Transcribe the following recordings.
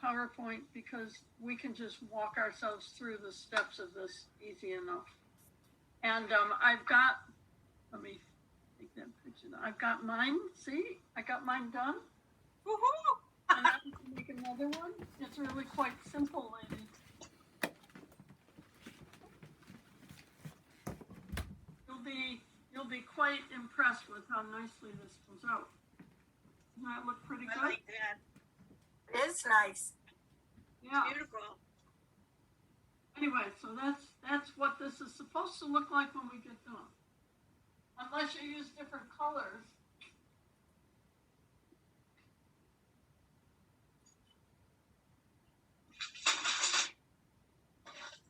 PowerPoint because we can just walk ourselves through the steps of this easy enough. And I've got, let me take that picture. I've got mine, see? I got mine done. Woohoo! And I can make another one. It's really quite simple, ladies. You'll be quite impressed with how nicely this comes out. Doesn't that look pretty good? I like that. It is nice. Yeah. Beautiful. Anyway, so that's what this is supposed to look like when we get done. Unless you use different colors.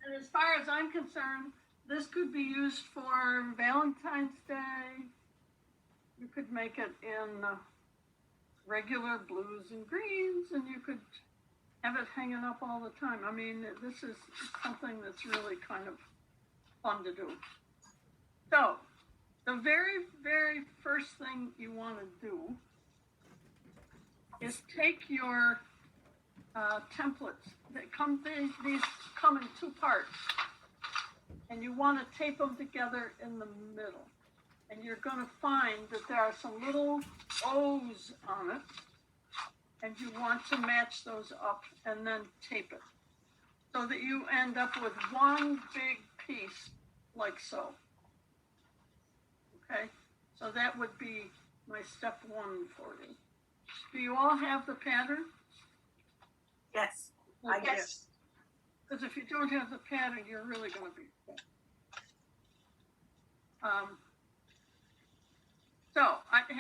And as far as I'm concerned, this could be used for Valentine's Day. You could make it in regular blues and greens, and you could have it hanging up all the time. I mean, this is something that's really kind of fun to do. So, the very, very first thing you want to do is take your templates. These come in two parts. And you want to tape them together in the middle. And you're going to find that there are some little O's on it. And you want to match those up and then tape it. So that you end up with one big piece like so. Okay? So that would be my step one for you. Do you all have the pattern? Yes, Okay. I do. Because if you don't have the pattern, you're really going to be sick.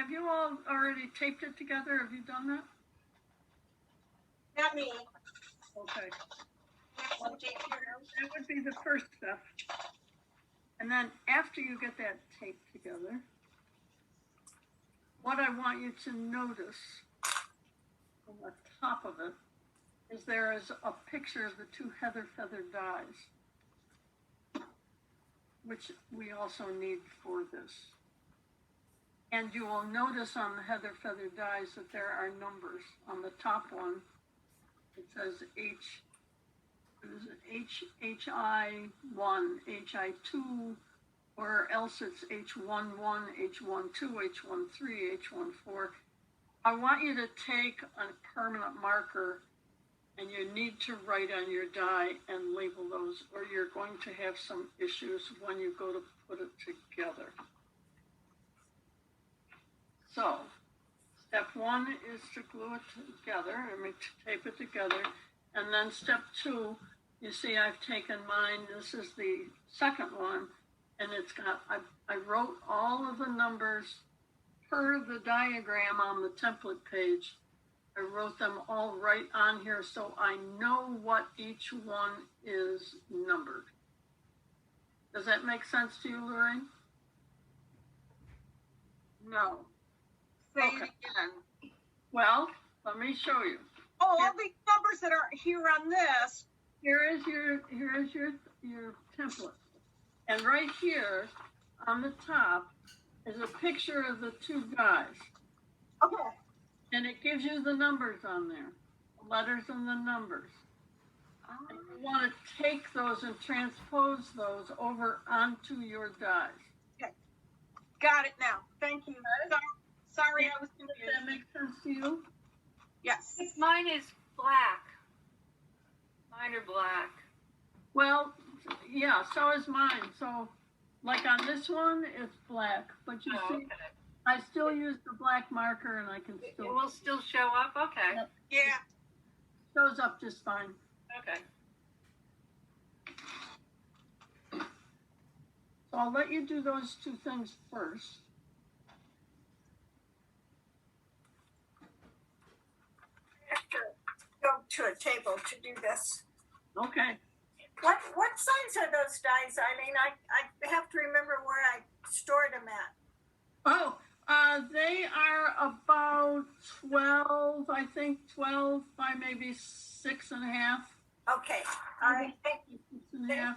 Have you all already taped it together? Have you done that? Not me. Okay. Well, That would be the first step. And then after you get that taped together, what I want you to notice on the top of it is there is a picture of the two heather feather dies, which we also need for this. And you will notice on the heather feather dies that there are numbers. On the top one, it says HI1, HI2, or else it's H11, H12, H13, H14. I want you to take a permanent marker and you need to write on your die and label those, or you're going to have some issues when you go to put it together. So, step one is to glue it together, I mean to tape it together, and then step two, you see I've taken mine, this is the second one, and it's got, I wrote all of the numbers per the diagram on the template page. I wrote them all right on here so I know what each one is numbered. Does that make sense to you, Lorraine? No. say it Okay. again. Well, let me show you. Oh, all the numbers that are here on this. Here is your template. And right here on the top is a picture of the two guys. Okay. And it gives you the numbers on there, the letters and the numbers. And you want to take those and transpose those over onto your dies. Okay. Got it now. Thank you. Sorry, I was Does confused. that make sense to you? Yes. Mine is black. Mine are black. Well, yeah, so is mine. So, like on this one, it's black. But you see, Okay. I still use the black marker and I can It still, will still show up? Okay. Yep. Yeah. shows up just fine. Okay. So I'll let you do those two things first. I have to go to a table to do this. Okay. What size are those dies, Eileen? I have to remember where I stored them at. Oh, they are about 12, I think 12 by maybe 6.5. Okay, all right. Thank you. 6.5, yeah.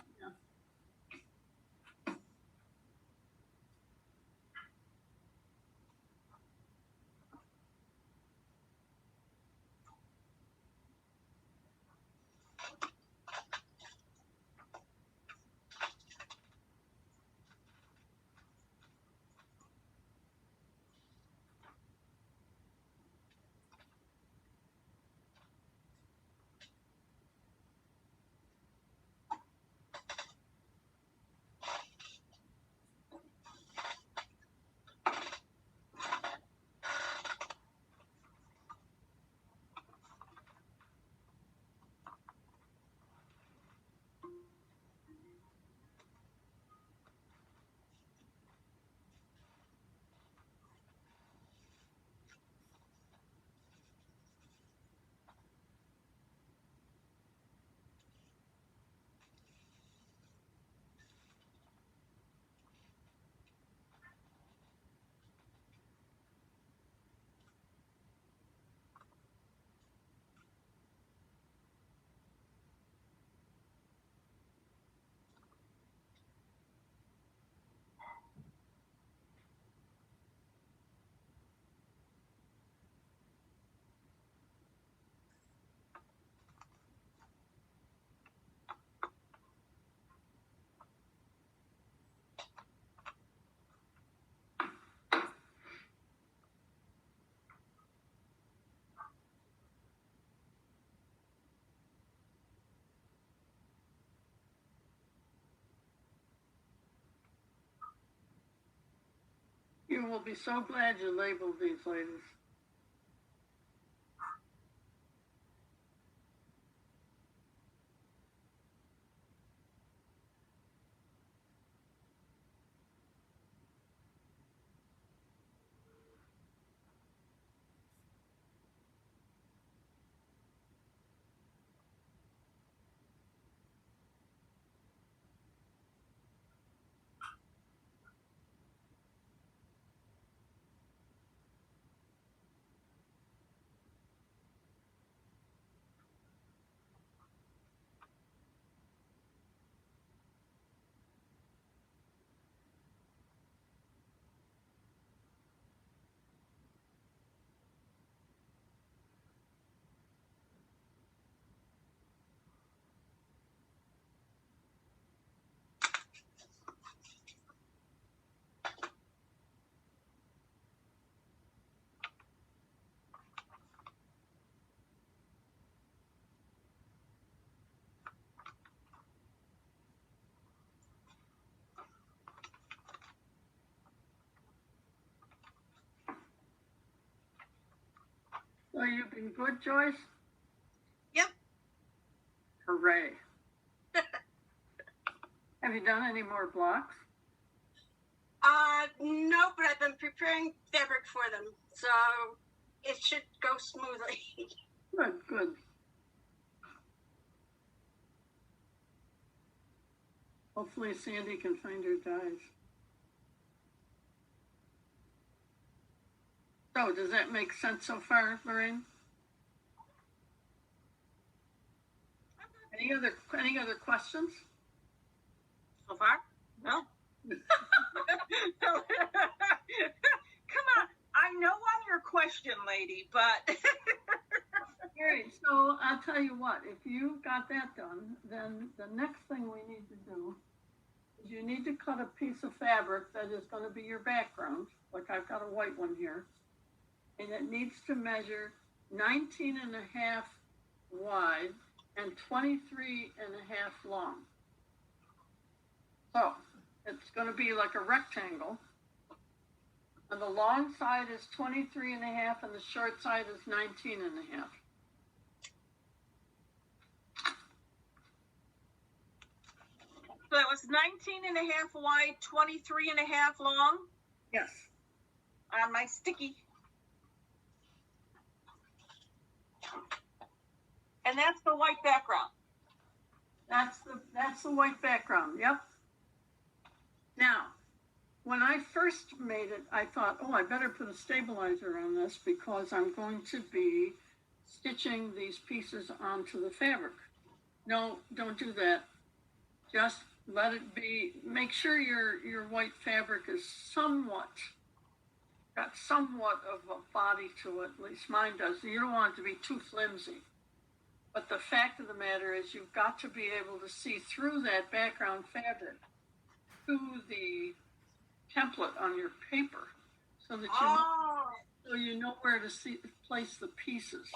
You will be so glad you labeled these ladies. So you've been good, Joyce? Yep. Hooray. Have you done any more blocks? No, but I've been preparing fabric for them, so it should go smoothly. Good, good. Hopefully Sandy can find her dyes. So, does that make sense so far, Lorraine? Any other questions? So far? No. Come on. I know I'm your question lady, but All right, so I'll tell you what, if you got that done, then the next thing we need to do is you need to cut a piece of fabric that is going to be your background, like I've got a white one here, and it needs to measure 19 and a half wide and 23 and a half long. So it's going to be like a rectangle. And the long side is 23 and a half and the short side is 19 and a half. So it was 19 and a half wide, 23 and a half long Yes. on my sticky. And that's the white background. That's the white background. Yep. Now, when I first made it, I thought, oh, I better put a stabilizer on this because I'm going to be stitching these pieces onto the fabric. No, don't do that. Just let it be. Make sure your white fabric is got somewhat of a body to it. At least mine does. You don't want it to be too flimsy. But the fact of the matter is you've got to be able to see through that background fabric to the template on your paper so that you know where to place the pieces.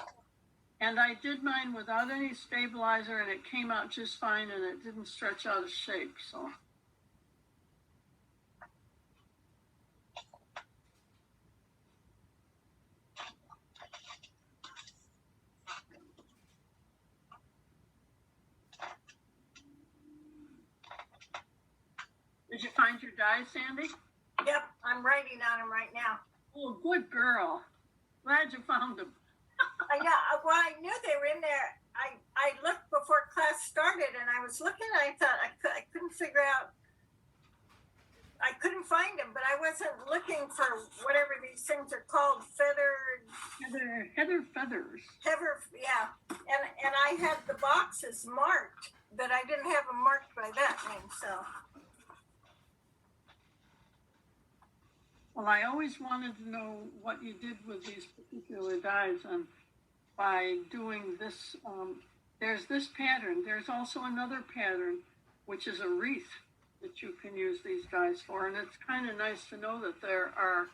And I did mine without any stabilizer and it came out just fine and it didn't stretch out of shape. So did you find your dies, Sandy? Yep, I'm writing on them right now. Oh, good girl. Glad you found them. I know. Well, I knew they were in there. I looked before class started, and I was looking, and I thought I couldn't figure out. I couldn't find them, but I wasn't looking for whatever these things are called, Heather feathers. Yeah. And I had the boxes marked, but I didn't have them marked by that name, so. Well, I always wanted to know what you did with these particular dies, and by doing this, there's this pattern. There's also another pattern, which is a wreath that you can use these dies for, and it's kind of nice to know that there are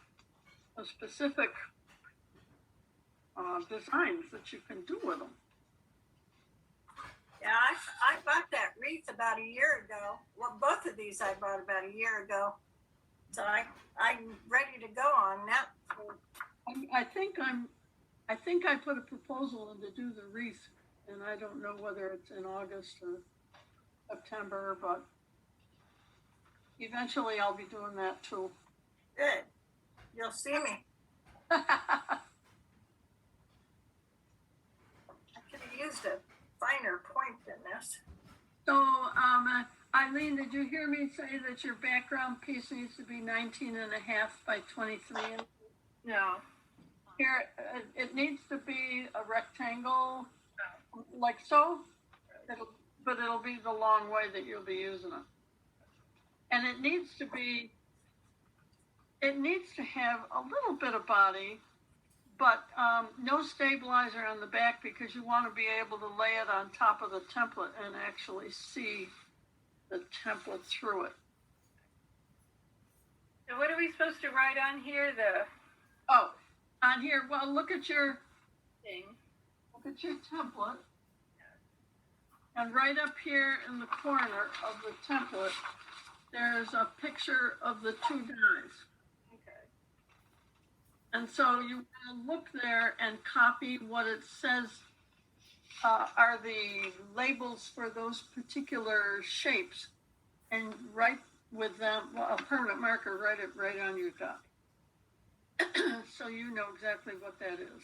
specific designs that you can do with them. Yeah, I bought that wreath about a year ago. Well, both of these I bought about a year ago. So I'm ready to go on that. I think I put a proposal in to do the wreath, and I don't know whether it's in August or September, but eventually I'll be doing that too. Good. You'll see me. I could have used a finer point than this. So, Eileen, did you hear me say that your background piece needs to be 19 and a half by 23? No. Here, it needs to be a rectangle, like so, but it'll be the long way that you'll be using it. And it needs to have a little bit of body, but no stabilizer on the back, because you want to be able to lay it on top of the template and actually see the template through it. So what are we supposed to write on here? Oh, on here, well, look at your Thing. template, and right up here in the corner of the template, there's a picture of the two dies. Okay. And so you want to look there and copy what it says are the labels for those particular shapes, and write with them, a permanent marker, write it right on your die. So you know exactly what that is.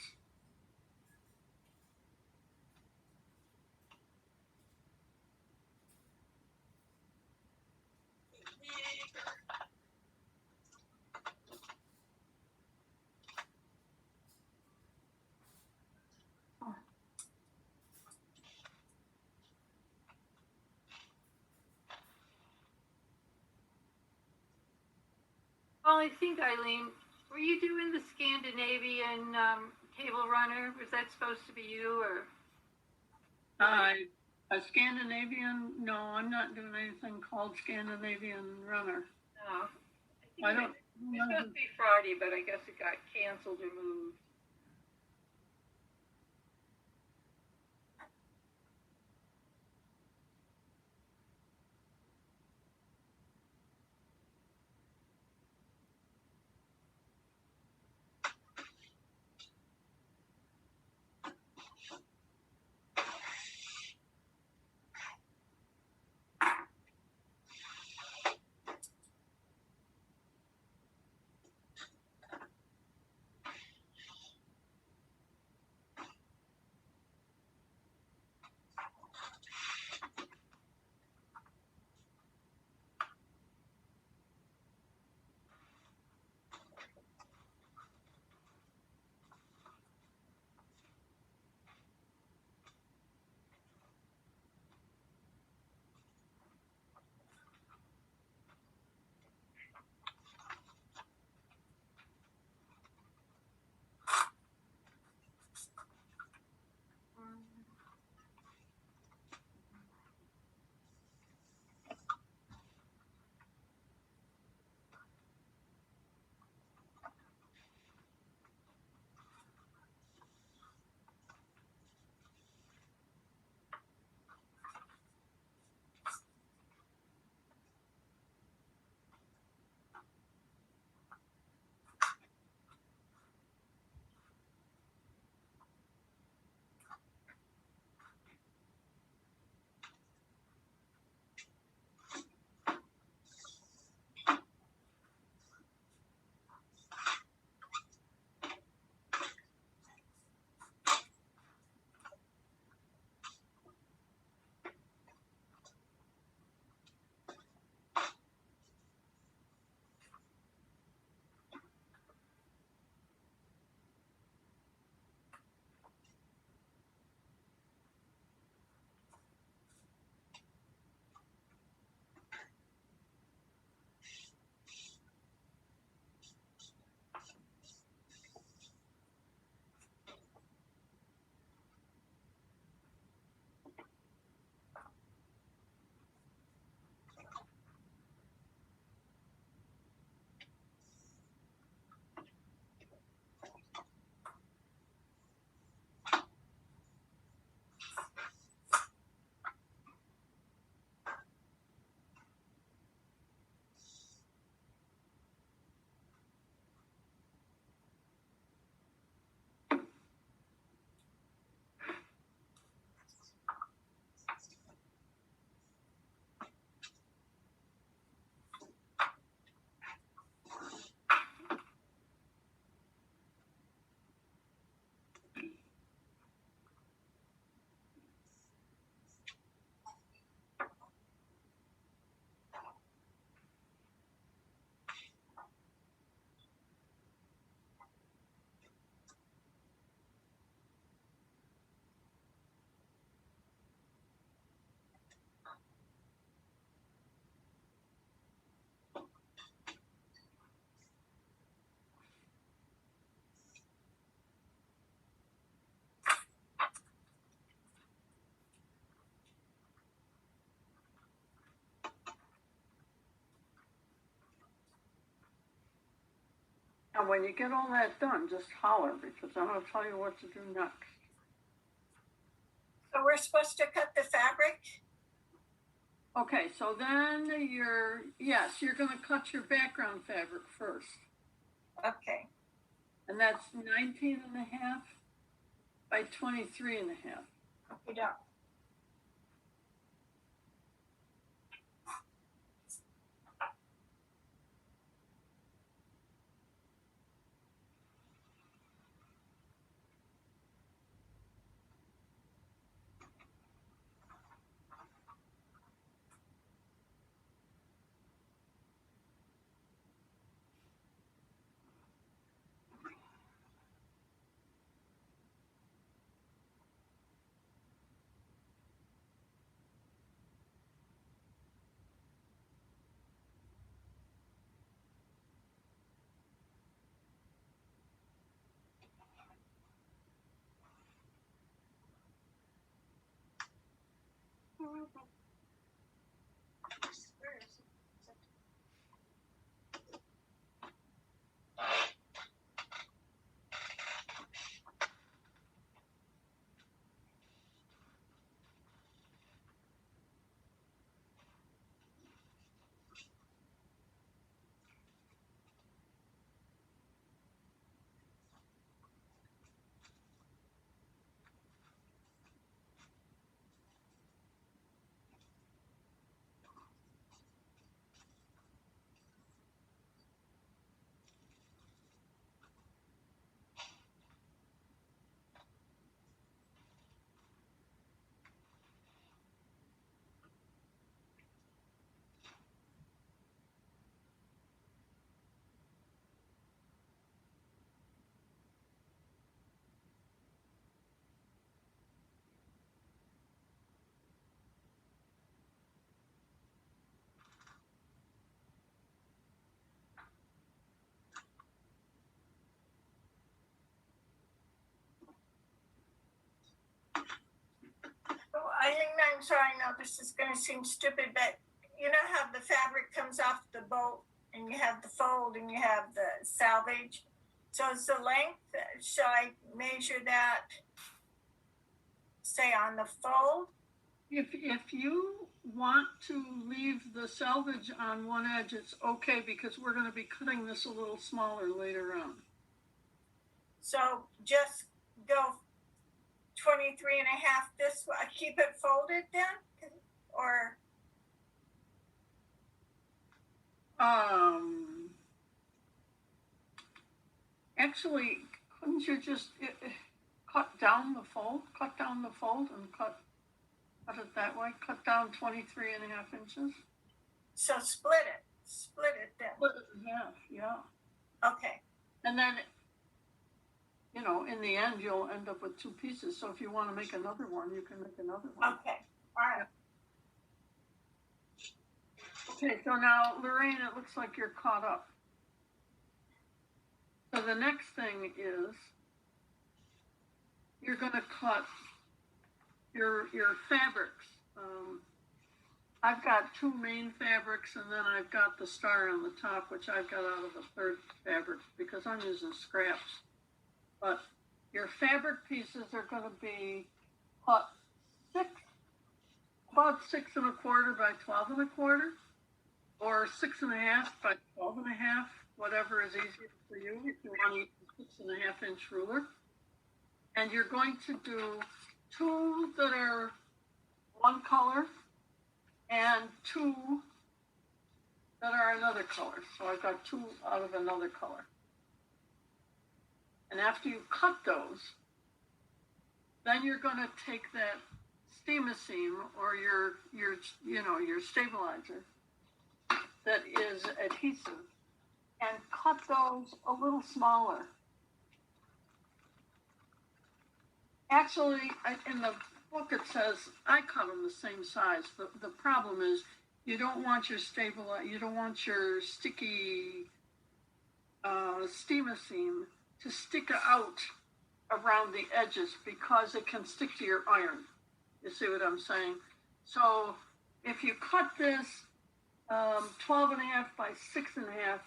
Well, I think, Eileen, were you doing the Scandinavian table runner? Was that supposed to be you, or? A Scandinavian, no, I'm not doing anything called Scandinavian runner. No. I don't It was supposed to be Friday, but I guess it got canceled or moved. Now, when you get all that done, just holler because I'm going to tell you what to do next. So we're supposed to cut the fabric? Okay, so then you're going to cut your background fabric first. Okay. And that's 19 and a half by 23 and a half. You don't. Oh, Eileen, I'm sorry, no, this is gonna seem stupid, but you know how the fabric comes off the bolt and you have the fold and you have the salvage? So is the length, shall I measure that, say on the fold? If you want to leave the salvage on one edge, it's okay because we're going to be cutting this a little smaller later on. So just go 23 and a half this way, keep it folded then? Or, Actually, couldn't you just cut down the fold and cut it that way? Cut down 23 and a half inches? so split it then, Split it in half, yeah. okay. And then, in the end, you'll end up with two pieces. So if you want to make another one, you can make another one. Okay, all right. Okay, so now, Lorraine, it looks like you're caught up. So the next thing is you're going to cut your fabrics. I've got two main fabrics, and then I've got the star on the top, which I've got out of a third fabric because I'm using scraps. But your fabric pieces are going to be cut about 6 1/4 by 12 1/4, or 6 1/2 by 12 1/2, whatever is easier for you if you want to use a 6 1/2 inch ruler. And you're going to do two that are one color and two that are another color. So I've got two out of another color. And after you cut those, then you're going to take that steam-a-seam or your stabilizer that is adhesive and cut those a little smaller. Actually, in the book it says I cut them the same size. The problem is you don't want your sticky steam-a-seam to stick out around the edges because it can stick to your iron. You see what I'm saying? So if you cut this 12 1/2 by 6 1/2,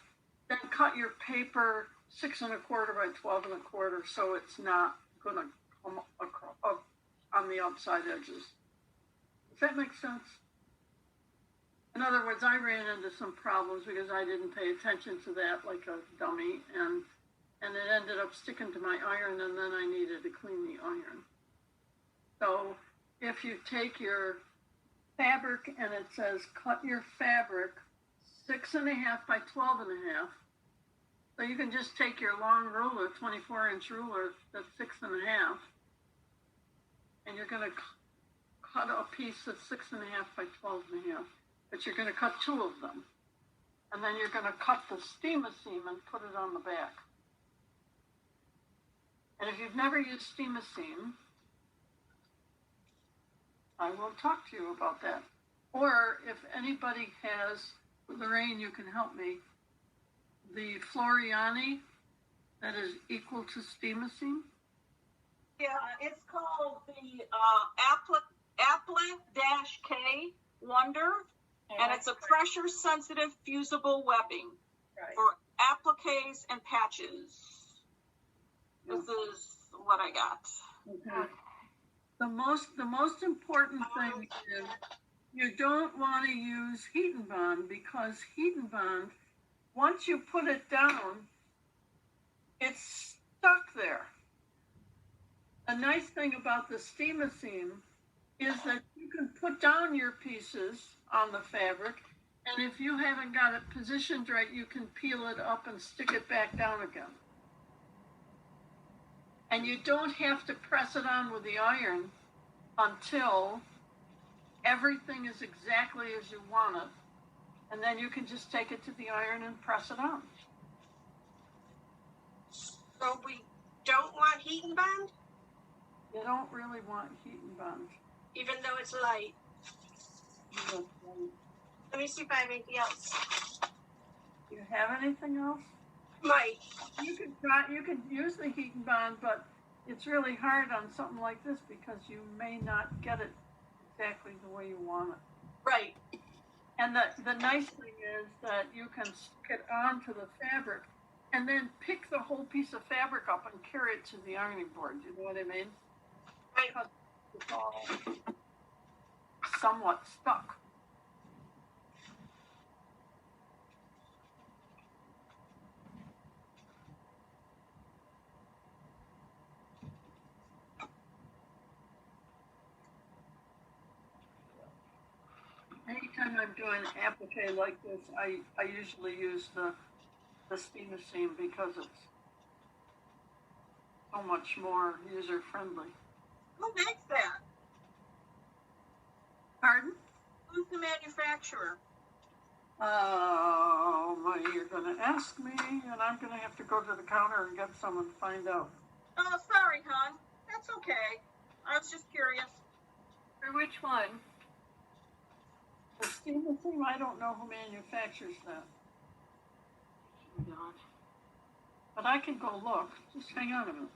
then cut your paper 6¼ by 12¼ so it's not gonna come up on the outside edges. Does that make sense? In other words, I ran into some problems because I didn't pay attention to that like a dummy, and it ended up sticking to my iron, and then I needed to clean the iron. So if you take your fabric and it says cut your fabric 6½ by 12½, so you can just take your long ruler, 24-inch ruler, that's 6½, and you're going to cut a piece that's 6½ by 12½, but you're going to cut 2 of them. And then you're going to cut the steamer seam and put it on the back. And if you've never used steamer seam, I will talk to you about that. Or if anybody has, Lorraine, you can help me, the Floriani that is equal to steamer seam. Yeah, it's called the Accuquilt-K Wonder, and it's a pressure-sensitive fusible webbing for appliques and patches. This is what I got. Okay. The most important thing is you don't want to use heat and bond, because heat and bond, once you put it down, it's stuck there. The nice thing about the steamer seam is that you can put down your pieces on the fabric, and if you haven't got it positioned right, you can peel it up and stick it back down again. And you don't have to press it on with the iron until everything is exactly as you want it. And then you can just take it to the iron and press it on. So we don't want heat and bond, You don't really want heat and bond. even though it's light. Let me see if I have anything else. Do you have anything else? Might. You could use the heat and bond, but it's really hard on something like this because you may not get it exactly the way you want it. Right. And the nice thing is that you can stick it onto the fabric and then pick the whole piece of fabric up and carry it to the ironing board. You know what I mean? Right. Because it's all somewhat stuck. Anytime I'm doing an applique like this, I usually use the steamer seam because it's so much more user friendly. Who makes that? Pardon? Who's the manufacturer? You're going to ask me, and I'm going to have to go to the counter and get someone to find out. Oh, sorry, hon. That's okay. I was just curious. For which one? The steamer seam, I don't know who manufactures that. God. But I can go look. Just hang on a minute.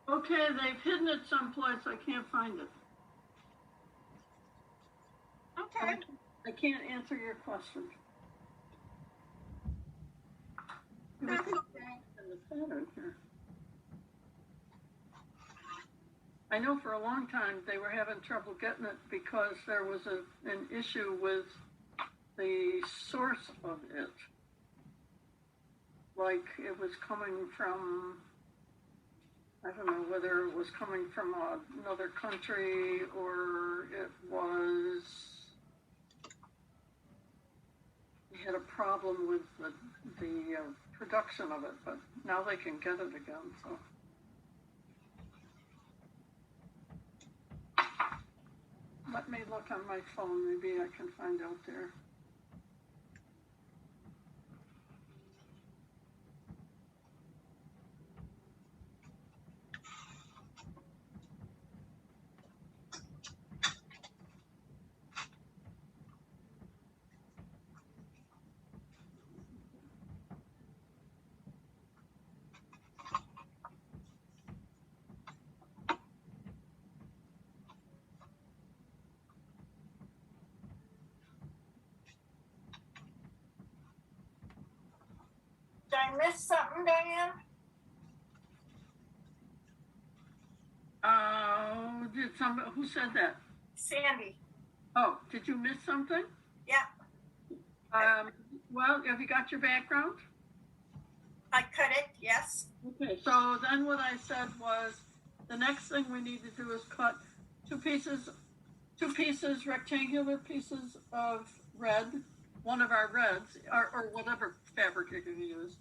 Okay, they've hidden it someplace. I can't find it. Okay. I can't answer your question. That's okay. In the pattern here. I know for a long time they were having trouble getting it because there was an issue with the source of it. Like it was coming from, I don't know whether it was coming from another country or it was, we had a problem with the production of it, but now they can get it again, so. Let me look on my phone, maybe I can find out there. Did I miss something, Diane? Did somebody, who said that? Sandy. Oh, did you miss something? Yeah, Well, have you got your background? I cut it, yes. Okay, so then what I said was, the next thing we need to do is cut two pieces, rectangular pieces of red, one of our reds, or whatever fabric you're gonna use,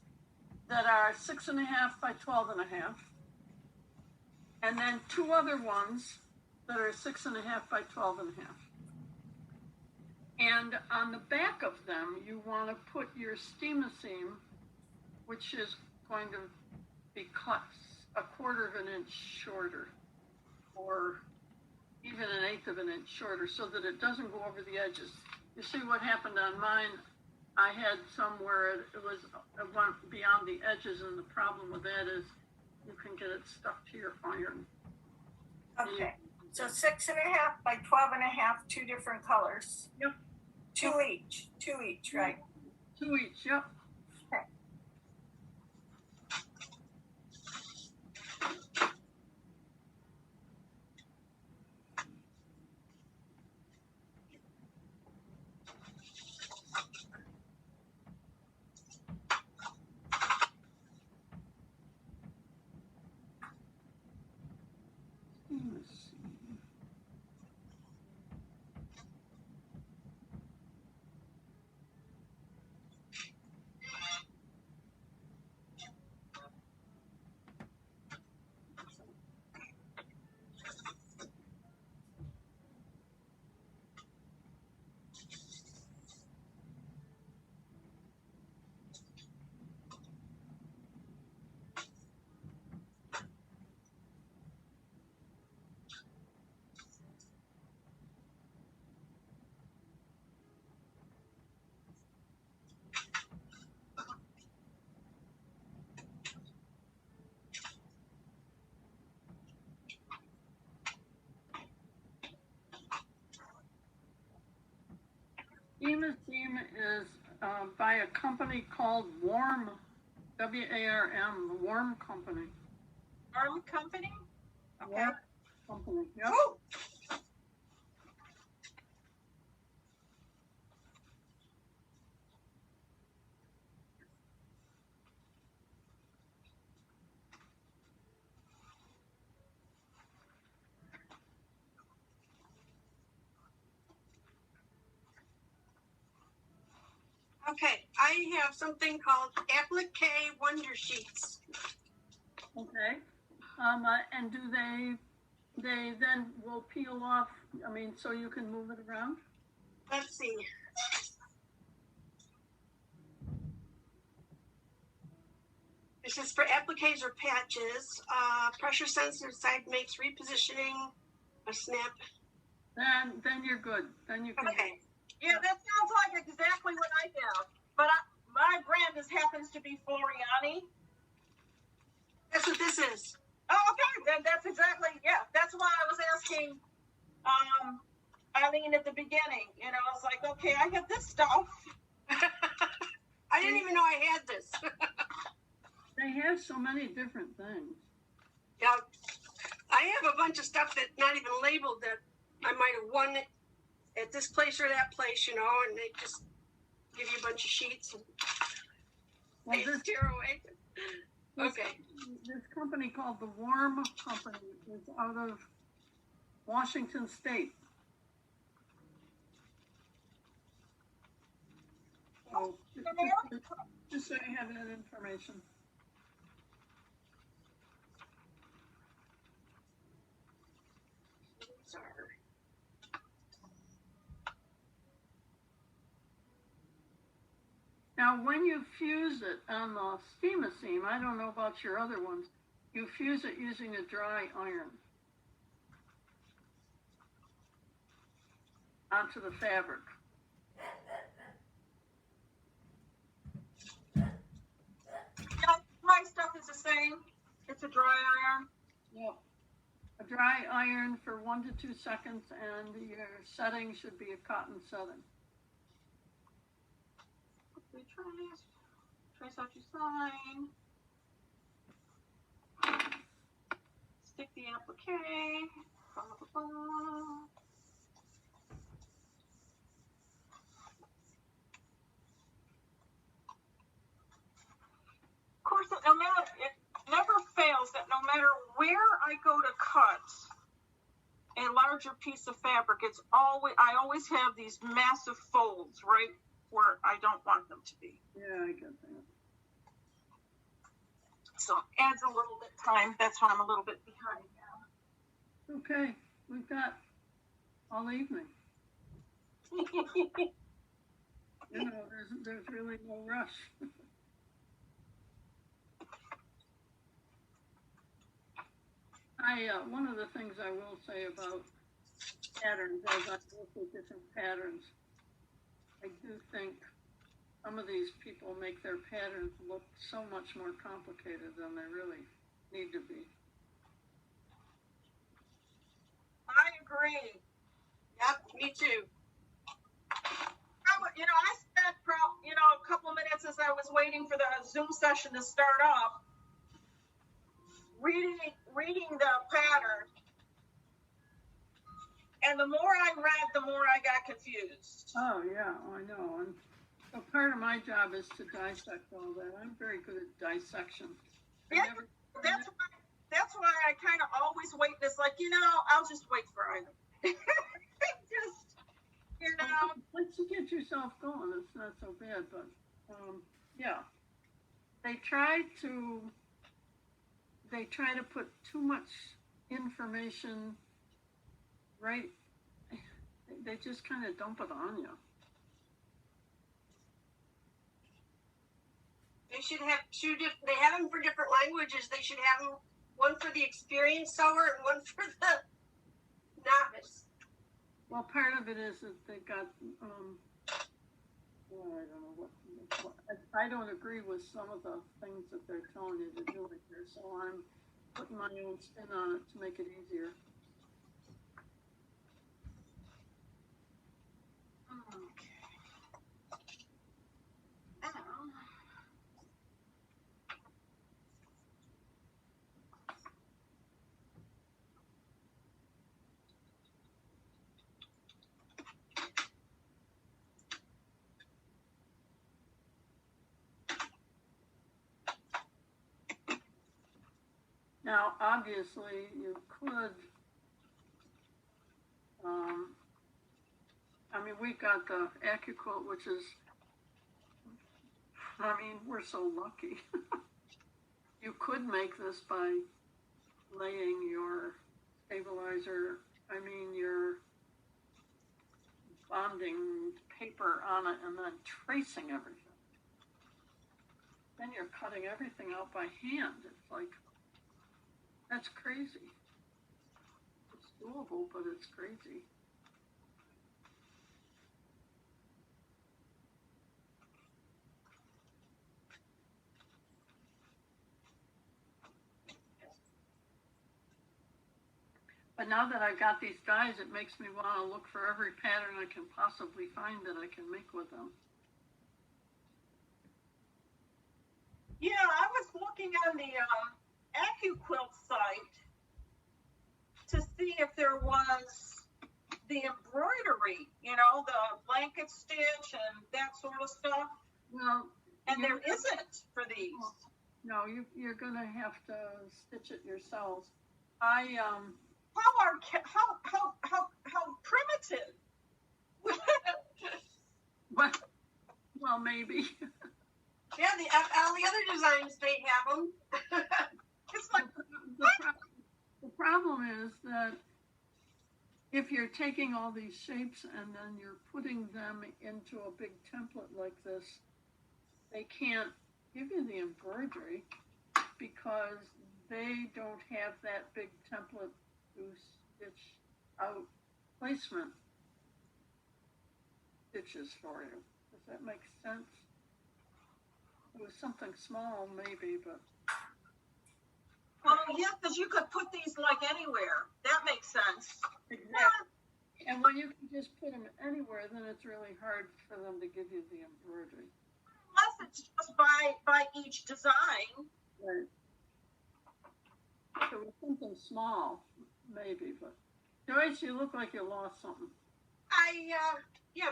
that are 6.5 by 12.5. And then two other ones that are 6.5 by 12.5. And on the back of them, you want to put your steam-a-seam, which is going to be cut 1/4 of an inch shorter, or even 1/8 of an inch shorter, so that it doesn't go over the edges. You see what happened on mine? I had somewhere it went beyond the edges, and the problem with that is you can get it stuck to your iron. Okay, so 6.5 by 12.5, two different colors. Yep. Two each, right? Two each, yep. Okay. Steam is by a company called Warm, W-A-R-M, the Warm Company. Arm company? Okay. Warm Company, yep. Ooh. Okay, I have something called Applique Wonder Sheets. Okay. And do they then will peel off, I mean, so you can move it around? Let's see. This is for appliques or patches. Pressure sensitive side makes repositioning a snap. Then you're good. Then you can. Okay. Yeah, that sounds like exactly what I have. But my brand happens to be Floriani. That's what this is. Oh, okay. and that's exactly, yeah, that's why I was asking Eileen at the beginning. You know, I was like, okay, I have this stuff. I didn't even know I had this. They have so many different things. Yeah, I have a bunch of stuff that's not even labeled that I might have won at this place or that place, you know, and they just give you a bunch of sheets and Well, they this, steer away. Okay. this company called the Warm Company is out of Washington State. So, just so you have that information. Sorry. Now, when you fuse it on the steam-a-seam, I don't know about your other ones, you fuse it using a dry iron onto the fabric. Yeah, my stuff is the same. It's a dry iron. Yep. A dry iron for 1 to 2 seconds, and your setting should be a cotton setting. Okay, trace out your sign. Stick the applique. Blah, blah, blah. Of course, it never fails that no matter where I go to cut a larger piece of fabric, I always have these massive folds right where I don't want them to be. Yeah, I get that. So it adds a little bit time. That's why I'm a little bit behind now. Okay, we've got all evening. You know, there's really no rush. One of the things I will say about patterns, as I look at different patterns, I do think some of these people make their patterns look so much more complicated than they really need to be. I agree. Yep, me too. You know, I spent a couple minutes as I was waiting for the Zoom session to start up, reading the pattern, and the more I read, the more I got confused. Oh yeah, I know. And so part of my job is to dissect all that. I'm very good at dissection. That's why I kind of always wait. It's like, I'll just wait for item. Once you get yourself going, it's not so bad. But yeah, they try to put too much information right. They just kind of dump it on you. They should have they have them for different languages. They should have them, one for the experienced sewer and one for the novice. Well, part of it is that they've got, well, I don't know what I don't agree with some of the things that they're telling you to do in here, so I'm putting my own spin on it to make it easier. Now, obviously, you could, we've got the Accuquilt, which is, we're so lucky. You could make this by laying your stabilizer, your bonding paper on it and then tracing everything. Then you're cutting everything out by hand. It's like, that's crazy. It's doable, but it's crazy. But now that I've got these dies, it makes me want to look for every pattern I can possibly find that I can make with them. Yeah, I was looking on the Accuquilt site to see if there was the embroidery, you know, the blanket stitch and that sort of stuff. Well, And there isn't for these. no, you're gonna have to stitch it yourselves. How primitive. Well, maybe. Yeah, all the other designs, they have them. It's like, The problem is that if you're taking all these shapes and then you're putting them into a big template like this, they can't give you the embroidery because they don't have that big template to stitch out placement stitches for you. Does that make sense? It was something small maybe, but yeah, because you could put these like anywhere. That makes sense. exactly. And when you can just put them anywhere, then it's really hard for them to give you the embroidery. Unless it's just by each design. Right. If it was something small, maybe, but Joyce, you look like you lost something.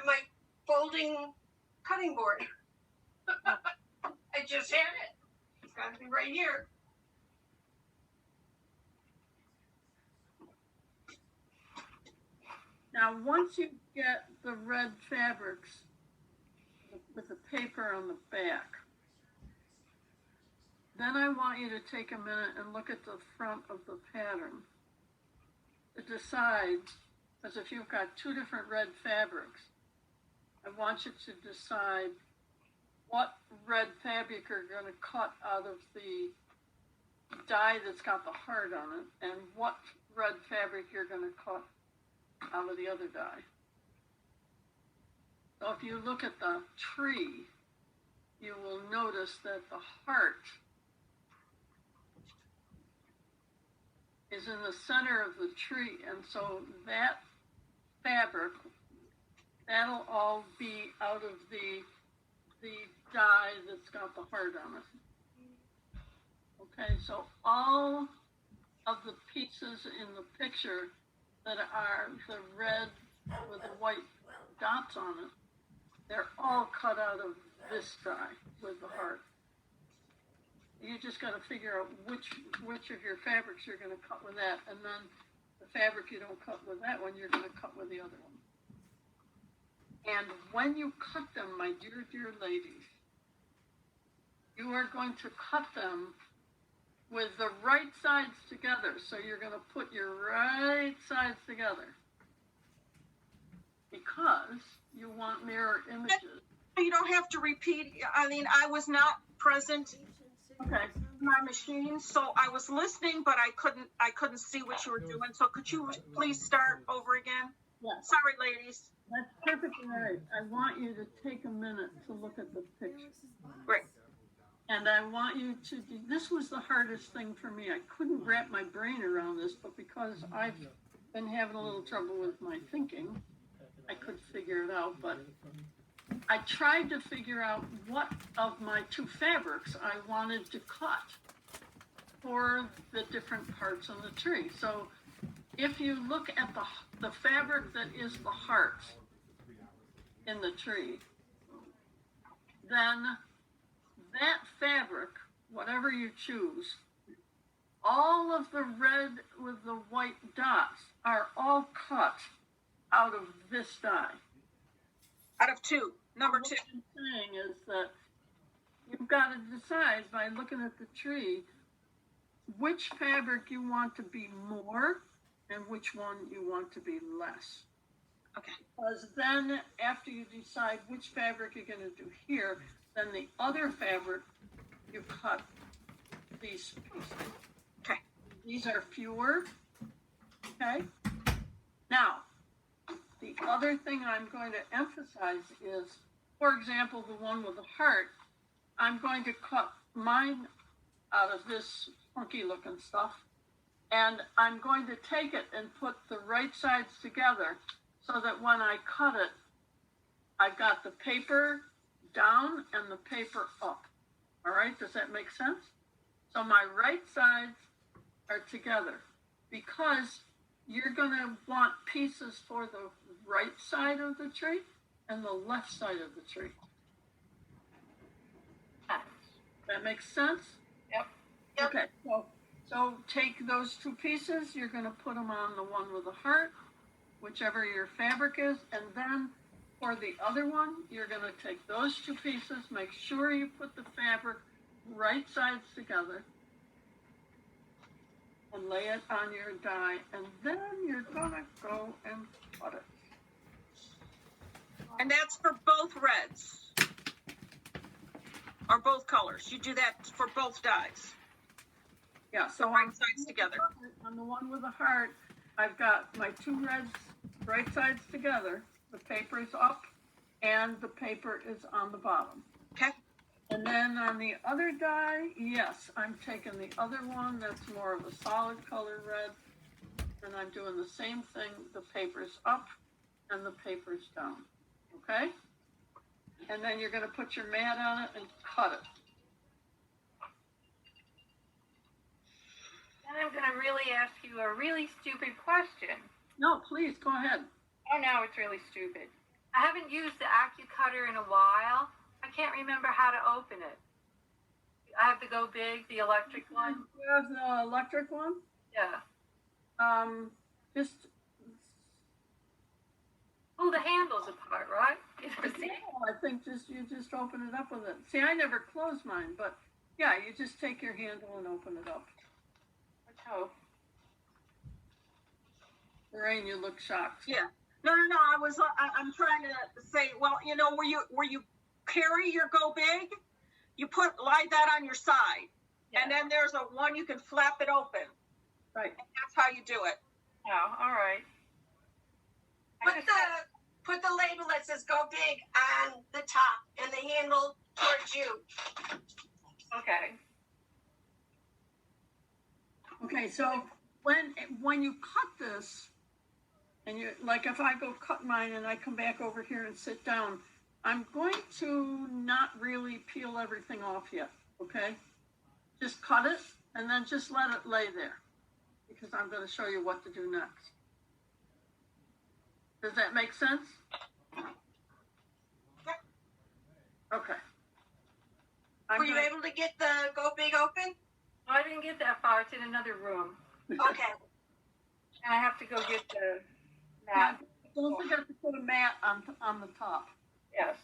My folding cutting board. I just had it. It's got to be right here. Now, once you get the red fabrics with the paper on the back, then I want you to take a minute and look at the front of the pattern to decide, because if you've got two different red fabrics, I want you to decide what red fabric you're going to cut out of the die that's got the heart on it, and what red fabric you're going to cut out of the other die. So if you look at the tree, you will notice that the heart is in the center of the tree, and so that fabric, that'll all be out of the die that's got the heart on it. Okay, so all of the pieces in the picture that are the red with the white dots on it, they're all cut out of this die with the heart. You just got to figure out which of your fabrics you're going to cut with that, and then the fabric you don't cut with that one, you're going to cut with the other one. And when you cut them, my dear, dear ladies, you are going to cut them with the right sides together. So you're going to put your right sides together because you want mirror images. You don't have to repeat. I mean, I was not present Okay. in my machine, so I was listening, but I couldn't see what you were doing. So could you please start over again? Yes. Sorry, ladies. That's perfectly right. I want you to take a minute to look at the picture. Great. And I want you to do, this was the hardest thing for me. I couldn't wrap my brain around this, but because I've been having a little trouble with my thinking, I could figure it out. But I tried to figure out what of my two fabrics I wanted to cut for the different parts of the tree. So if you look at the fabric that is the heart in the tree, then that fabric, whatever you choose, all of the red with the white dots are all cut out of this die. Out of two, number two. What I'm saying is that you've got to decide by looking at the tree which fabric you want to be more and which one you want to be less. Okay. Because then after you decide which fabric you're going to do here, then the other fabric, you cut these pieces. Okay. These are fewer. Okay. Now, the other thing I'm going to emphasize is, for example, the one with the heart, I'm going to cut mine out of this funky looking stuff, And I'm going to take it and put the right sides together so that when I cut it, I've got the paper down and the paper up. All right, does that make sense? So my right sides are together because you're gonna want pieces for the right side of the tree and the left side of the tree. That makes sense? Yep. Yep. Okay, so take those two pieces, you're gonna put them on the one with the heart, whichever your fabric is, and then for the other one, you're gonna take those two pieces, make sure you put the fabric right sides together, and lay it on your die, and then you're gonna go and cut it. And that's for both reds. Or both colors. You do that for both dyes. Yeah, So right sides together. On the one with the heart, I've got my two reds right sides together. The paper is up and the paper is on the bottom. Okay. And then on the other die, yes, I'm taking the other one that's more of a solid color red. And I'm doing the same thing. The paper's up and the paper's down. Okay? And then you're going to put your mat on it and cut it. Then I'm going to really ask you a really stupid question. No, please, go ahead. Oh no, it's really stupid. I haven't used the Accucutter in a while. I can't remember how to open it. I have to go big, the electric one. You have the electric one? Yeah. Just Oh, the handle's apart, right? I think you just open it up with it. See, I never close mine, but yeah, you just take your handle and open it up. Let's hope. Lorraine, you look shocked. Yeah. No. I'm trying to say, well, you know, where you carry your go big, you lie that on your side. Yeah. And then there's a one you can flap it open. Right. And that's how you do it. Oh, all right. Put the label that says "Go Big" on the top and the handle towards you. Okay. Okay, so when you cut this, and you like if I go cut mine and I come back over here and sit down, I'm going to not really peel everything off yet. Okay, just cut it and then just let it lay there because I'm going to show you what to do next. Does that make sense? Okay. Were you able to get the Go Big open? Oh, I didn't get that far. It's in another room. Okay. And I have to go get the Yeah, mat. don't forget to put a mat on the top. Yes.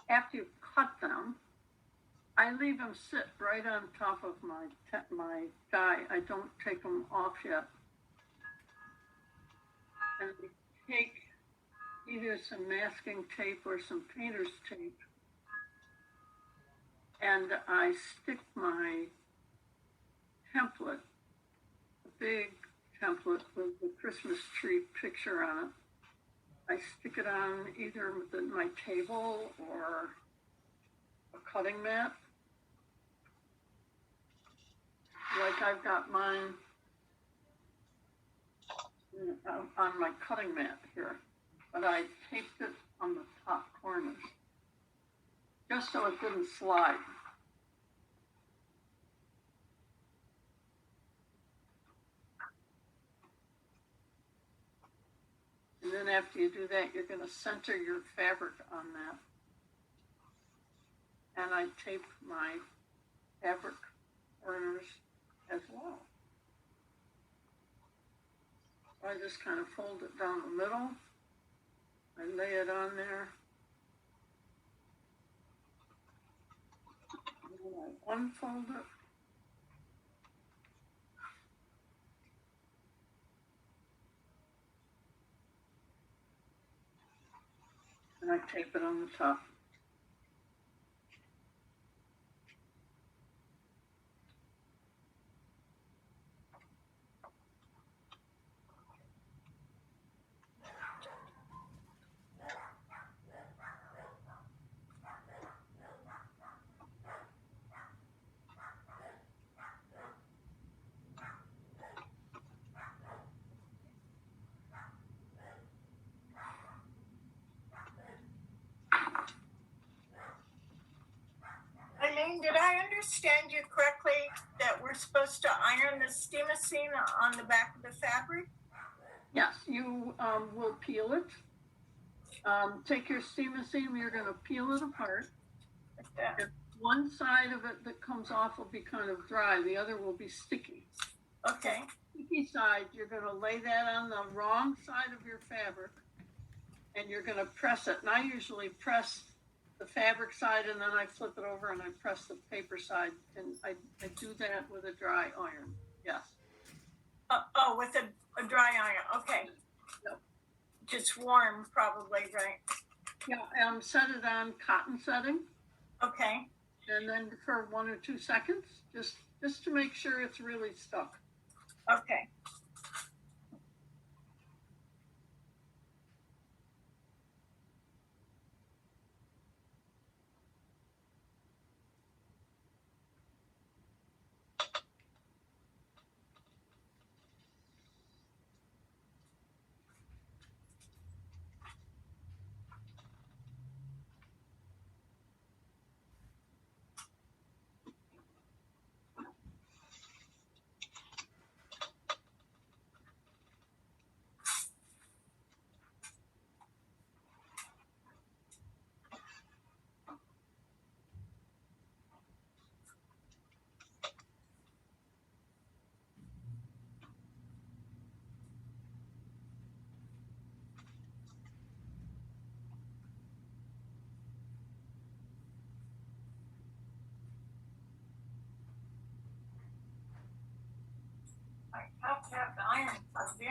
after you cut them, I leave them sit right on top of my die. I don't take them off yet. And I take either some masking tape or some painter's tape, and I stick my template, a big template with the Christmas tree picture on it. I stick it on either my table or a cutting mat. Like I've got mine on my cutting mat here, but I taped it on the top corners just so it didn't slide. And then after you do that, you're going to center your fabric on that. And I tape my fabric corners as well. I just kind of fold it down the middle. I lay it on there. And then I unfold it. And I tape it on the top. Eileen, did I understand you correctly that we're supposed to iron the steamicine on the back of the fabric? Yes, you will peel it. Take your steamicine, you're going to peel it apart. Like that. And one side of it that comes off will be kind of dry, the other will be sticky. Okay. Sticky side, you're going to lay that on the wrong side of your fabric, and you're going to press it. And I usually press the fabric side, and then I flip it over and I press the paper side, and I do that with a dry iron. Yes. Oh, with a dry iron. Okay. Yep. Just warm, probably, right? Yeah. Set it on cotton setting. Okay. And then for 1 or 2 seconds, just to make sure it's really stuck. Okay. I have to have the iron plugged in.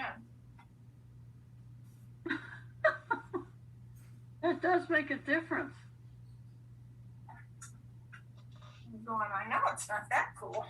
It does make a difference. I'm going, I know it's not that cool.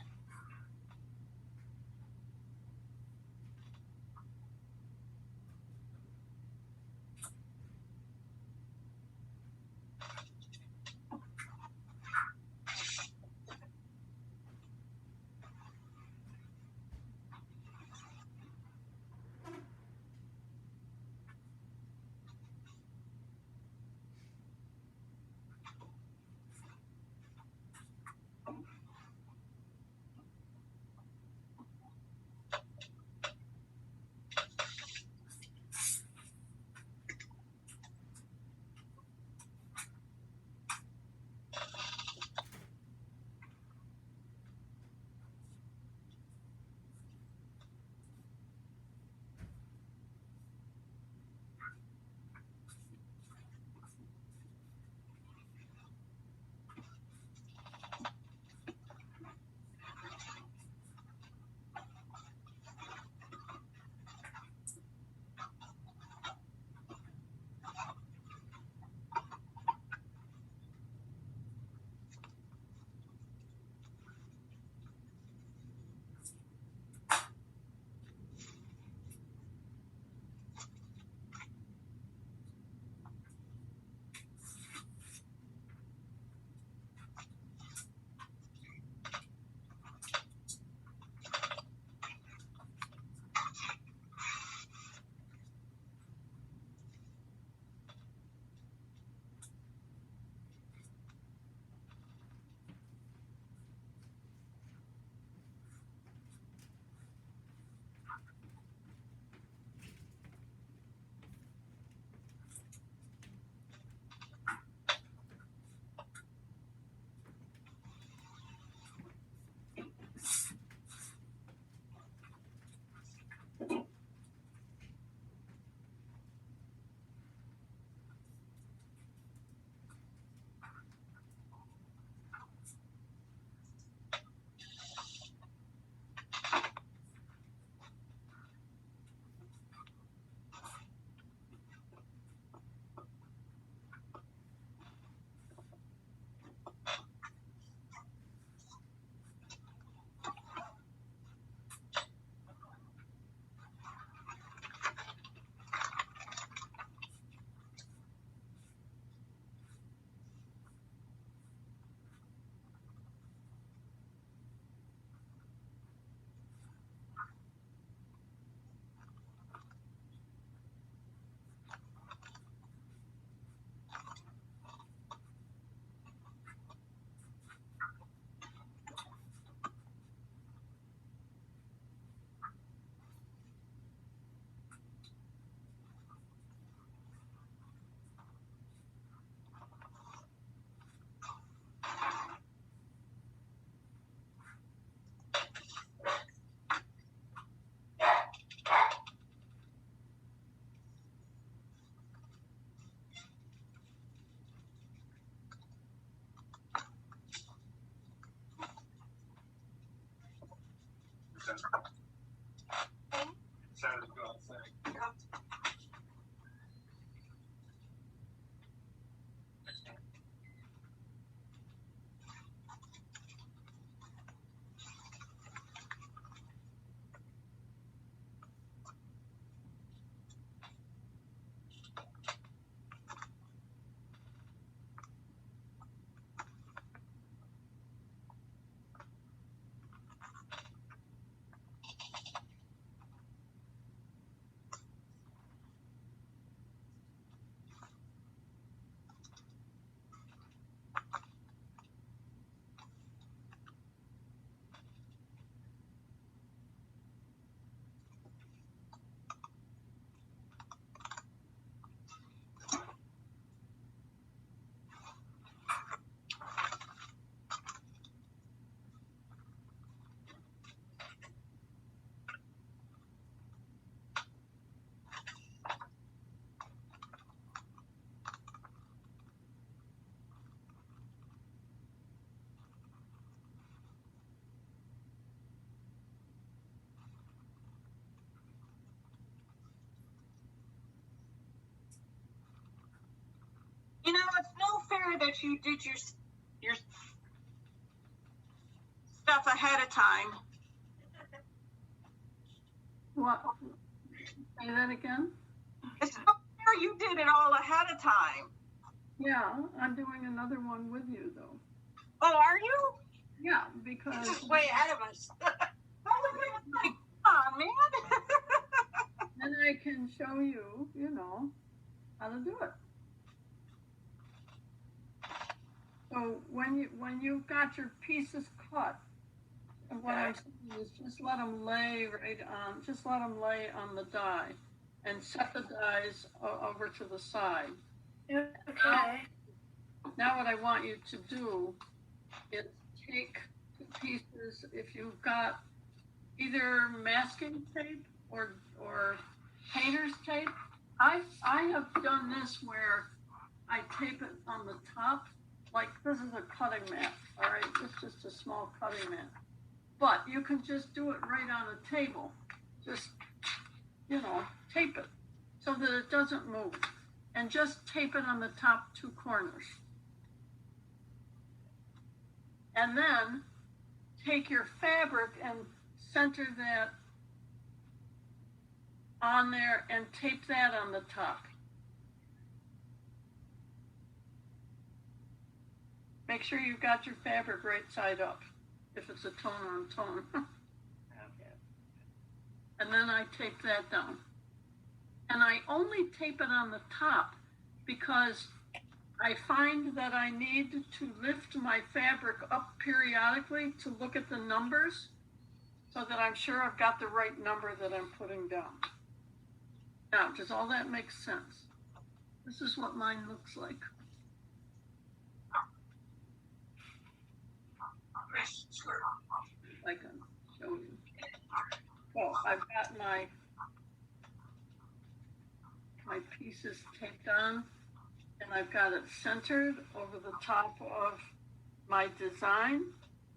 Sounded good thing. You know, it's no fair that you did your stuff ahead of time. What? Say that again? It's no fair you did it all ahead of time. Yeah, I'm doing another one with you though. Oh, are you? Yeah, because This is way ahead of us. Come on, man. then I can show you, how to do it. So when you've got your pieces cut, what I'm saying is just let them lay on the die, and set the dies over to the side. Okay. Now what I want you to do is take the pieces, if you've got either masking tape or painter's tape. I have done this where I tape it on the top, like this is a cutting mat, all right? It's just a small cutting mat. But you can just do it right on a table. Just, tape it so that it doesn't move. And just tape it on the top two corners. And then take your fabric and center that on there and tape that on the top. Make sure you've got your fabric right side up, if it's a tone on tone. Okay. And then I tape that down. And I only tape it on the top because I find that I need to lift my fabric up periodically to look at the numbers so that I'm sure I've got the right number that I'm putting down. Now, does all that make sense? This is what mine looks like. I can show you. So I've got my pieces taped on, and I've got it centered over the top of my design,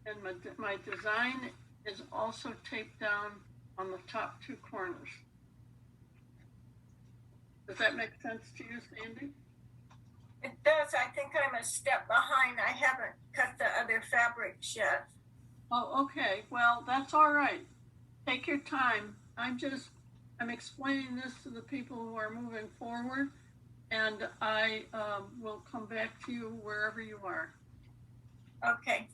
and my design is also taped down on the top two corners. Does that make sense to you, Sandy? It does. I think I'm a step behind. I haven't cut the other fabrics yet. Oh, okay. Well, that's all right. Take your time. I'm explaining this to the people who are moving forward, and I will come back to you wherever you are. Okay.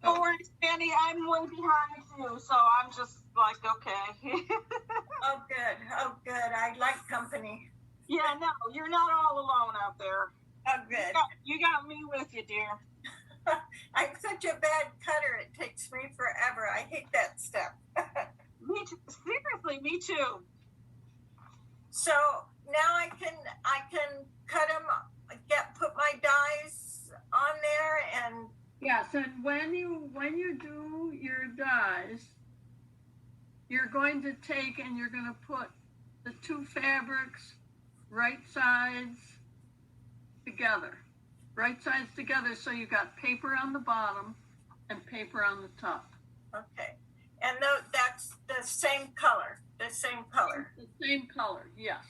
Don't worry, Sandy, I'm way behind too, so I'm just like, okay. Oh, good. Oh, good. I like company. Yeah, no, you're not all alone out there. Oh, good. You got me with you, dear. I'm such a bad cutter. It takes me forever. I hate that step. Me too. Seriously, me too. So now I can cut them, put my dies on there, and Yes, and when you do your dies, you're going to take and you're going to put the two fabrics right sides together. Right sides together, so you got paper on the bottom and paper on the top. okay. And that's the same color, the same color. The same color, yes.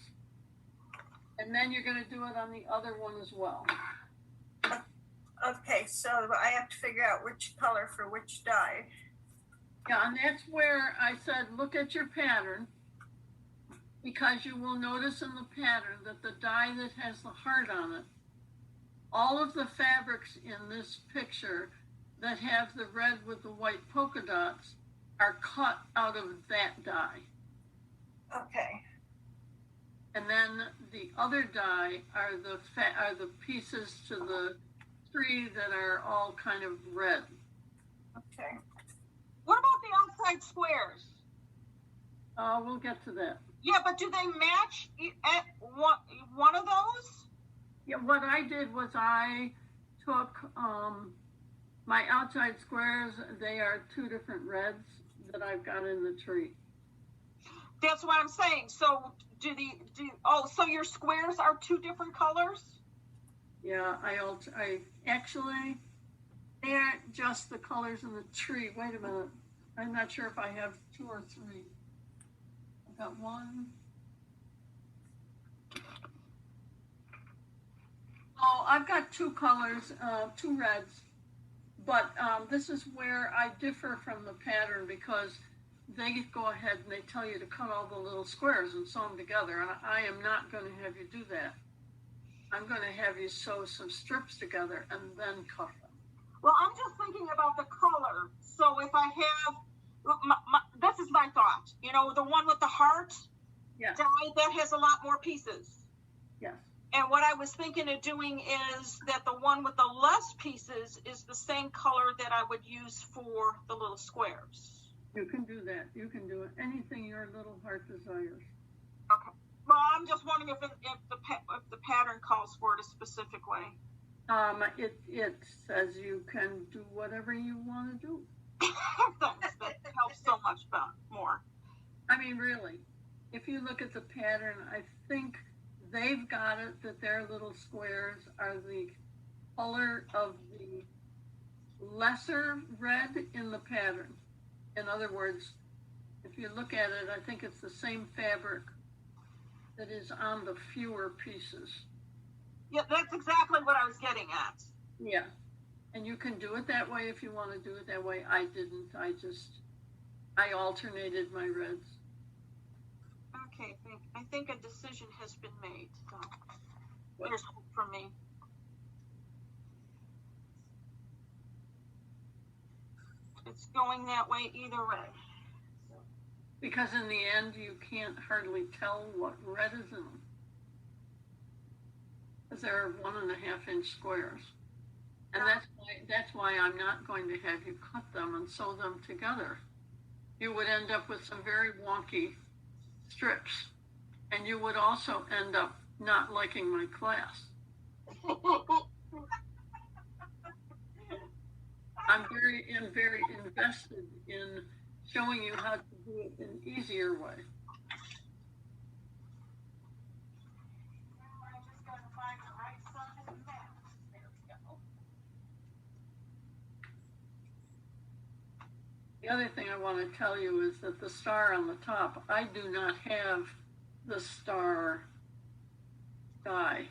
And then you're going to do it on the other one as well. Okay, so I have to figure out which color for which dye. Yeah, and that's where I said, look at your pattern, because you will notice in the pattern that the dye that has the heart on it, all of the fabrics in this picture that have the red with the white polka dots are cut out of that dye. Okay. And then the other dye are the pieces to the tree that are all kind of red. Okay. What about the outside squares? We'll get to that. Yeah, but do they match at one of those? Yeah, what I did was I took my outside squares. They are two different reds that I've got in the tree. That's what I'm saying. So so your squares are two different colors? Yeah, I actually, they aren't just the colors in the tree. Wait a minute. I'm not sure if I have two or three. I've got one. Oh, I've got two colors, two reds, but this is where I differ from the pattern, because they go ahead and they tell you to cut all the little squares and sew them together, and I am not going to have you do that. I'm going to have you sew some strips together and then cut them. Well, I'm just thinking about the color. So if I have, this is my thought, the one with the heart Yes. dye, that has a lot more pieces. Yes. And what I was thinking of doing is that the one with the less pieces is the same color that I would use for the little squares. You can do that. You can do anything your little heart desires. Okay. Well, I'm just wondering if the pattern calls for it a specific way. It says you can do whatever you want to do. Thanks. That helps so much more. I mean, really, if you look at the pattern, I think they've got it that their little squares are the color of the lesser red in the pattern. In other words, if you look at it, I think it's the same fabric that is on the fewer pieces. Yeah, that's exactly what I was getting at. Yeah. And you can do it that way if you want to do it that way. I didn't. I alternated my reds. Okay, I think a decision has been made. So there's hope for me. It's going that way either way. Because in the end, you can't hardly tell what red is in them. Because they're 1.5-inch squares. And that's why I'm not going to have you cut them and sew them together. You would end up with some very wonky strips. And you would also end up not liking my class. I'm very invested in showing you how to do it in an easier way. I just got to find the right side of the map. There we go. The other thing I want to tell you is that the star on the top, I do not have the star die.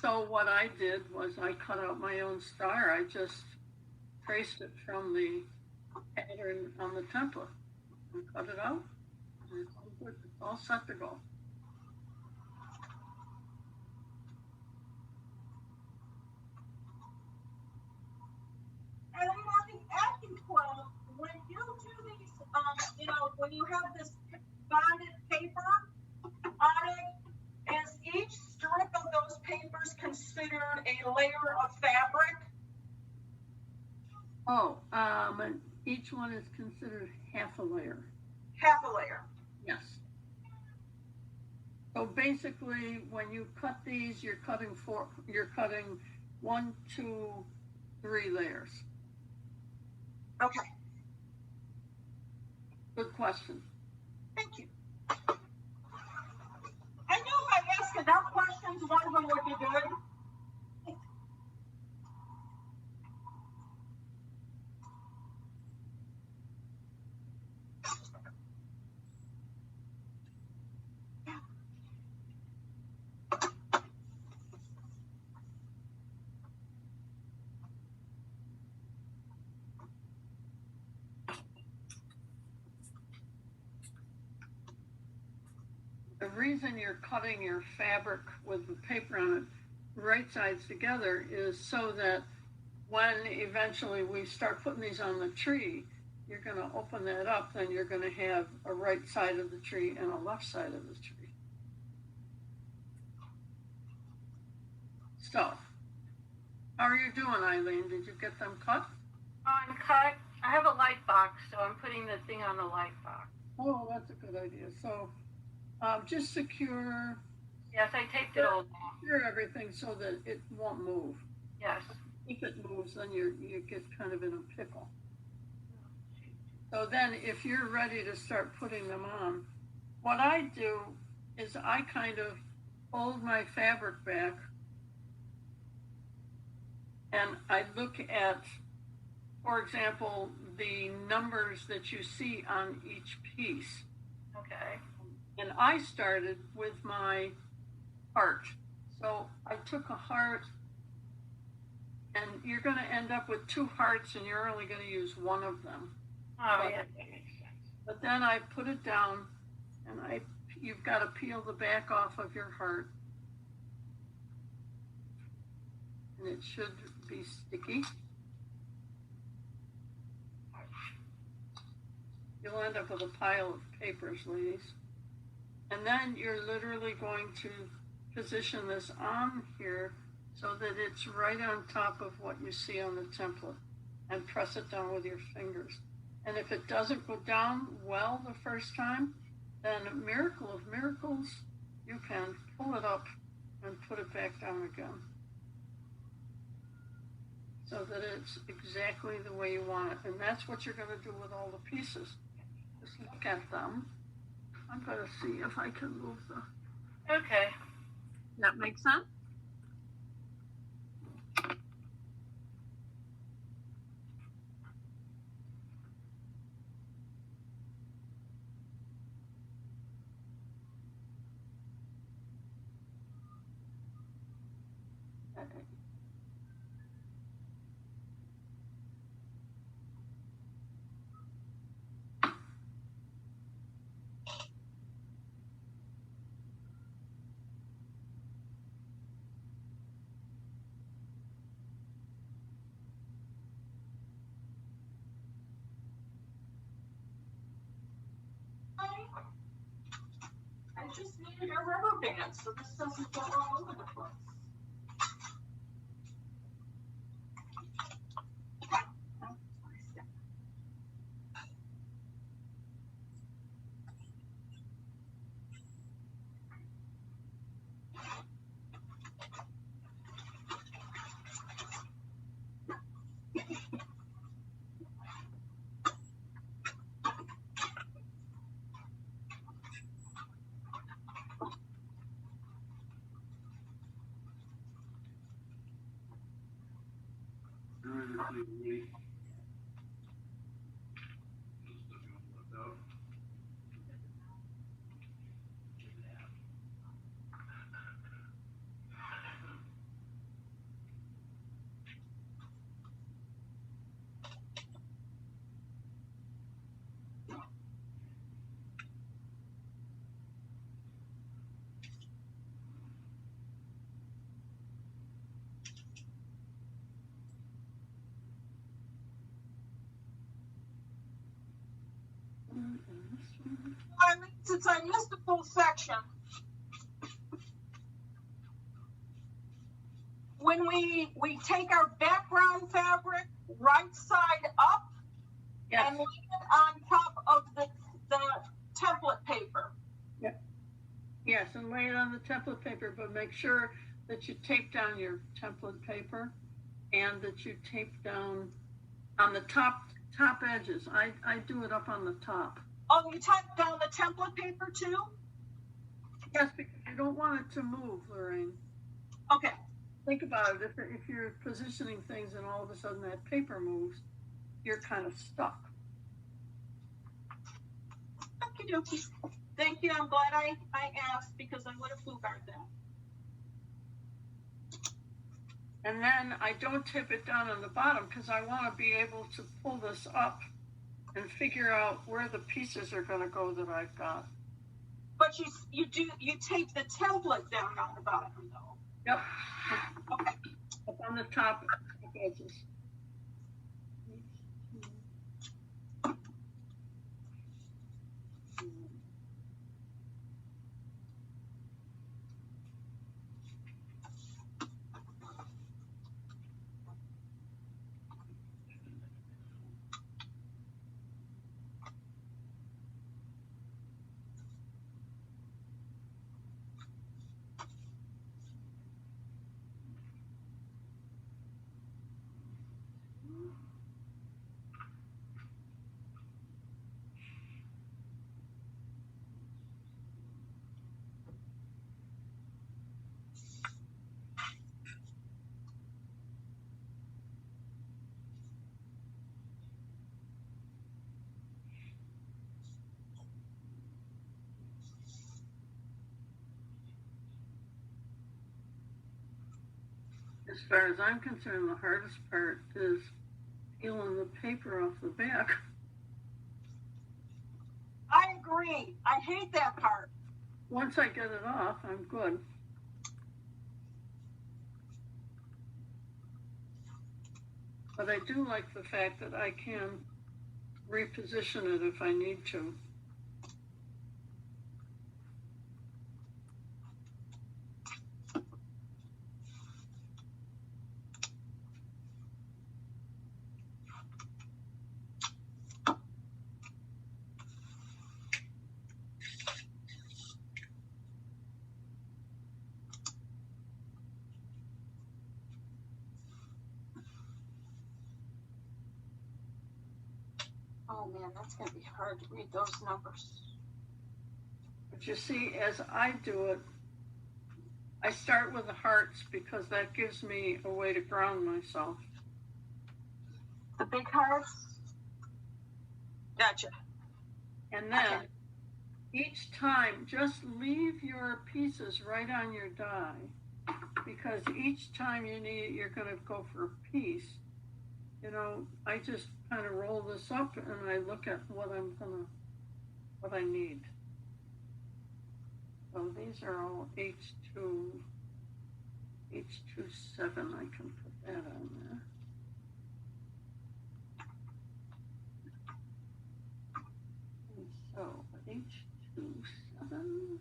So what I did was I cut out my own star. I just traced it from the pattern on the template and cut it out. And it's all good. It's all set to go. And on the Accuquilt, when you do these, when you have this bonded paper on it, is each strip of those papers considered a layer of fabric? Oh, and each one is considered half a layer. Half a layer. Yes. So basically, when you cut these, you're cutting 1, 2, 3 layers. Okay. Good question. Thank you. I knew if I asked enough questions, one of them would be good. reason you're cutting your fabric with the paper on it right sides together is so that when eventually we start putting these on the tree, you're going to open that up, then you're going to have a right side of the tree and a left side of the tree. So, how are you doing, Eileen? Did you get them cut? I'm cut. I have a light box, so I'm putting the thing on the light box. Oh, that's a good idea. So, just secure Yes, I taped it all down. everything so that it won't move. Yes. If it moves, then you get kind of in a pickle. So then if you're ready to start putting them on, what I do is I kind of fold my fabric back and I look at, for example, the numbers that you see on each piece. Okay. And I started with my heart. So I took a heart, and you're going to end up with 2 hearts, and you're only going to use one of them. Oh, yeah, that makes sense. But then I put it down, and you've got to peel the back off of your heart. And it should be sticky. You'll end up with a pile of papers, ladies. And then you're literally going to position this on here so that it's right on top of what you see on the template, and press it down with your fingers. And if it doesn't go down well the first time, then miracle of miracles, you can pull it up and put it back down again, so that it's exactly the way you want it. And that's what you're going to do with all the pieces. Just look at them. I'm going to see if I can move the... Okay. That makes sense? I just needed a rubber band so this doesn't go all over the place. Since I missed a full section, when we take our background fabric right side up, Yes. and lay it on top of the template paper. Yes, and lay it on the template paper, but make sure that you tape down your template paper and that you tape down on the top edges. I do it up on the top. Oh, you type down the template paper too? Yes, because you don't want it to move, Lorraine. Okay. Think about it. If you're positioning things and all of a sudden that paper moves, you're kind of stuck. Okie dokie. Thank you. I'm glad I asked because I would have foobarred that. And then I don't tip it down on the bottom because I want to be able to pull this up and figure out where the pieces are going to go that I've got. But you tape the template down on the bottom though. Yep. Okay. Up on the top edges. As far as I'm concerned, the hardest part is peeling the paper off the back. I agree. I hate that part. Once I get it off, I'm good. But I do like the fact that I can reposition it if I need to. Oh man, that's gonna be hard to read those numbers. But you see, as I do it, I start with the hearts because that gives me a way to ground myself. The big hearts? Gotcha. And then each time, just leave your pieces right on your die, because each time you need it, you're going to go for a piece. You know, I just kind of roll this up and I look at what I need. So these are all H2, H27, I can put that on there. And so H27.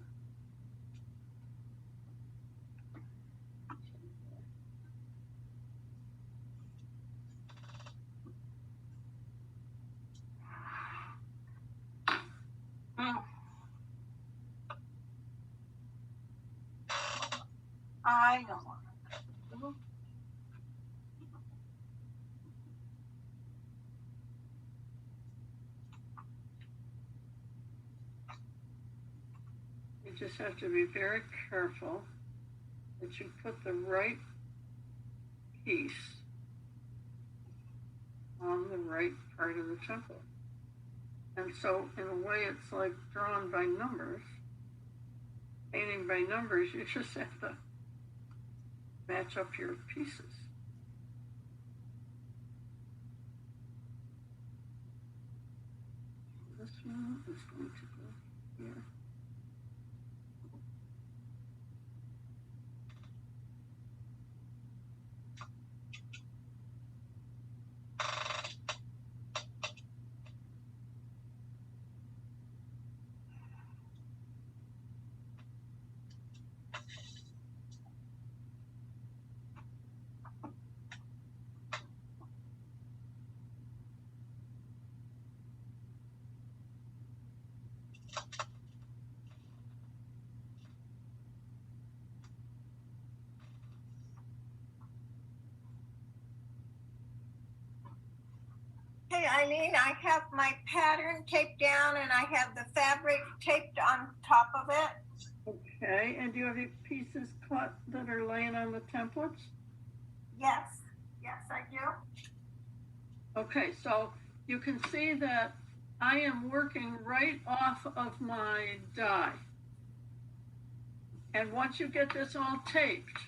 I know. You just have to be very careful that you put the right piece on the right part of the template. And so in a way it's like drawn by numbers, painting by numbers. You just have to match up your pieces. This one is going to go here. Hey, Eileen, I have my pattern taped down and I have the fabric taped on top of it. Okay, and do you have your pieces cut that are laying on the templates? Yes, I do. Okay, so you can see that I am working right off of my die. And once you get this all taped,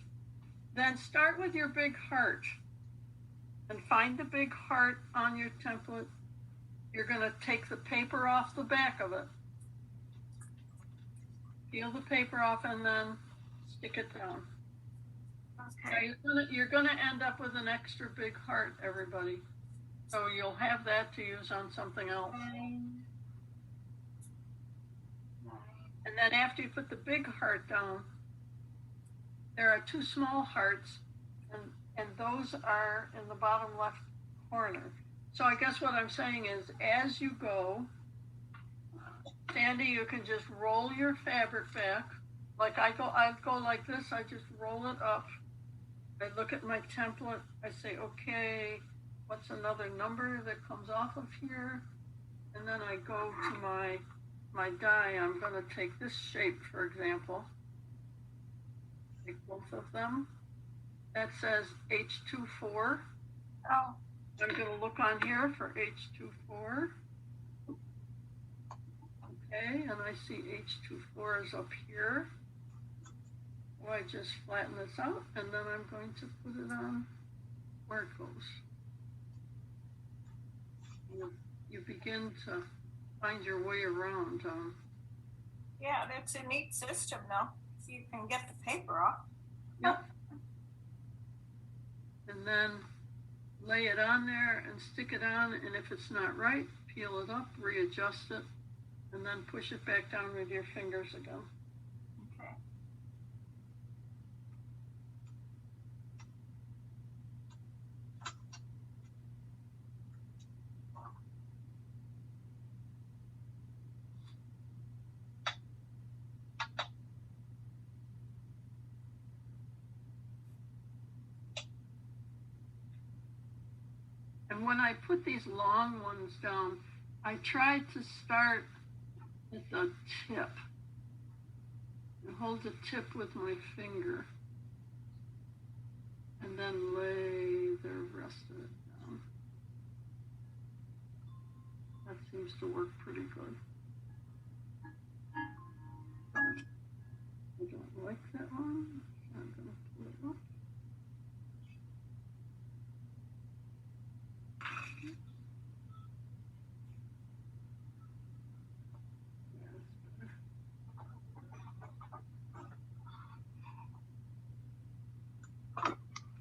then start with your big heart and find the big heart on your template. You're going to take the paper off the back of it. peel the paper off and then stick it down. Okay. Now you're gonna end up with an extra big heart, everybody. So you'll have that to use on something else. And then after you put the big heart down, there are 2 small hearts, and those are in the bottom left corner. So I guess what I'm saying is, as you go, Sandy, you can just roll your fabric back. Like I go like this, I just roll it up. I look at my template, I say, okay, what's another number that comes off of here? And then I go to my die. I'm gonna take this shape, for example. Take both of them. That says H24. Oh. I'm gonna look on here for H24. Okay, and I see H24 is up here. So I just flatten this out, and then I'm going to put it on where it goes. You begin to find your way around. Yeah, that's a neat system, though. So you can get the paper off. Yep. And then lay it on there and stick it on, and if it's not right, peel it up, readjust it, and then push it back down with your fingers again. Okay. And when I put these long ones down, I try to start at the tip and hold the tip with my finger and then lay the rest of it down. That seems to work pretty good. I don't like that one, so I'm going to pull it up.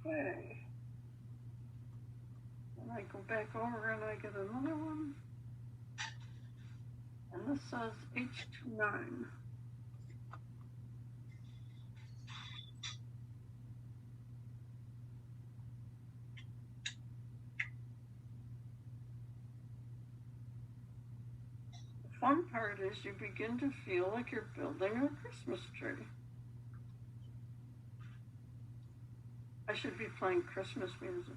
Okay. Then I go back over and I get another one. And this says H29. The fun part is you begin to feel like you're building a Christmas tree. I should be playing Christmas music.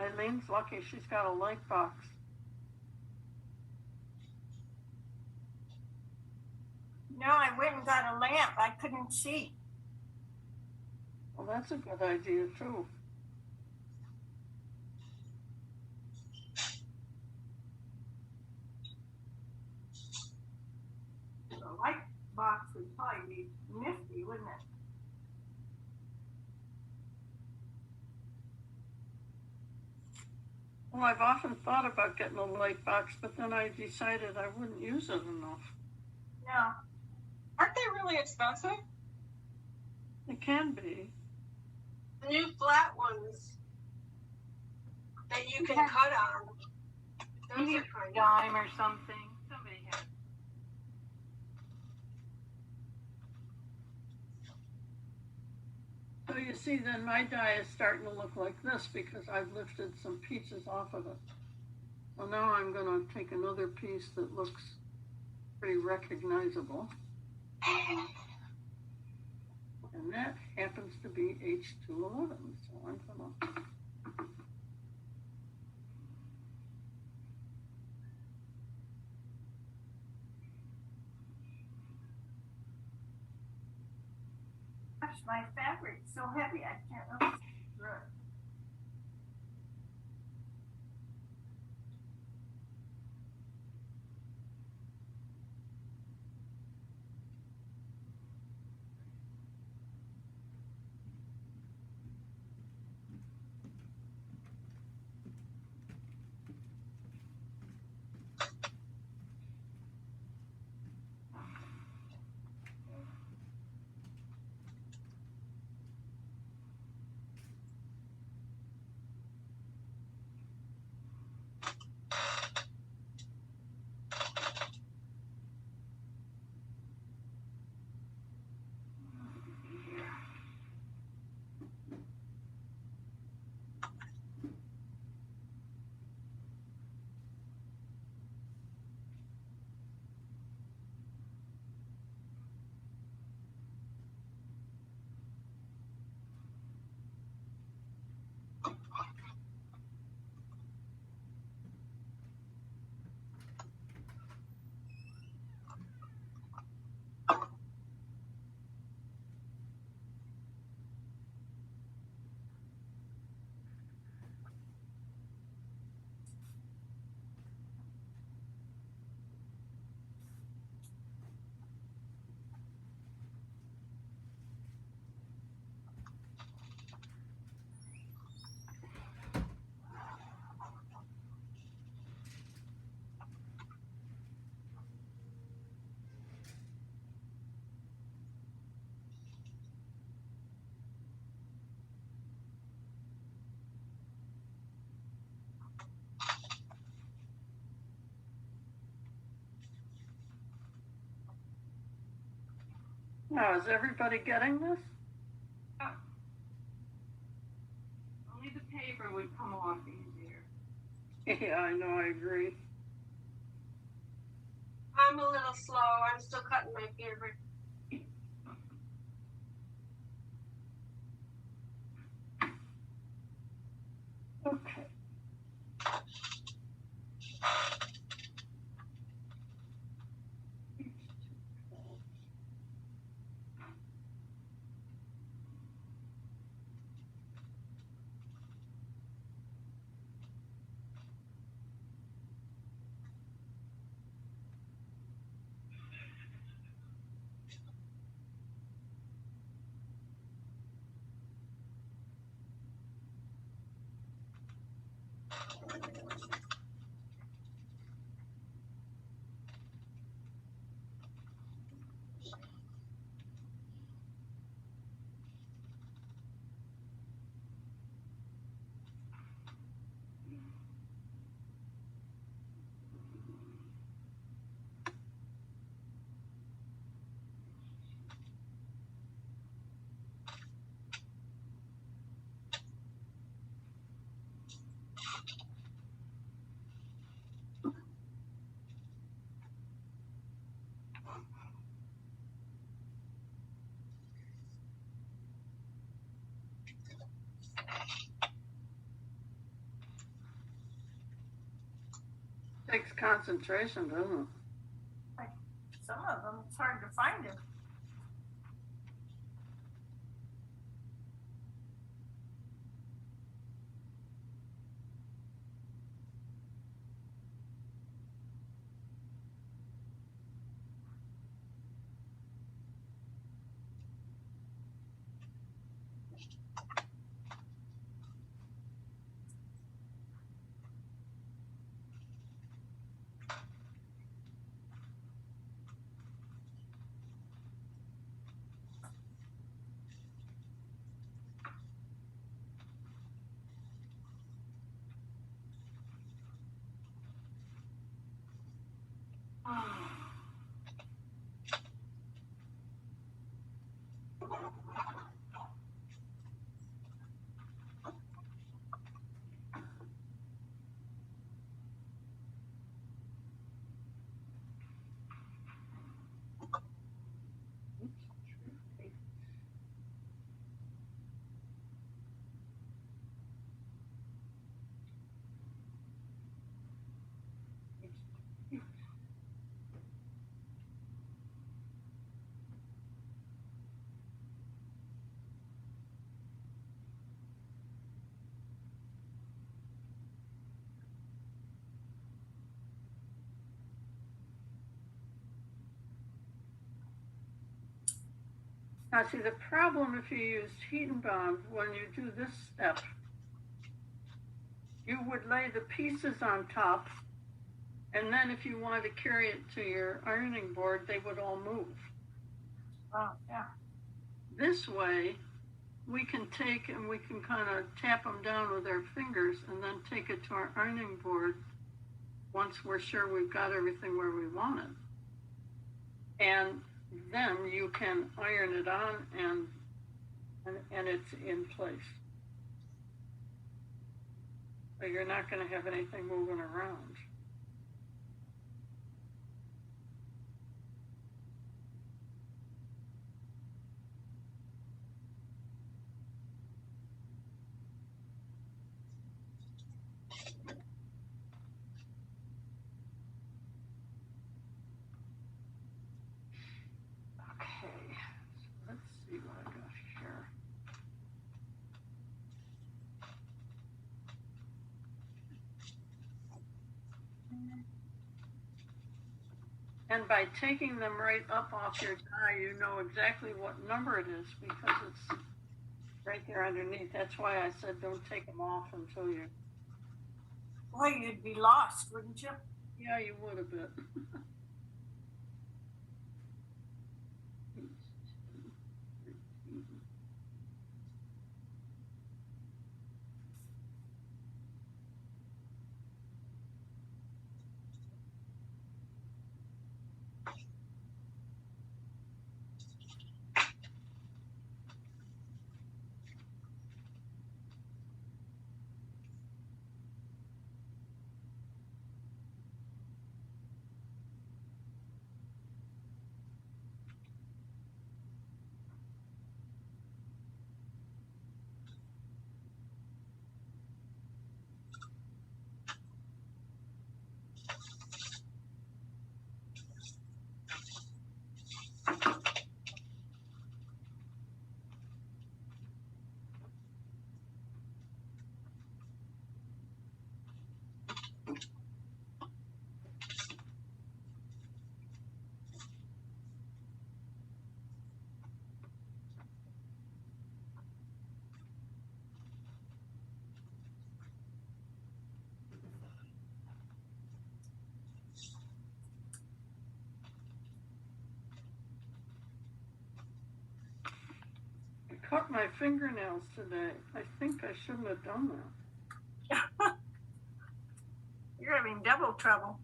Eileen's lucky she's got a light box. No, I went and got a lamp. I couldn't see. Well, that's a good idea too. The light box would probably be nifty, wouldn't it? Well, I've often thought about getting a light box, but then I decided I wouldn't use it enough. No. Aren't they really expensive? It can be. The new flat ones that you can cut on. Those Maybe are kind of. dime or something. Somebody had. So you see, then my die is starting to look like this because I've lifted some pieces off of it. So now I'm going to take another piece that looks pretty recognizable. And that happens to be H211. So I'm going to... Gosh, my fabric's so heavy I can't really see through it. Now, is everybody getting this? Only the paper would come off easier. Yeah, I know, I agree. I'm a little slow. I'm still cutting my favorite. Okay. Takes concentration, doesn't it? Some of them, it's hard to find them. Now, see, the problem if you use heat and bond, when you do this step, you would lay the pieces on top, and then if you wanted to carry it to your ironing board, they would all move. Oh, yeah. This way, we can take and we can kind of tap them down with our fingers and then take it to our ironing board once we're sure we've got everything where we want it. And then you can iron it on and it's in place. So you're not going to have anything moving around. Okay, so let's see what I got here. And by taking them right up off your die, you know exactly what number it is because it's right there underneath. That's why I said don't take them off until you. Boy, you'd be lost, wouldn't you? Yeah, you would a bit. cut my fingernails today. I think I shouldn't have done that. You're having double trouble.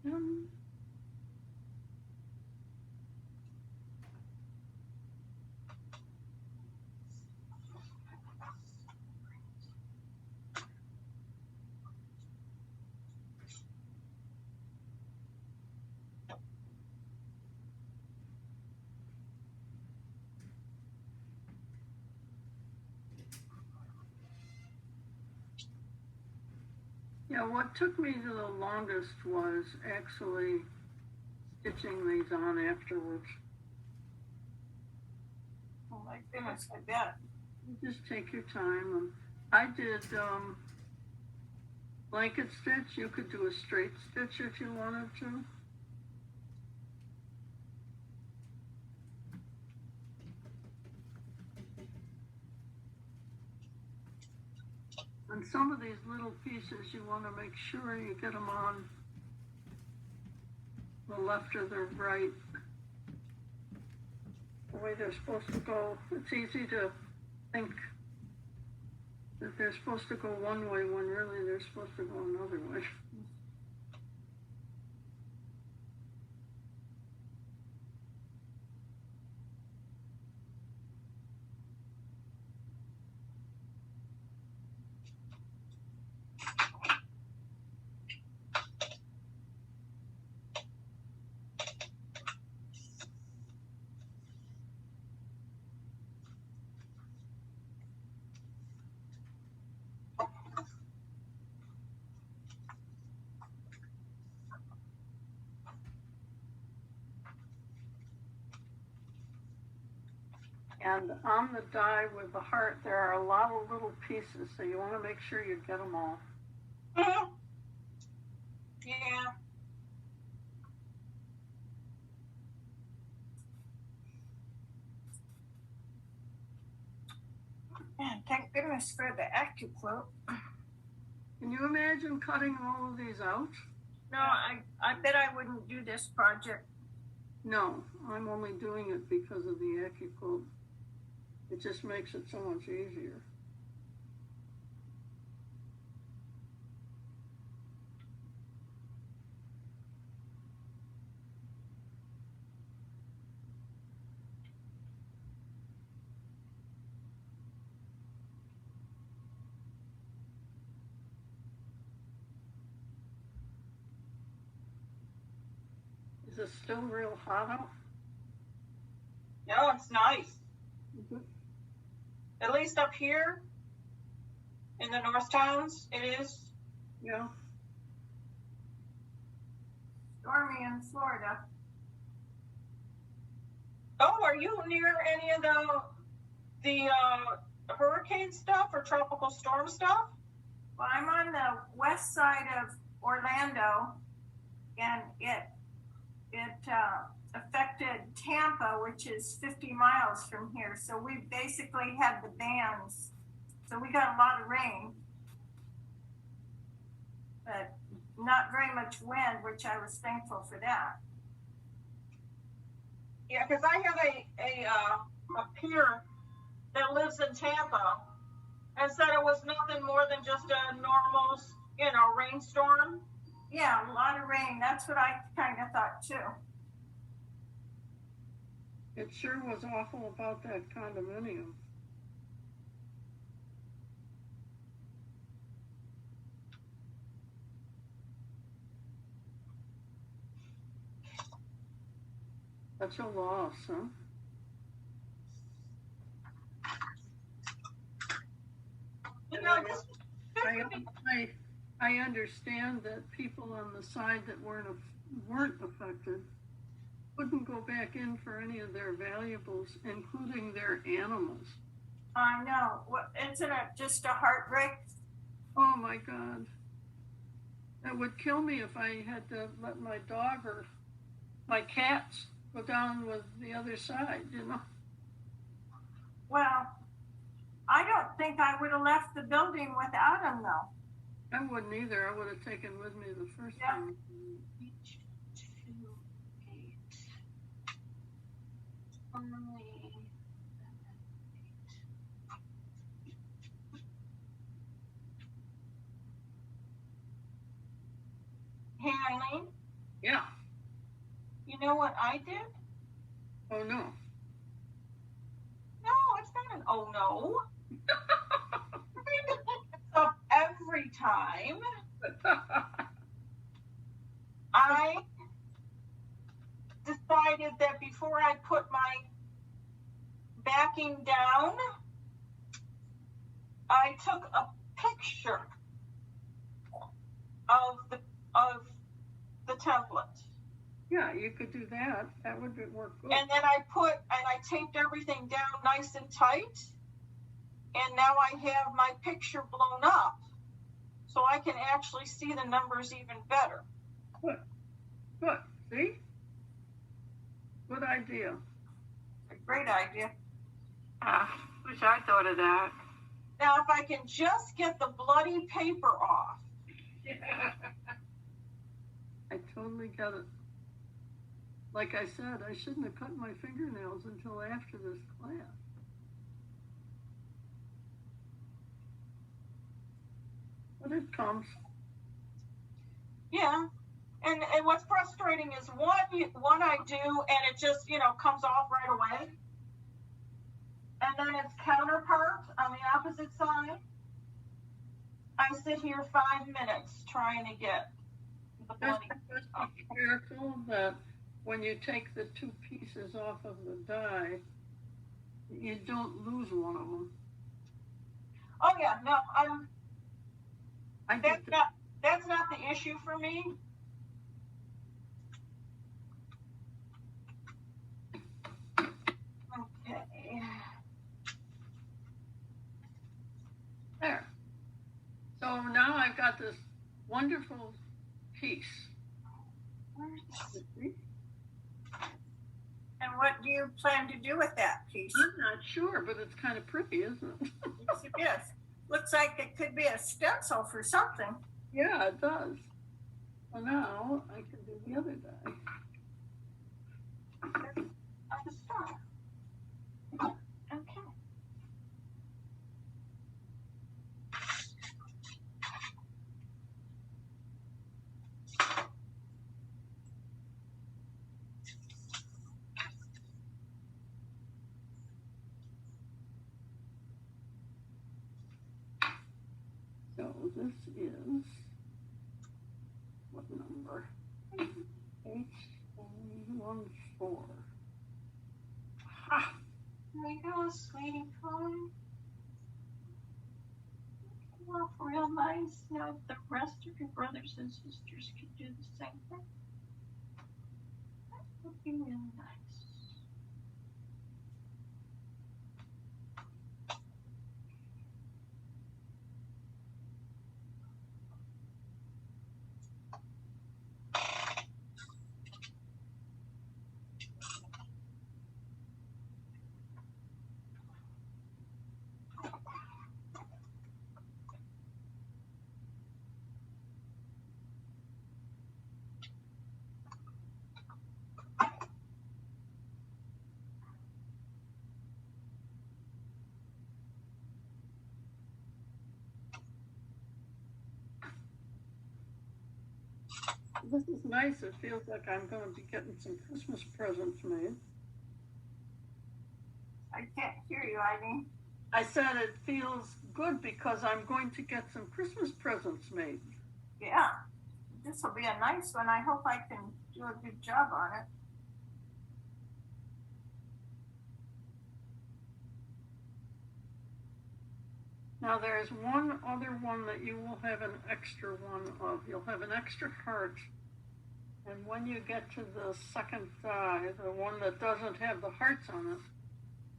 Um, Yeah, what took me the longest was actually stitching these on afterwards. Oh my goodness, I bet. You just take your time. And I did blanket stitch. You could do a straight stitch if you wanted to. And some of these little pieces, you want to make sure you get them on the left or the right, the way they're supposed to go. It's easy to think that they're supposed to go one way when really they're supposed to go another way. And on the die with the heart, there are a lot of little pieces, so you want to make sure you get them all. Yeah. Man, thank goodness for the Accuquilt. Can you imagine cutting all of these out? No, I bet I wouldn't do this project. No, I'm only doing it because of the Accuquilt. It just makes it so much easier. Is it still real hot out? No, it's nice. Mm-hmm. At least up here in the North Towns, it is. Yeah. Stormy in Florida. Oh, are you near any of the hurricane stuff or tropical storm stuff? Well, I'm on the west side of Orlando, and it affected Tampa, which is 50 miles from here. So we basically had the bands. So we got a lot of rain, but not very much wind, which I was thankful for that. Yeah, because I have a peer that lives in Tampa and said it was nothing more than just a normal, rainstorm. Yeah, a lot of rain. That's what I kind of thought too. It sure was awful about that condominium. Such a loss, huh? You know, I understand that people on the side that weren't affected Wouldn't go back in for any of their valuables, including their animals. I know. What, isn't it just a heartbreak? Oh my God. That would kill me if I had to let my dog or my cats go down with the other side, you know? Well, I don't think I would have left the building without him, though. I wouldn't either. I would have taken with me the first Yeah. time. Hey, Eileen, Yeah. you know what I did? Oh no. No, it's not an oh no. It's up every time. I decided that before I put my backing down, I took a picture of the template. Yeah, you could do that. That would work good. And then I taped everything down nice and tight. And now I have my picture blown up so I can actually see the numbers even better. Good. Good. See? Good idea. A great idea. Wish I thought of that. Now, if I can just get the bloody paper off. I totally get it. Like I said, I shouldn't have cut my fingernails until after this class. But it comes. Yeah. And what's frustrating is one I do and it just, comes off right away. And then its counterpart on the opposite side, I sit here 5 minutes trying to get the bloody. Just be careful that when you take the two pieces off of the die, you don't lose one of them. Oh yeah, no, I think that's not the issue for me. Okay. there. So now I've got this wonderful piece. And what do you plan to do with that piece? I'm not sure, but it's kind of pretty, isn't it? Yes, it is. Looks like it could be a stencil for something. Yeah, it does. Well, now I can do the other die. At the start. Okay. So this is what number? H14. Ha! There you go, sweetie pie. Came off real nice. Now the rest of your brothers and sisters can do the same thing. That would be really nice. This is nice. It feels like I'm going to be getting some Christmas presents made. I can't hear you, Eileen. I said it feels good because I'm going to get some Christmas presents made. Yeah. This will be a nice one. I hope I can do a good job on it. Now there's one other one that you will have an extra one of. You'll have an extra heart And when you get to the second die, the one that doesn't have the hearts on it,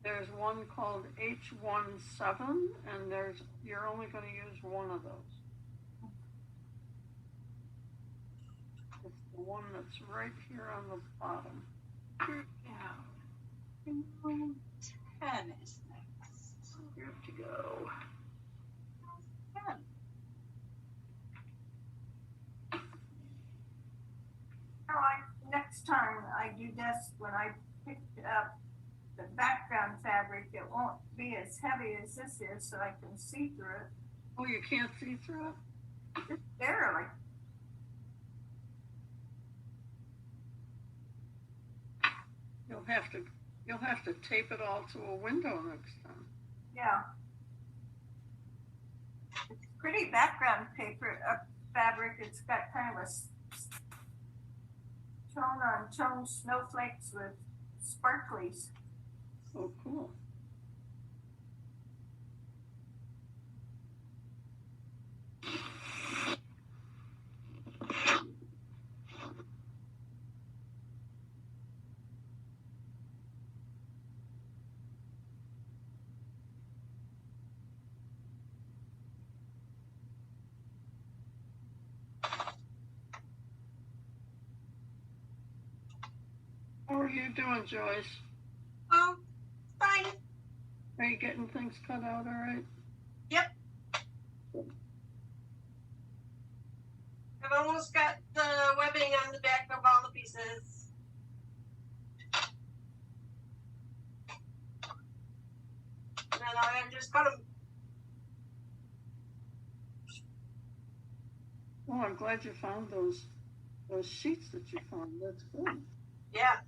there's one called H17, and you're only going to use one of those. It's the one that's right here on the bottom. Yeah. 10 is next. You have to go. 10. Next time I do this, when I pick up the background fabric, it won't be as heavy as this is, so I can see through it. Oh, you can't see through it? Just barely. You'll have to tape it all to a window next time. Yeah. It's pretty background paper, fabric. It's got kind of a tone on tone snowflakes with sparklies. Oh, cool. How are you doing, Joyce? Oh, fine. Are you getting things cut out all right? Yep. I've almost got the webbing on the back of all the pieces. And then I just cut them. Oh, I'm glad you found those sheets that you found. That's good. Yeah.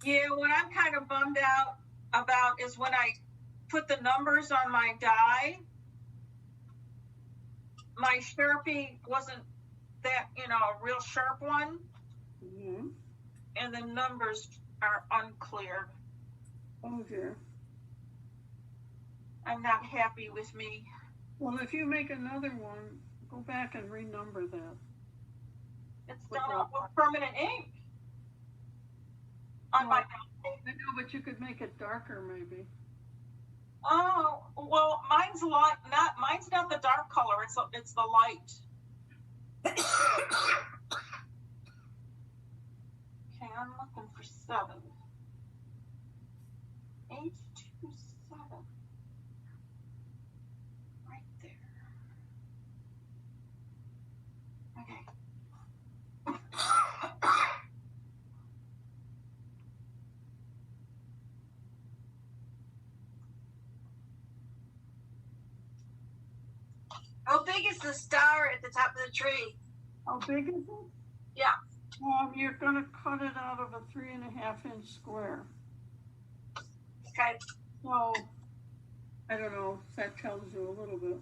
Yeah, what I'm kind of bummed out about is when I put the numbers on my die, my Sharpie wasn't that, a real sharp one, Mm-hmm. and the numbers are unclear. Oh, dear. I'm not happy with me. Well, if you make another one, go back and renumber that. It's done with permanent ink on my die. I know, but you could make it darker, maybe. Oh, well, mine's not the dark color. It's the light. Okay, I'm looking for 7. 827. Right there. Okay. How big is the star at the top of the tree? How big is it? Yeah. You're going to cut it out of a 3.5-inch square. Okay. So, I don't know if that tells you a little bit.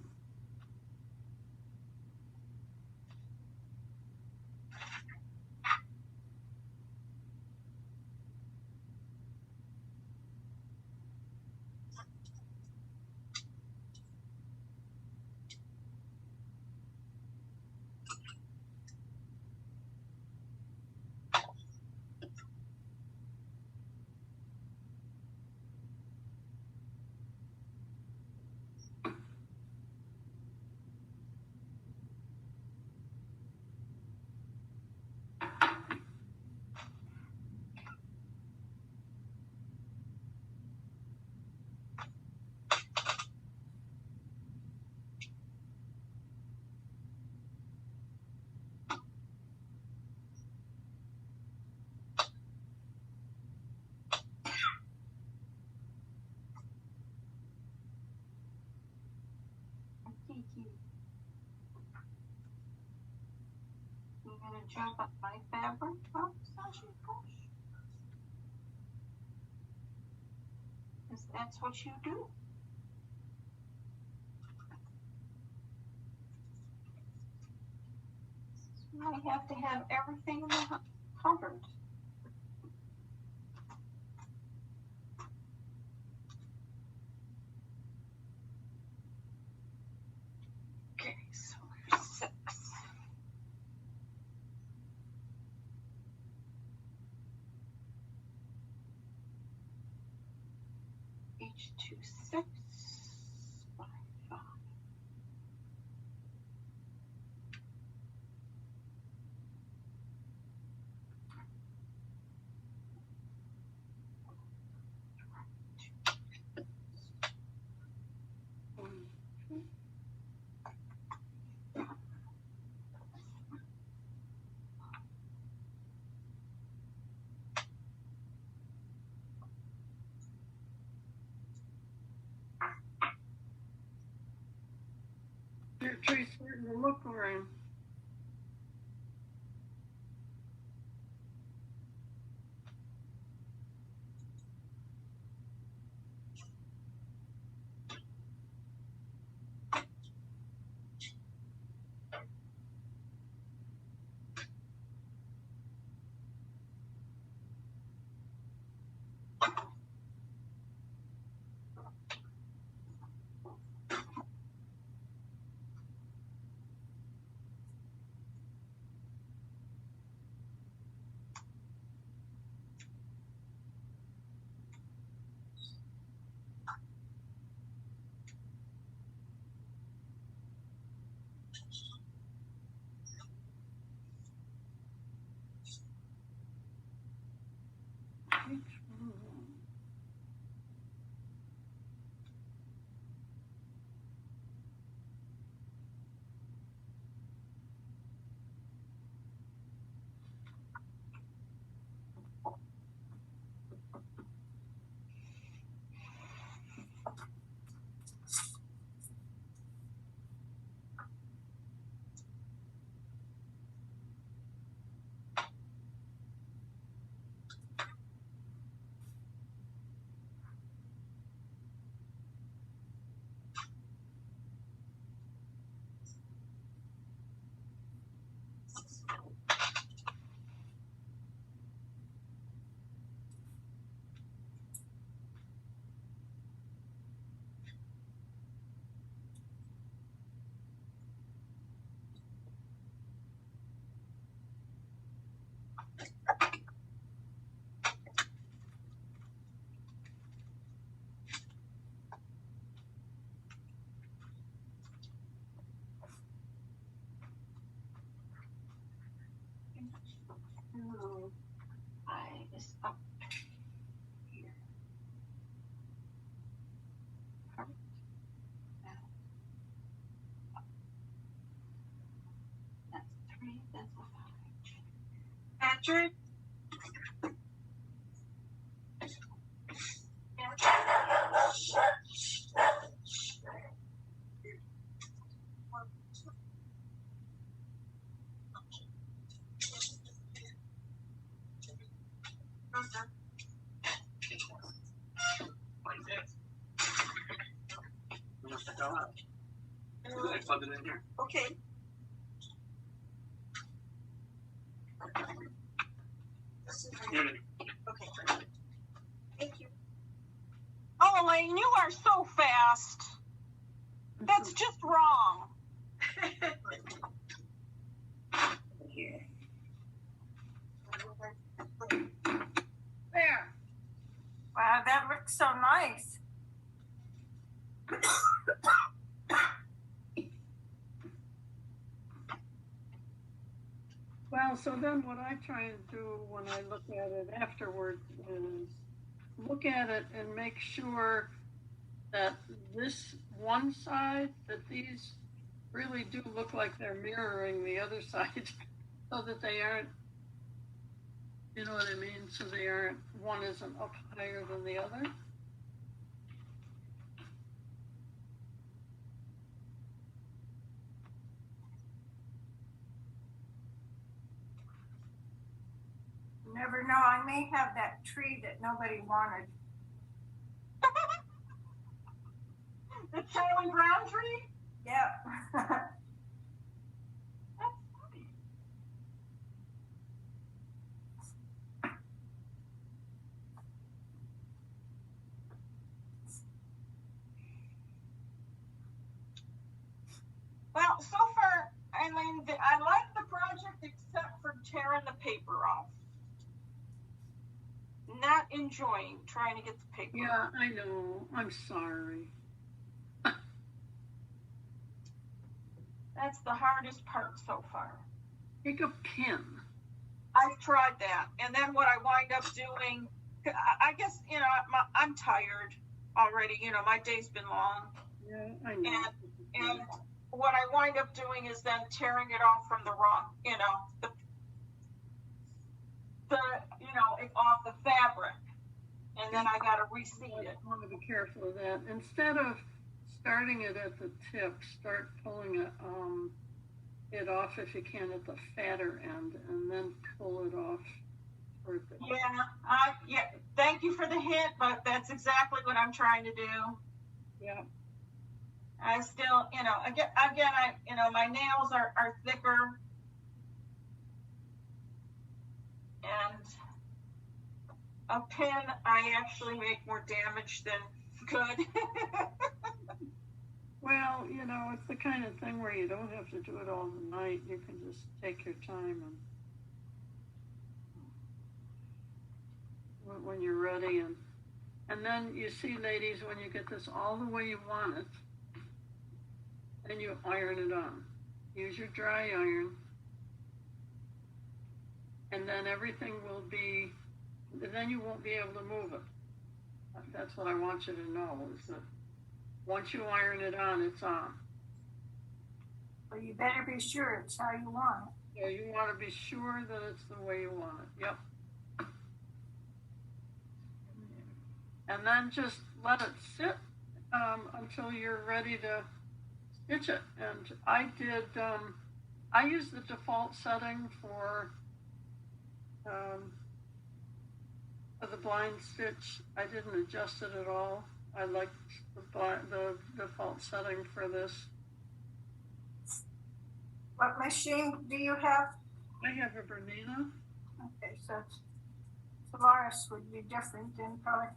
You gonna jump up my fabric? Oh, Sashi, gosh. Because that's what you do. I have to have everything in the cupboard. Okay, so there's 6. H26 by 5. Your tree's starting to look around. I is up here. Perfect. Now, up. That's 3, that's a 5. Patrick? Like this. You must have fell out. I plugged it in here. Okay. Unity. Okay. Thank you. Oh, Elaine, you are so fast. That's just wrong. There. Wow, that looks so nice. Well, so then what I try and do when I look at it afterward is look at it and make sure that this one side, that these really do look like they're mirroring the other side so that they aren't, you know what I mean? So they aren't, one isn't up higher than the other. You never know, I may have that tree that nobody wanted. The Charlie Brown tree? Yep. That's funny. tearing the paper off. Not enjoying trying to get the paper. Yeah, I know. I'm sorry. That's the hardest part so far. Take a pin. I've tried that, and then what I wind up doing, I guess, you know, I'm tired already. You know, my day's been long. Yeah, I know. And what I wind up doing is then tearing it off from the wrong, you know, off the fabric, and then I got to reseat it. I want to be careful of that. Instead of starting it at the tip, start pulling it off if you can at the fatter end, and then pull it off toward the. Yeah. Thank you for the hint, but that's exactly what I'm trying to do. Yeah. I still, you know, again, my nails are thicker, and a pin, I actually make more damage than good. Well, you know, it's the kind of thing where you don't have to do it all night. You can just take your time and when you're ready, and then you see, ladies, when you get this all the way you want it, then you iron it on. Use your dry iron, and then everything will be. Then you won't be able to move it. That's what I want you to know, is that once you iron it on, it's on. Well, you better be sure it's how you want it. Yeah, you want to be sure that it's the way you want it. Yep. And then just let it sit until you're ready to stitch it. And I did, I used the default setting for the blind stitch. I didn't adjust it at all. I liked the default setting for this. What machine do you have? I have a Bernina. Okay, so Solaris would be different than probably.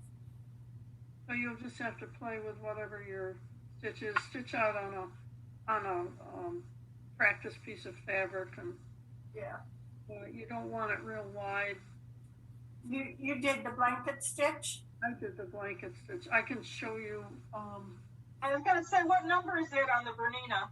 So you'll just have to play with whatever your stitch is. Stitch out on a practice piece of fabric, and Yeah. you don't want it real wide. You did the blanket stitch? I did the blanket stitch. I can show you. I was gonna say, what number is it on the Bernina?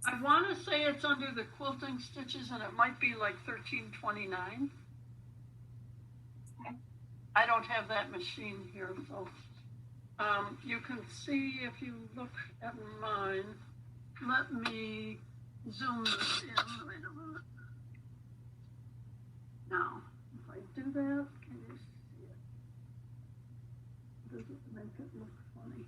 I want to say it's under the quilting stitches, and it might be like 1329. Okay. I don't have that machine here, so you can see if you look at mine. Let me zoom this in. Wait a minute. Now, if I do that, can you see it? Does it make it look funny?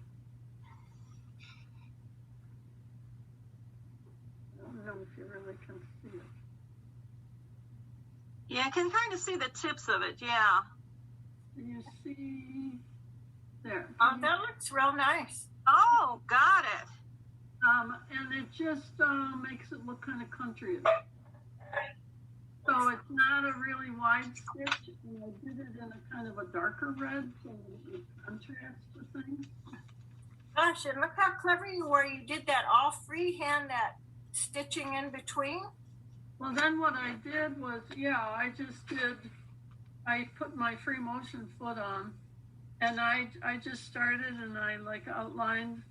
I don't know if you really can see it. Yeah, I can kind of see the tips of it, yeah. Do you see there? Oh, that looks real nice. Oh, got it. And it just makes it look kind of country. So it's not a really wide stitch, and I did it in a kind of a darker red, so it would contrast to things. Gosh, and look how clever you were. You did that all freehand, that stitching in between. Well, then what I did was, I put my free motion foot on, and I just started, and I like outlined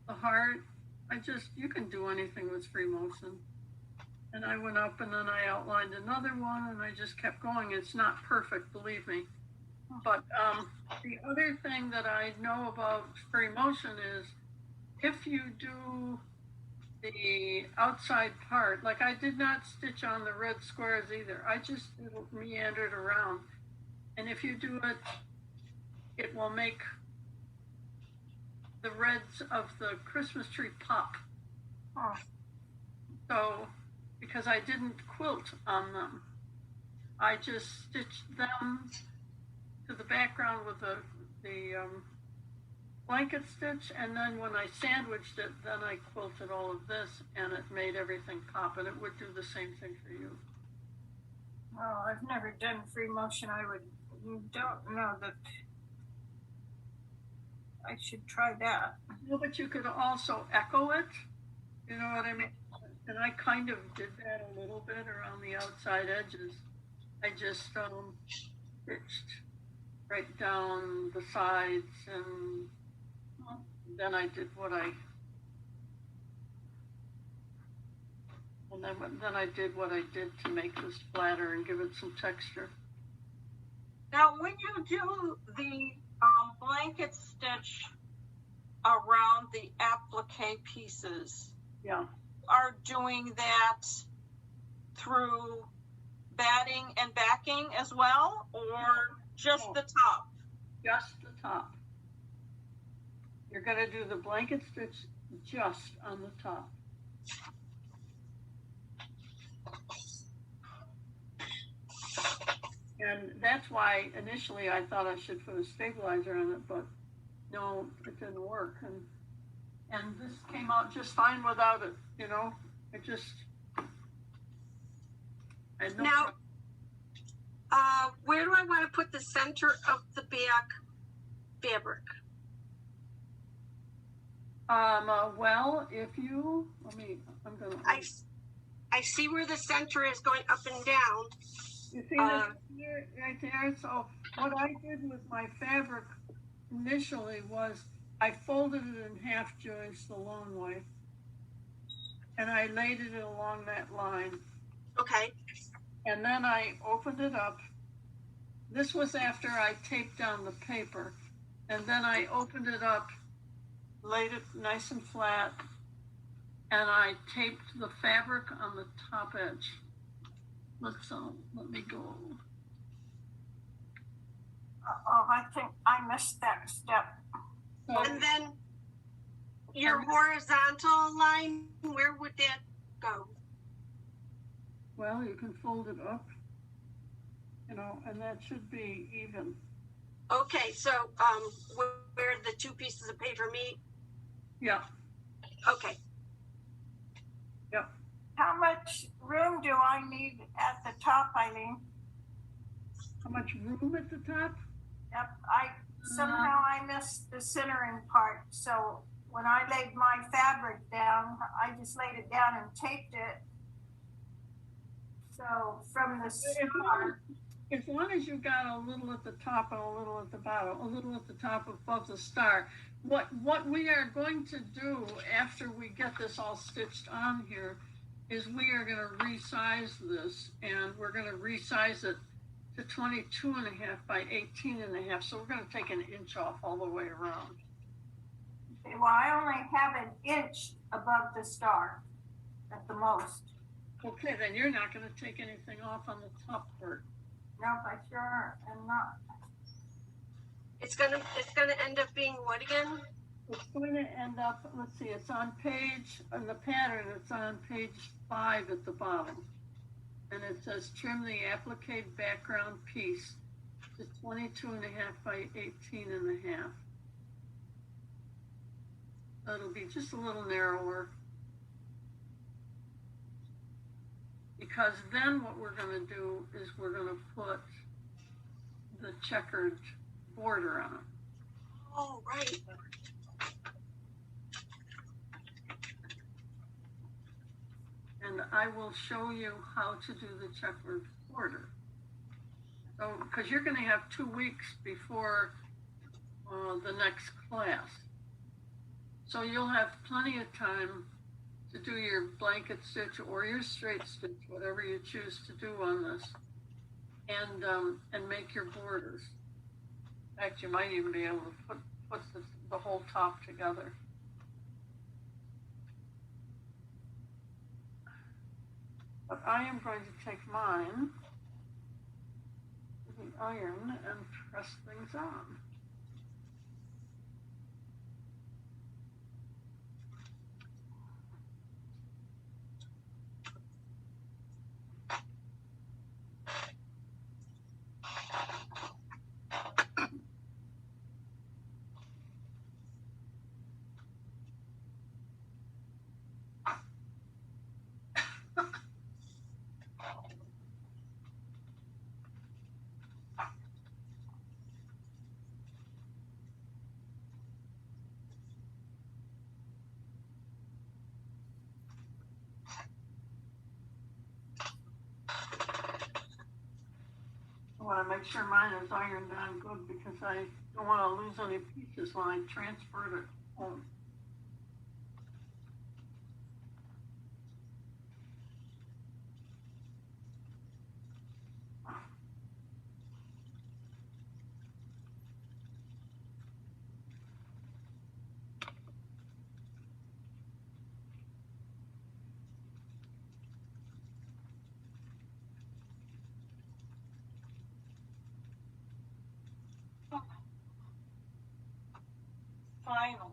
the heart. You can do anything with free motion. And I went up, and then I outlined another one, and I just kept going. It's not perfect, believe me. But the other thing that I know about free motion is if you do the outside part, like I did not stitch on the red squares either. I just meandered around. And if you do it, it will make the reds of the Christmas tree pop. Oh. So, because I didn't quilt on them, I just stitched them to the background with the blanket stitch, and then when I sandwiched it, then I quilted all of this, and it made everything pop, and it would do the same thing for you. Oh, I've never done free motion. You don't know that. I should try that. No, but you could also echo it. You know what I mean? And I kind of did that a little bit around the outside edges. I just stitched right down the sides, and then I did what I did to make this flatter and give it some texture. Now, when you do the blanket stitch around the applique pieces, Yeah. are doing that through batting and backing as well, or just the top? Just the top. You're going to do the blanket stitch just on the top. And that's why initially I thought I should put a stabilizer on it, but no, it didn't work. And this came out just fine without it, you know? It just... Now, where do I want to put the center of the back fabric? Well, if you... I'm going to... I see where the center is going up and down. You see this here, right there? So what I did with my fabric initially was I folded it in half joints the long way, and I laid it along that line. Okay. And then I opened it up. This was after I taped down the paper. And then I opened it up, laid it nice and flat, and I taped the fabric on the top edge. Let me go. Oh, I think I missed that step. So, And then your horizontal line, where would that go? well, you can fold it up, you know, and that should be even. Okay, so where the two pieces of paper meet? Yeah. Okay. Yep. How much room do I need at the top, Eileen? How much room at the top? Yep, somehow I missed the centering part. So when I laid my fabric down, I just laid it down and taped it. So from the start, As long as you got a little at the top and a little at the bottom, a little at the top above the star. What we are going to do after we get this all stitched on here is we are going to resize this, and we're going to resize it to 22 and a half by 18 and a half. So we're going to take an inch off all the way around. well, I only have an inch above the star at the most. Okay, then you're not going to take anything off on the top part. Nope, I sure am not. It's gonna end up being what again? It's going to end up, let's see, it's on the pattern, it's on page 5 at the bottom. And it says trim the applique background piece to 22 and a half by 18 and a half. It'll be just a little narrower. Because then what we're going to do is we're going to put the checkered border on. Oh, right. And I will show you how to do the checkered border. So, because you're going to have 2 weeks before the next class. So you'll have plenty of time to do your blanket stitch or your straight stitch, whatever you choose to do on this, and make your borders. In fact, you might even be able to put the whole top together. But I am going to take mine to the iron and press things on. to make sure mine is ironed on good because I don't want to lose any pieces when I transfer it home. Finally.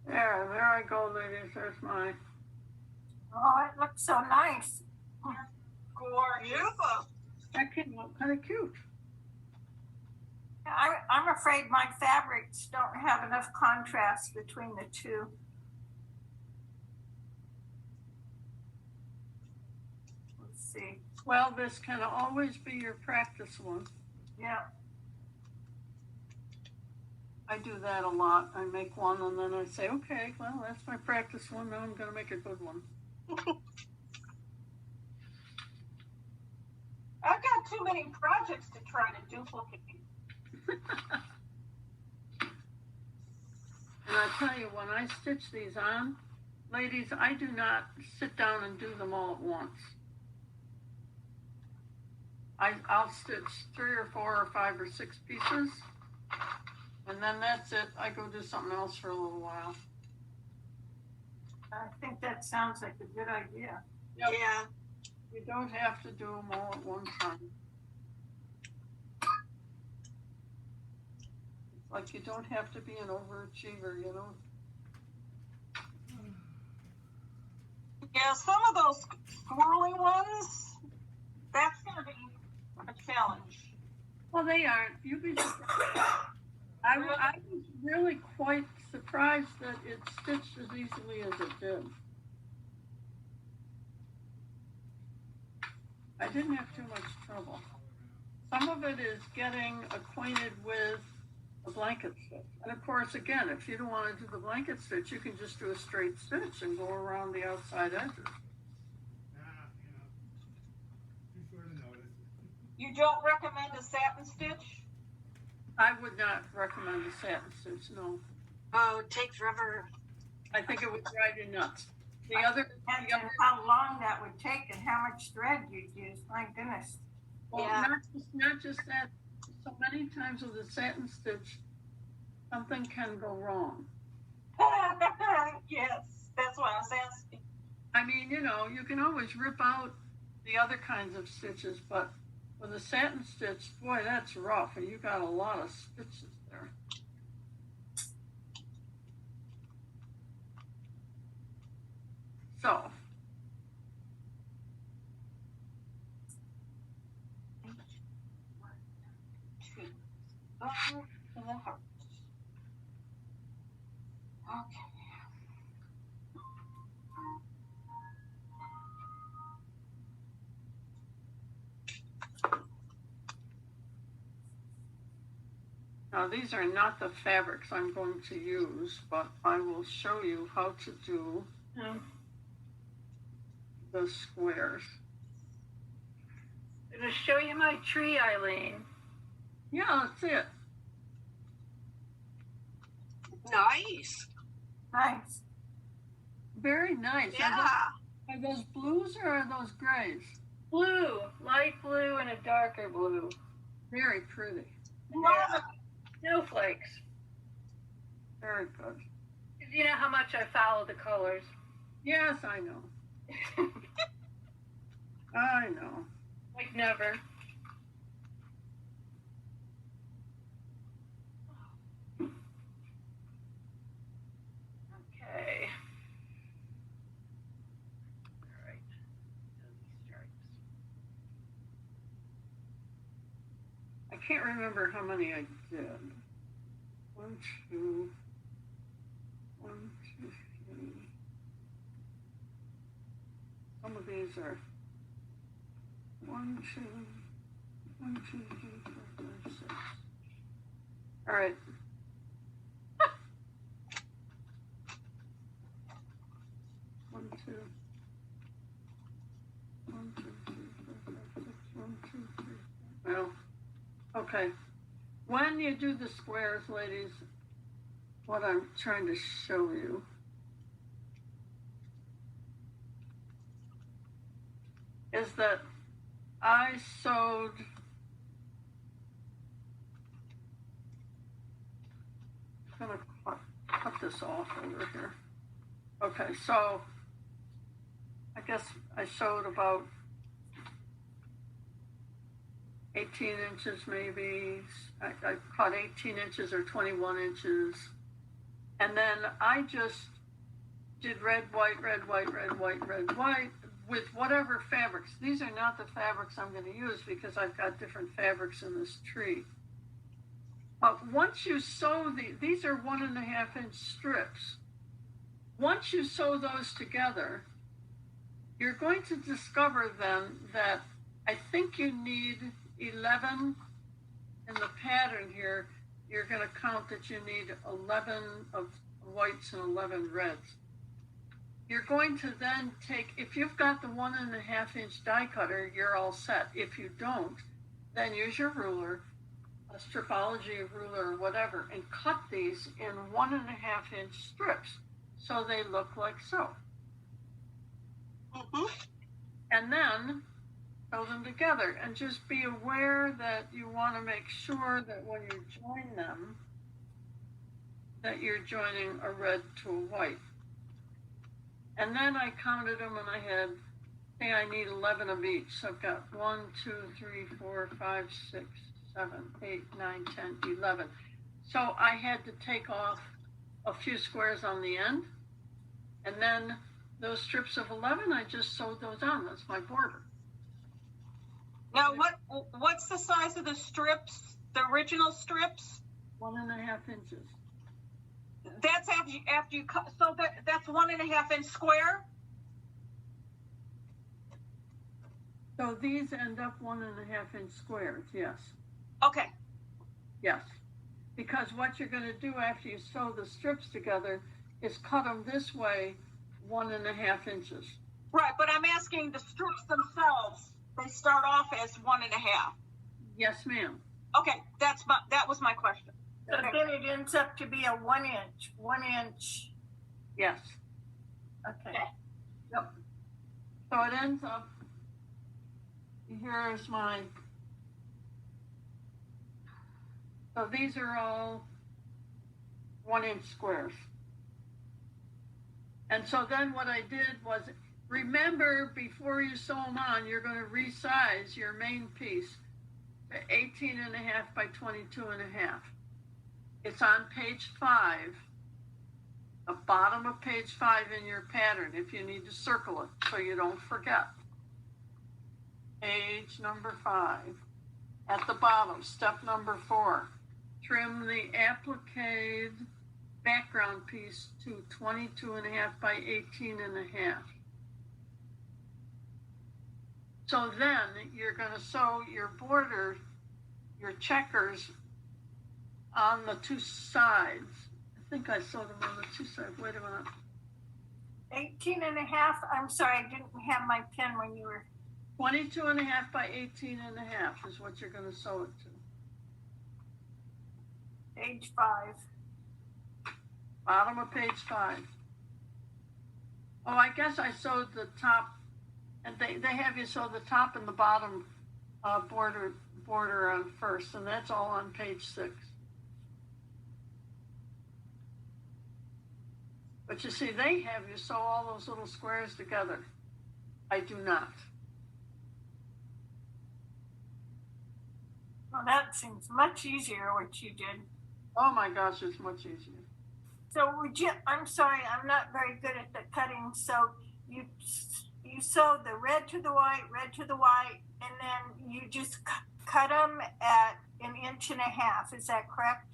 There I go, ladies. There's my. Oh, it looks so nice. Gorgeous. Beautiful. That came out kind of cute. I'm afraid my fabrics don't have enough contrast between the two. Let's see. Well, this can always be your practice one. Yeah. I do that a lot. I make one and then I say, okay, well, that's my practice one. Now I'm going to make a good one. I've got too many projects to try to duplicate. And I tell you, when I stitch these on, ladies, I do not sit down and do them all at once. I'll stitch 3 or 4 or 5 or 6 pieces, and then that's it. I go do something else for a little while. I think that sounds like a good idea. Yep. Yeah. You don't have to do them all at one time. It's like you don't have to be an overachiever, you know? Yeah, some of those swirling ones, that's going to be a challenge. Well, they aren't. You'd be surprised. I was really quite surprised that it stitched as easily as it did. I didn't have too much trouble. Some of it is getting acquainted with a blanket stitch. And of course, again, if you don't want to do the blanket stitch, you can just do a straight stitch and go around the outside edges. You don't recommend a satin stitch? I would not recommend a satin stitch, no. Oh, it takes forever. I think it would drive you nuts. And how long that would take and how much thread you'd use. My goodness. Well, Yeah. not just that. So many times with a satin stitch, something can go wrong. Yes, that's what I was asking. I mean, you know, you can always rip out the other kinds of stitches, but with a satin stitch, boy, that's rough, and you got a lot of stitches there. So, To the heart. Okay. now these are not the fabrics I'm going to use, but I will show you how to do the squares. I'm going to show you my tree, Eileen. Yeah, that's it. Nice. Nice. Very nice. Yeah. Are those blues or are those grays? Blue, light blue, and a darker blue. Very pretty. Love it. Snowflakes. Very good. You know how much I follow the colors. Yes, I know. I know. Like never. Okay. All right. I can't remember how many I did. 1, 2, 1, 2, 3. Some of these are 1, 2, 1, 2, 3, 4, 5, 6. All right. One, two. 1, 2, 3, 4, 5, 6. 1, 2, 3, 4. Well, okay. When you do the squares, ladies, what I'm trying to show you is that I sewed I'm gonna cut this off over here. Okay, so I guess I sewed about 18 inches maybe. I cut 18 inches or 21 inches. And then I just did red, white, red, white, red, white, red, white with whatever fabrics. These are not the fabrics I'm going to use because I've got different fabrics in this tree. But once you sew these are 1.5 inch strips. Once you sew those together, you're going to discover then that I think you need 11 in the pattern here. You're going to count that you need 11 of whites and 11 reds. You're going to then take, if you've got the 1.5 inch die cutter, you're all set. If you don't, then use your ruler, a stripology ruler or whatever, and cut these in 1.5 inch strips so they look like so. Mm-hmm. And then sew them together, and just be aware that you want to make sure that when you join them, that you're joining a red to a white. And then I counted them and I had, say I need 11 of each. So I've got 1, 2, 3, 4, 5, 6, 7, 8, 9, 10, 11. So I had to take off a few squares on the end, and then those strips of 11, I just sewed those on. That's my border. Now, what's the size of the strips? The original strips? 1.5 inches. That's after you cut. So that's 1.5 inch square. So these end up 1.5 inch squares. Yes. Okay. Yes. Because what you're going to do after you sew the strips together is cut them this way 1.5 inches. Right, but I'm asking the strips themselves. They start off as 1.5. Yes, ma'am. Okay, that was my question. So then it ends up to be a 1 inch. Yes. Okay. Yep. So it ends up, here's my, so these are all 1 inch squares. And so then what I did was, remember before you sew them on, you're going to resize your main piece to 18.5 by 22.5. It's on page 5, the bottom of page 5 in your pattern, if you need to circle it so you don't forget. Page number 5. At the bottom, step number 4, trim the applique background piece to 22.5 by 18.5. So then you're going to sew your border, your checkers, on the two sides. I think I sewed them on the two sides. Wait a minute. 18.5. I'm sorry, I didn't have my pen when you were. 22.5 by 18.5 is what you're going to sew it to. Page 5. Bottom of page 5. Oh, I guess I sewed the top, and they have you sew the top and the bottom border on first, and that's all on page 6. But you see, they have you sew all those little squares together. I do not. Well, that seems much easier what you did. Oh my gosh, it's much easier. So I'm sorry, I'm not very good at the cutting. So you sew the red to the white, and then you just cut them in 1.5 inches. Is that correct?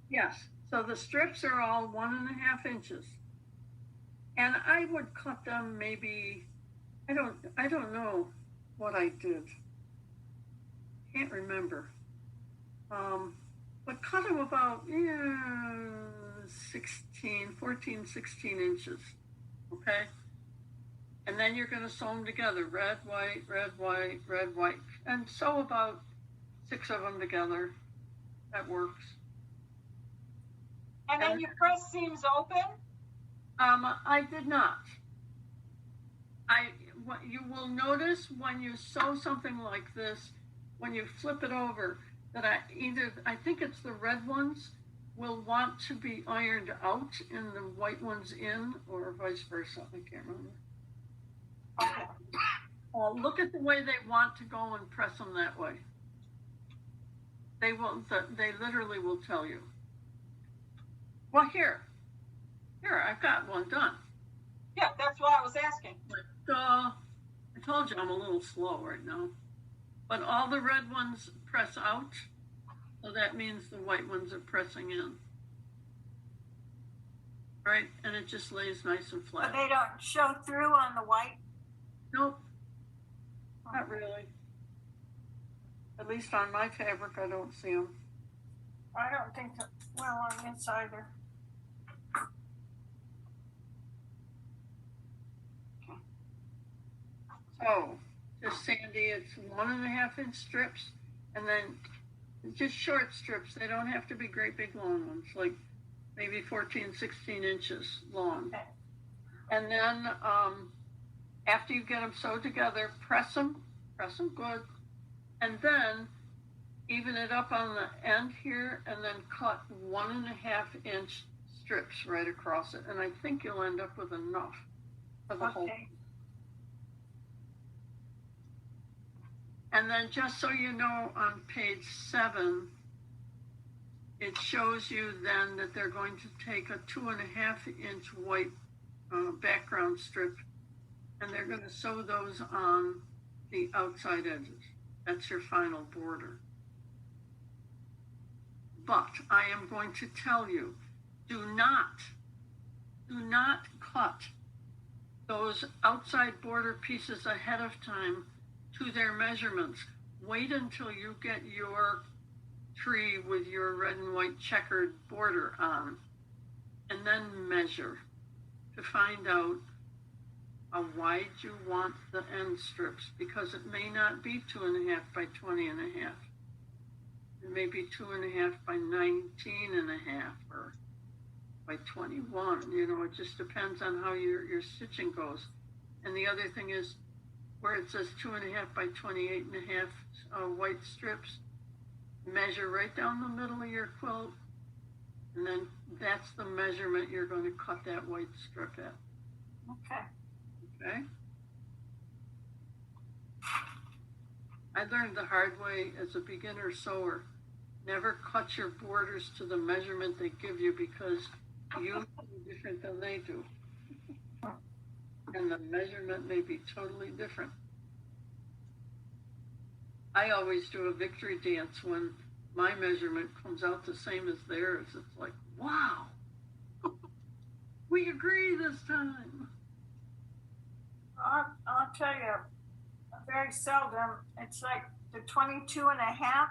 Yes, so the strips are all 1.5 inches. And I would cut them maybe, I don't know what I did. Can't remember. But cut them about 14, 16 inches. Okay? And then you're going to sew them together, red, white, red, white, red, white. And sew about 6 of them together. That works. And then you press seams open? I did not. What you will notice when you sew something like this, when you flip it over, that I think it's the red ones will want to be ironed out and the white ones in, or vice versa. I can't remember. Okay. Look at the way they want to go and press them that way. They literally will tell you. Well, here, I've got one done. Yeah, that's what I was asking. I told you I'm a little slow right now. But all the red ones press out, so that means the white ones are pressing in. Right? And it just lays nice and flat. But they don't show through on the white? Nope. Not really. At least on my fabric, I don't see them. I don't think that, well, on this either. So, just Sandy, it's 1.5 inch strips, and then just short strips. They don't have to be great big long ones, like maybe 14, 16 inches long. Okay. And then after you get them sewed together, press them good, and then even it up on the end here, and then cut 1.5 inch strips right across it. And I think you'll end up with enough for the whole. And then just so you know, on page 7, it shows you then that they're going to take a 2.5 inch white background strip, and they're going to sew those on the outside edges. That's your final border. But I am going to tell you, do not cut those outside border pieces ahead of time to their measurements. Wait until you get your tree with your red and white checkered border on, and then measure to find out how wide you want the end strips, because it may not be 2.5 by 20.5. It may be 2.5 by 19.5 or by 21. You know, it just depends on how your stitching goes. And the other thing is, where it says 2.5 by 28.5 white strips, measure right down the middle of your quilt, and then that's the measurement you're going to cut that white strip at. Okay? I learned the hard way as a beginner sewer. Never cut your borders to the measurement they give you, because you are different than they do. And the measurement may be totally different. I always do a victory dance when my measurement comes out the same as theirs. It's like, wow, we agree this time. I'll tell you, very seldom, it's like the 22.5.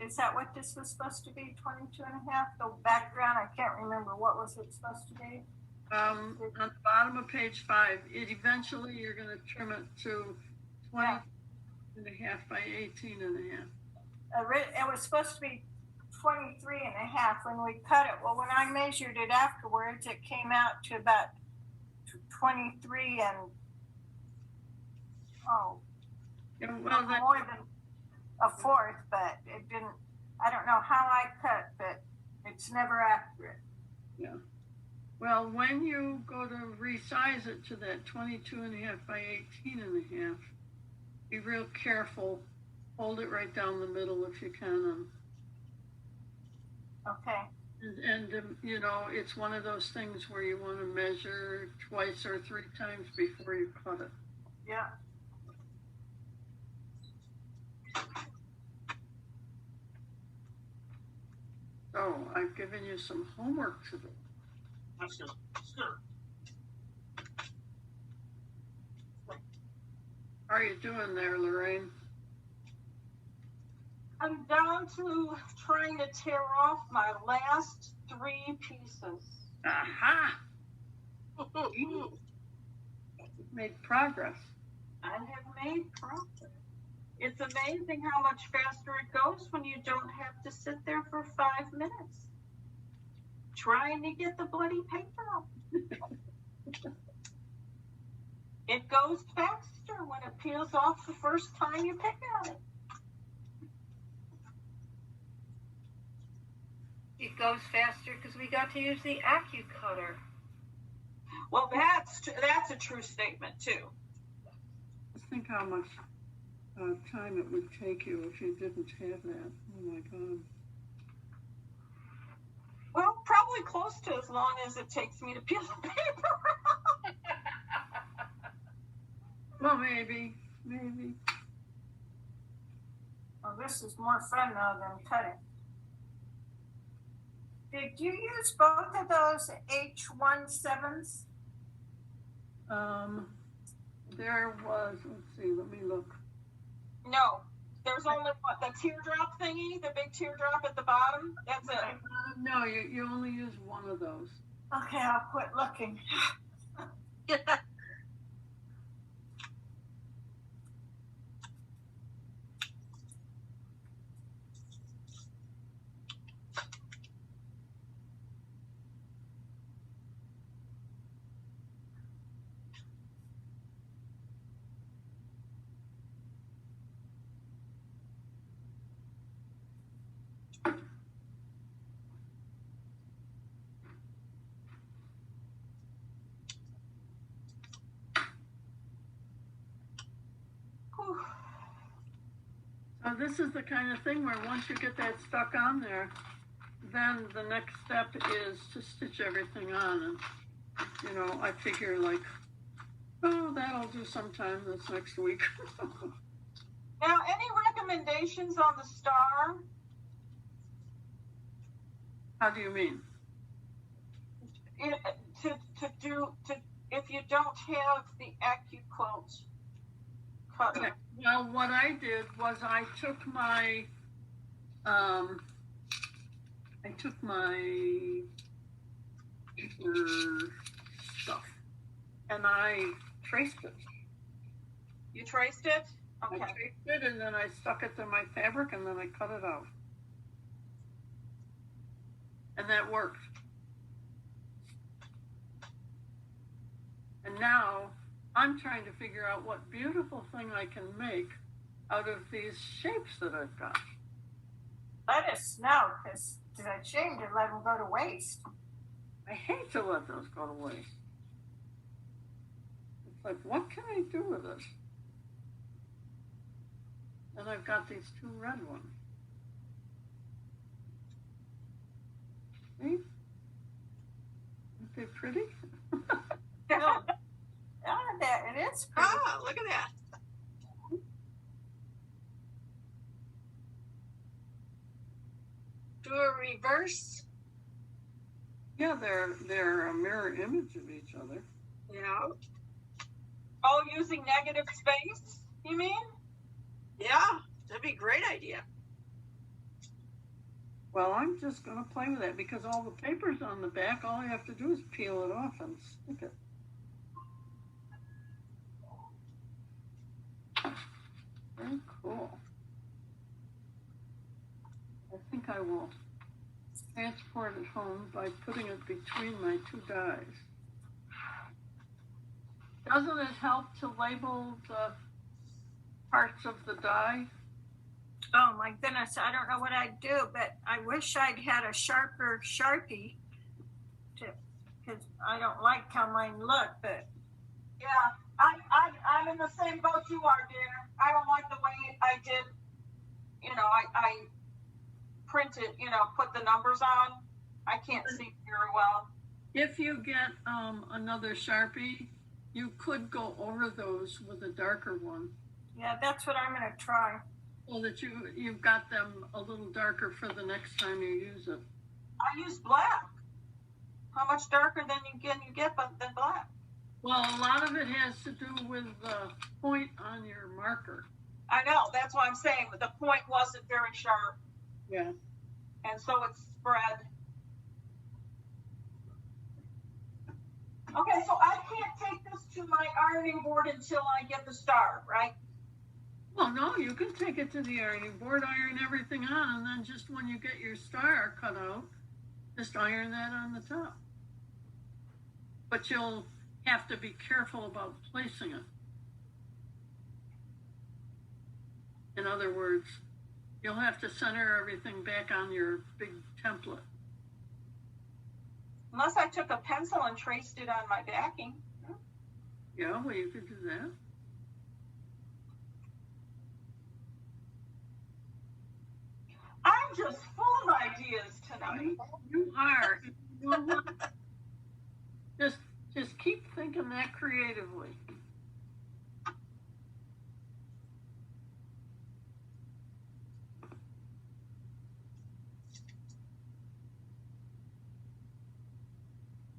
Is that what this was supposed to be, 22.5? The background, I can't remember, what was it supposed to be? On the bottom of page 5, eventually you're going to trim it to 20.5 by 18.5. It was supposed to be 23.5 when we cut it. Well, when I measured it afterwards, it came out to about 23 and more than a fourth, but it didn't. I don't know how I cut, but it's never accurate. Yeah. Well, when you go to resize it to that 22.5 by 18.5, be real careful. Hold it right down the middle if you can. Okay. And you know, it's one of those things where you want to measure twice or 3 times before you cut it. Yeah. So I've given you some homework to do. Let's go. Sure. How are you doing there, Lorraine? I'm down to trying to tear off my last 3 pieces. Aha! You've made progress. I have made progress. It's amazing how much faster it goes when you don't have to sit there for 5 minutes trying to get the bloody paper up. It goes faster when it peels off the first time you pick at it. It goes faster because we got to use the Accucutter. Well, that's a true statement too. Just think how much time it would take you if you didn't have that. Oh my God. Well, probably close to as long as it takes me to peel the paper. Well, maybe. Well, this is more fun now than cutting. Did you use both of those H17s? There was, let's see, let me look. No, there's only what, the teardrop thingy, the big teardrop at the bottom. That's it. No, you only use one of those. Okay, I'll quit looking. So this is the kind of thing where once you get that stuck on there, then the next step is to stitch everything on. And, you know, I figure like, oh, that'll do sometime this next week. Now, any recommendations on the star? How do you mean? If you don't have the Accuquilt cutter. Okay. Well, what I did was I took my stuff and I traced it. You traced it? Okay. I traced it and then I stuck it to my fabric and then I cut it out. And that worked. And now I'm trying to figure out what beautiful thing I can make out of these shapes that I've got. Let us know, because it's a shame to let them go to waste. I hate to let those go to waste. It's like, what can I do with this? And I've got these 2 red ones. See? Aren't they pretty? Yeah, it is pretty. Ah, look at that. Do a reverse. Yeah, they're a mirror image of each other. Yeah. Oh, using negative space, you mean? Yeah, that'd be a great idea. Well, I'm just going to play with that because all the paper's on the back. All I have to do is peel it off and stick it. Very cool. I think I will transport it home by putting it between my 2 dies. Doesn't it help to label the parts of the die? Oh my goodness, I don't know what I'd do, but I wish I'd had a sharper Sharpie because I don't like how mine look, but Yeah, I'm in the same boat you are, dear. I don't like the way I did, you know, I printed, you know, put the numbers on. I can't see very well. If you get another Sharpie, you could go over those with a darker one yeah, that's what I'm gonna try. so that you've got them a little darker for the next time you use it. I use black. How much darker than you get than black? Well, a lot of it has to do with the point on your marker. I know, that's what I'm saying. The point wasn't very sharp, Yeah. and so it's spread. Okay, so I can't take this to my ironing board until I get the star, right? Well, no, you can take it to the ironing board, iron everything on, and then just when you get your star cut out, just iron that on the top. But you'll have to be careful about placing it. In other words, you'll have to center everything back on your big template. Unless I took a pencil and traced it on my backing. Yeah, well, you could do that. I'm just full of ideas tonight. You are. You know what? Just keep thinking that creatively.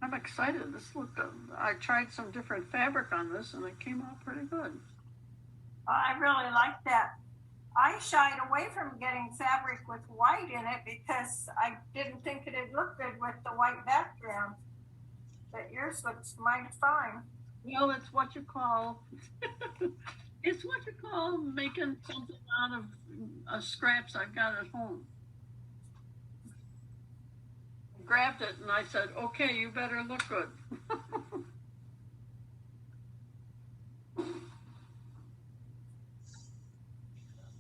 I'm excited. This looked. I tried some different fabric on this, and it came out pretty good. I really like that. I shied away from getting fabric with white in it because I didn't think it'd look good with the white background. But yours looks mighty fine. Well, it's what you call. It's what you call making something out of scraps I've got at home. Grabbed it and I said, "Okay, you better look good."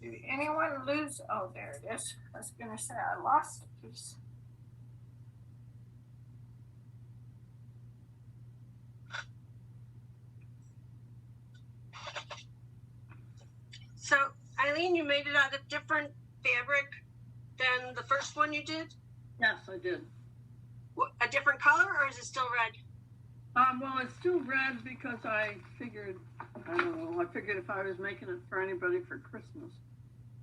Did anyone lose? Oh, there it is. I was gonna say I lost a piece. So, Eileen, you made it out of different fabric than the first one you did? Yes, I did. A different color, or is it still red? Well, it's still red because I figured, I don't know, I figured if I was making it for anybody for Christmas.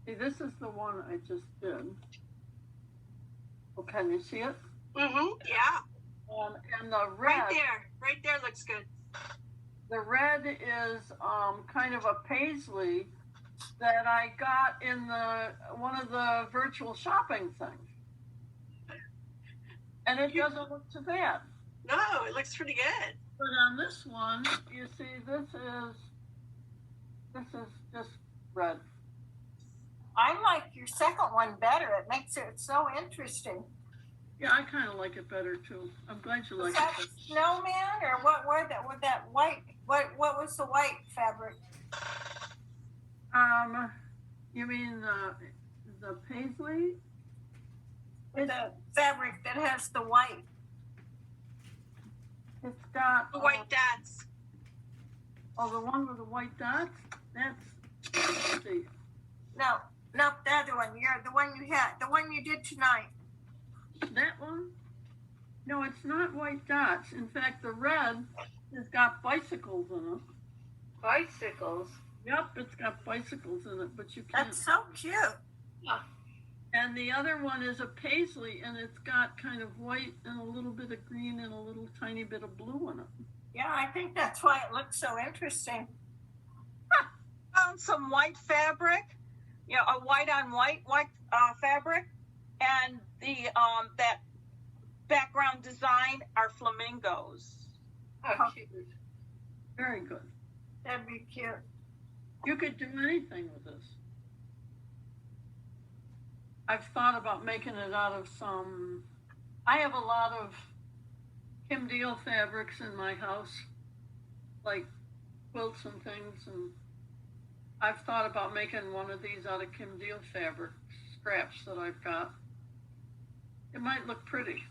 See, this is the one I just did. Oh, can you see it? Mm-hmm, yeah. And the red. Right there looks good. The red is kind of a paisley that I got in one of the virtual shopping things. And it doesn't look too bad. No, it looks pretty good. But on this one, you see, this is just red. I like your second one better. It makes it so interesting. Yeah, I kind of like it better too. I'm glad you like Was that it. snowman or what? Were that with that white? What was the white fabric? You mean the paisley? The fabric that has the white. It's got The white dots. Oh, the one with the white dots. Let's see. No, not the other one. You're the one you had. The one you did tonight. That one? No, it's not white dots. In fact, the red has got bicycles in it. Bicycles. Yep, it's got bicycles in it, but you can't. That's so cute. And the other one is a paisley, and it's got kind of white and a little bit of green and a little tiny bit of blue in it. Yeah, I think that's why it looks so interesting. Found some white fabric, a white on white fabric, and the that background design are flamingos. How cute. Very good. That'd be cute. You could do anything with this. I've thought about making it out of I have a lot of Kim Deal fabrics in my house, like quilts and things, and I've thought about making one of these out of Kim Deal fabric scraps that I've got. It might look pretty.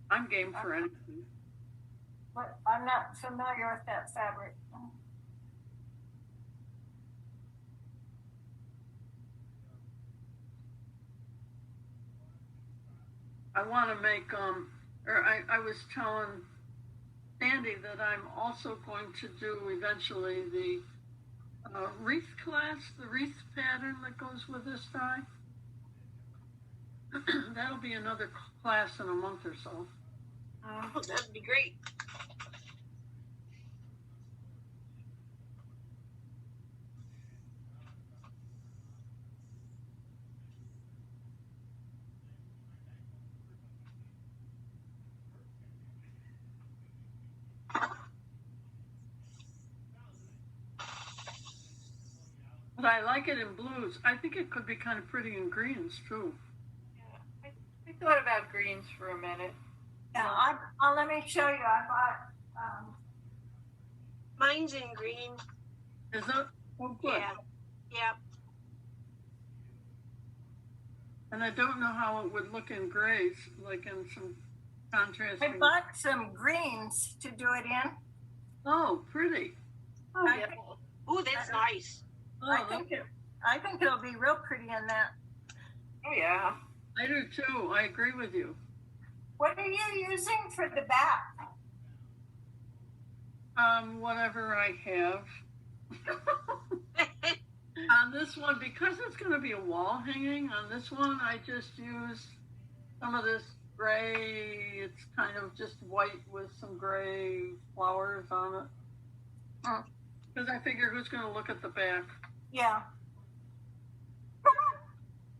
I'm game for anything. But I'm not familiar with that fabric. I want to make, I was telling Sandy that I'm also going to do eventually the wreath class, the wreath pattern that goes with this dye? That'll be another class in a month or so. Oh, that'd be great. But I like it in blues. I think it could be kind of pretty in greens too. Yeah, I thought about greens for a minute. Yeah, let me show you. I bought, Mine's in green. Is it? Oh, good. Yeah. Yeah. And I don't know how it would look in grays, like in some I contrasting. bought some greens to do it in. Oh, pretty. Oh, I yeah. think- Ooh, that's nice. Oh, I think it'll be real pretty in that. Oh, yeah. I do too. I agree with you. What are you using for the back? Whatever I have. On this one, because it's going to be a wall hanging, on this one, I just use some of this gray. It's kind of just white with some gray flowers on it. Because I figure who's going to look at the back? Yeah.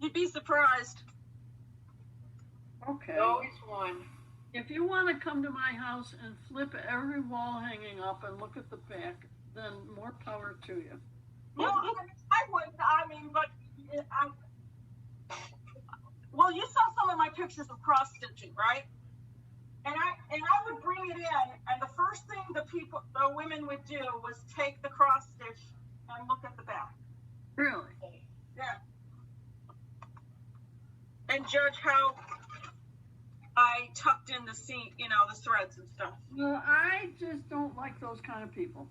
You'd be surprised. Okay. Always one. If you want to come to my house and flip every wall hanging up and look at the back, then more power to you. Well, I wouldn't. I mean, but well, you saw some of my pictures of cross stitching, right? And I would bring it in, and the first thing the women would do was take the cross stitch and look at the back. Really? Yeah. And judge how I tucked in the seam, the threads and stuff. Well, I just don't like those kind of people.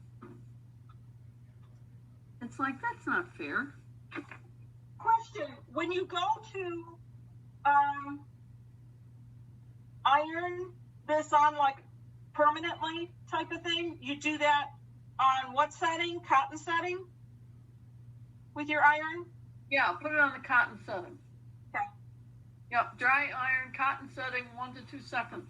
It's like, that's not fair. Question: when you go to iron this on like permanently type of thing, you do that on what setting? Cotton setting with your iron? Yeah, put it on the cotton setting. Okay. Yep, dry iron, cotton setting, 1 to 2 seconds.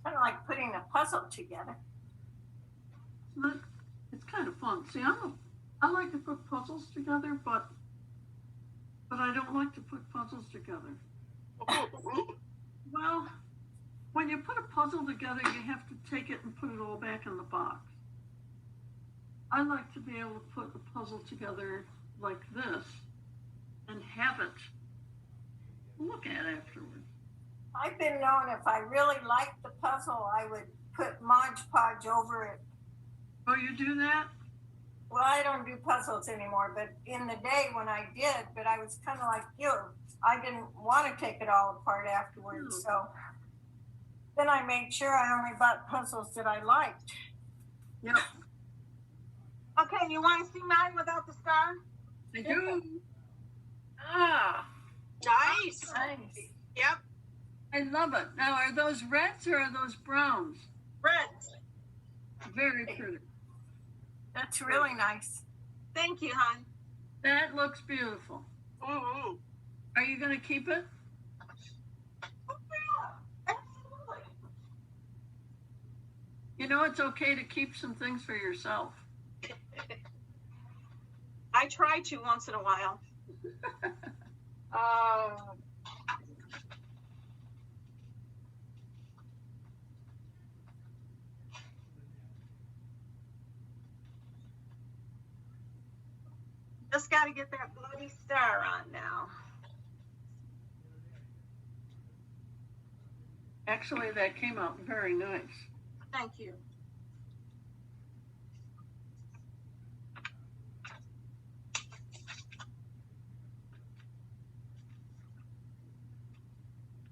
Kind of like putting a puzzle together. But it's kind of fun. See, I like to put puzzles together, but I don't like to put puzzles together. Well, when you put a puzzle together, you have to take it and put it all back in the box. I like to be able to put a puzzle together like this and have it look at afterwards. I've been known if I really liked the puzzle, I would put Mod Podge over it. Oh, you do that? Well, I don't do puzzles anymore, but in the day when I did, but I was kind of like you. I didn't want to take it all apart afterwards, so then I made sure I only bought puzzles that I liked. Yep, Okay, you want to see mine without the star? I do. Ah, Nice. Nice. Yep. I love it. Now, are those reds or are those browns? Reds. Very pretty. That's really nice. Thank you, hon. That looks beautiful. Mm-hmm. Are you going to keep it? Oh, yeah, absolutely. You know, it's okay to keep some things for yourself. I try to once in a while. Just got to get that bloody star on now. actually, that came out very nice. Thank you.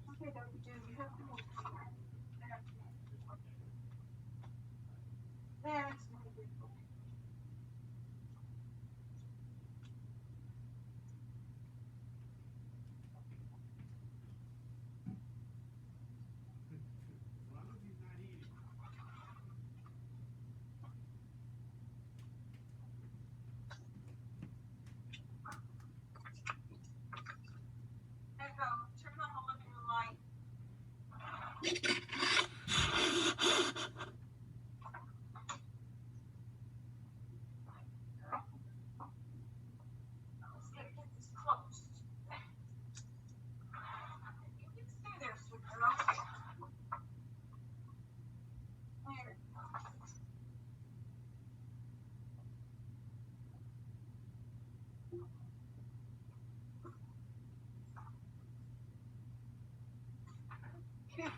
Okay, Dr. Jim, you have to move. Next. Echo, turn on the living room light. Let's get this closed. You can stay there, sweet girl. There. Okay.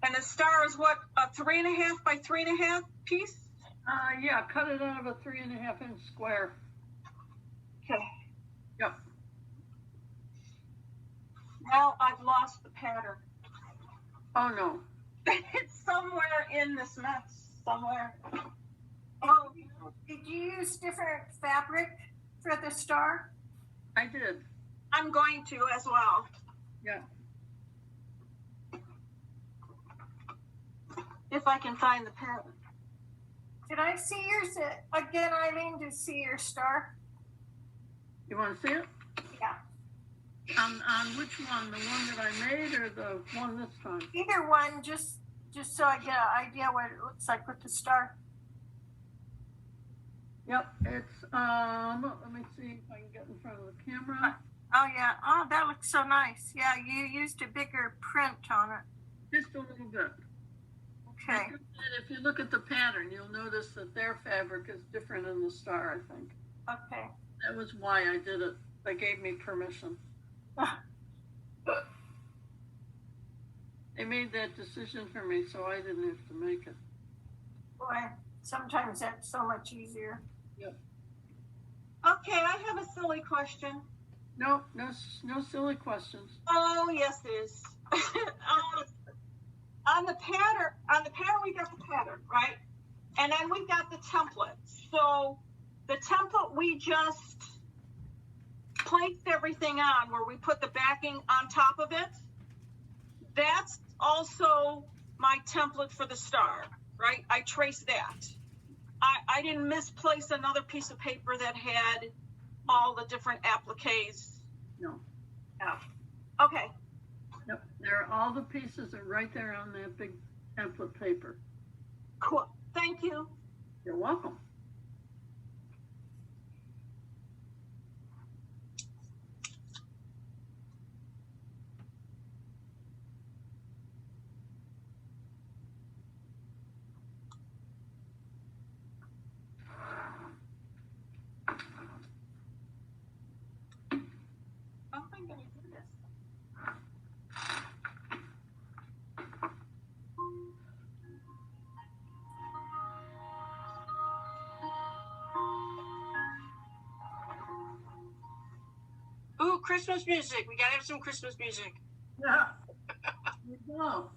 And the star is what, a 3.5 by 3.5 piece? Yeah, cut it out of a 3.5-inch square. Okay. Yep. Now I've lost the pattern. Oh, no. It's somewhere in this mess, somewhere. Oh, Did you use different fabric for the star? I did. I'm going to as well. Yeah. If I can find the pattern. Did I see yours again, Eileen, to see your star? You want to see it? Yeah. On which one? The one that I made or the one this time? Either one, just so I get an idea what it looks like with the star. Yep, it's, let me see if I can get in front of the camera. Oh yeah. Oh, that looks so nice. Yeah, you used a bigger print on it. Just a little bit. Okay. And if you look at the pattern, you'll notice that their fabric is different in the star, I think. Okay. That was why I did it. They gave me permission. They made that decision for me, so I didn't have to make it. Boy, sometimes that's so much easier. Yep. Okay, I have a silly question. No silly questions. Oh, yes, it is. On the pattern, we got the pattern, right? And then we got the template. So the template we just placed everything on, where we put the backing on top of it. That's also my template for the star, right? I traced that. I didn't misplace another piece of paper that had all the different appliques. No. Oh. Okay. Yep. All the pieces are right there on that big template paper. Cool. Thank you. You're welcome. How am I going to do this? Ooh, Christmas music. We gotta have some Christmas music. Yeah. You go.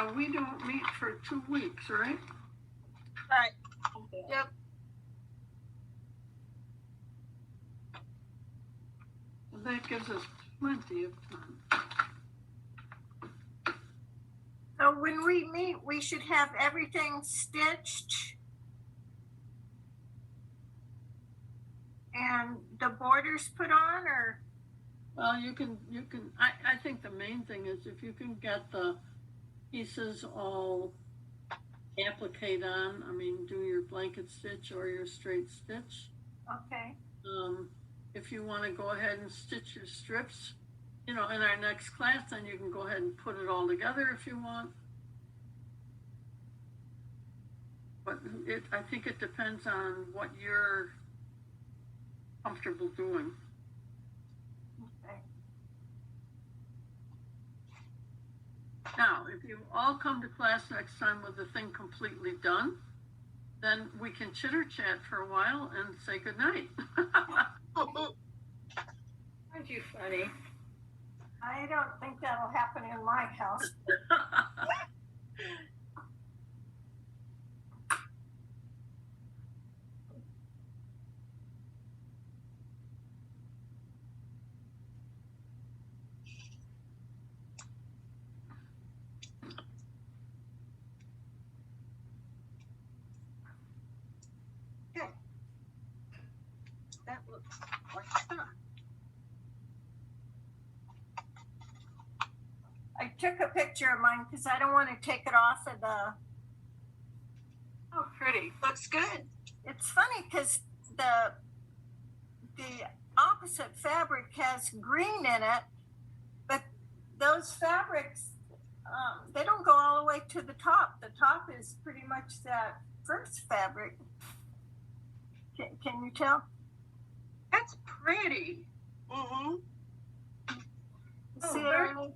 Now, we don't meet for 2 weeks, right? Right. Yep. Well, that gives us plenty of time. So when we meet, we should have everything stitched and the borders put on, or? Well, I think the main thing is if you can get the pieces all appliqued on, I mean, do your blanket stitch or your straight stitch. Okay. If you want to go ahead and stitch your strips, in our next class, then you can go ahead and put it all together if you want. But I think it depends on what you're comfortable doing. Okay. Now, if you all come to class next time with the thing completely done, then we can chitter chat for a while and say goodnight. Aren't you funny? I don't think that'll happen in my house. That looks like that. I took a picture of mine because I don't want to take it off of the. Oh, pretty. Looks good. It's funny because the opposite fabric has green in it, but those fabrics they don't go all the way to the top. The top is pretty much that first fabric. Can you tell? That's pretty. Mm-hmm. See it, very- Arlene?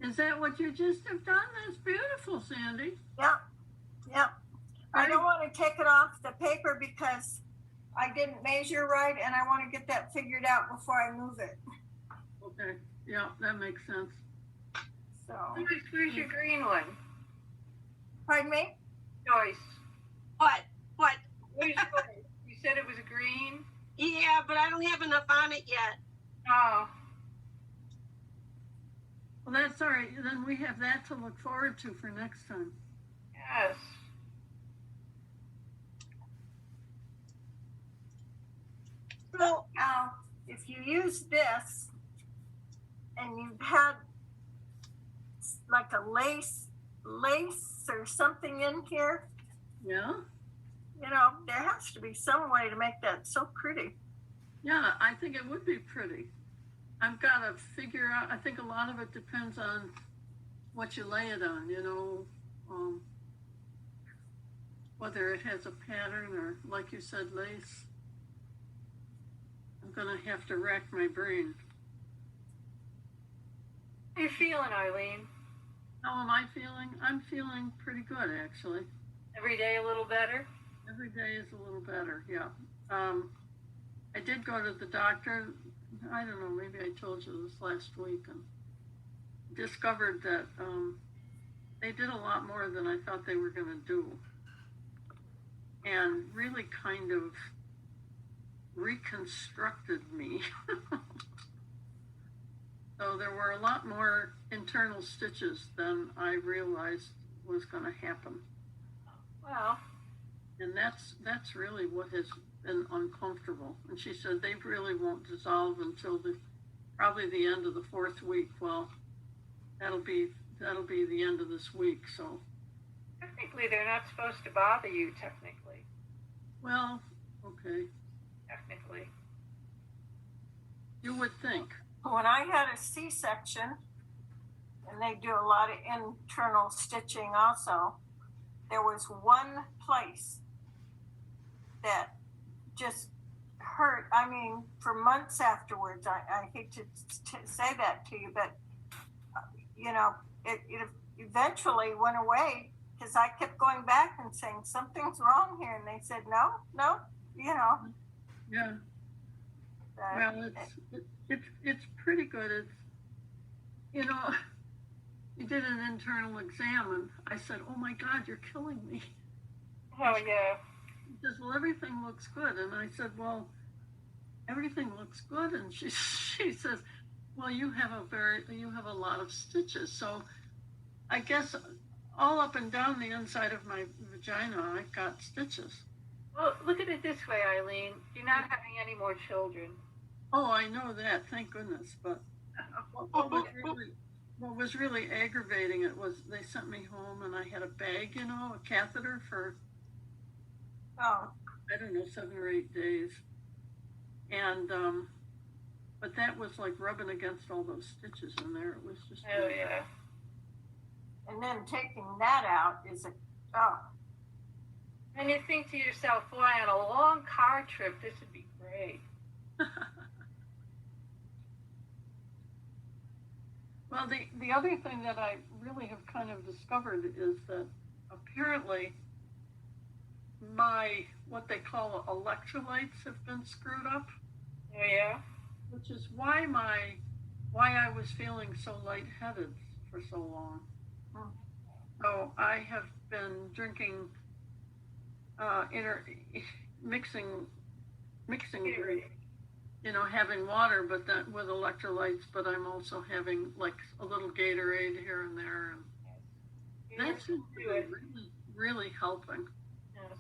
Is that what you just have done? That's beautiful, Sandy. Yep. Yep. I don't want to take it off the paper because I didn't measure right and I want to get that figured out before I move it. Okay, yeah, that makes sense. So, Where's your green one? pardon me? Joyce. What? Where's yours? You said it was green? Yeah, but I don't have enough on it yet. Oh. Well, that's all right. Then we have that to look forward to for next time. Yes. So, Now, if you use this and you've had like a lace or something in here, Yeah? there has to be some way to make that so pretty. Yeah, I think it would be pretty. I've got to figure out, I think a lot of it depends on what you lay it on, whether it has a pattern or, like you said, lace. I'm going to have to rack my brain. How you feeling, Eileen? How am I feeling? I'm feeling pretty good, actually. Every day a little better? Every day is a little better, yeah. I did go to the doctor, I don't know, maybe I told you this last week, and discovered that they did a lot more than I thought they were going to do. And really kind of reconstructed me. So there were a lot more internal stitches than I realized was going to happen. Well, And that's really what has been uncomfortable. And she said they really won't dissolve until probably the end of the 4th week. Well, that'll be the end of this week. So, technically they're not supposed to bother you, technically. well, okay, Technically. you would think. When I had a C-section, and they do a lot of internal stitching also, there was one place that just hurt. I mean, for months afterwards. I hate to say that to you, but it eventually went away because I kept going back and saying something's wrong here, and they said no. Yeah. Well, that- it's pretty good. It's he did an internal exam, and I said, "Oh my God, you're killing me." Oh yeah. He says, "Well, everything looks good," and I said, "Well, everything looks good," and she says, "Well, you have a lot of stitches, so I guess all up and down the inside of my vagina, I got stitches." Well, look at it this way, Eileen. You're not having any more children. Oh, I know that, thank goodness. But what was really aggravating it was they sent me home and I had a bag, a catheter for Oh, I don't know 7 or 8 days, and but that was like rubbing against all those stitches in there. It was just Oh yeah. and then taking that out is oh. And you think to yourself, boy, on a long car trip, this would be great. Well, the other thing that I really have kind of discovered is that apparently my what they call electrolytes have been screwed up, Oh yeah. which is why I was feeling so lightheaded for so long. Hmm. So I have been drinking mixing drink, having water, but that with electrolytes. But I'm also having like a little Gatorade here and there, and that seems to be really, really helping. Yes.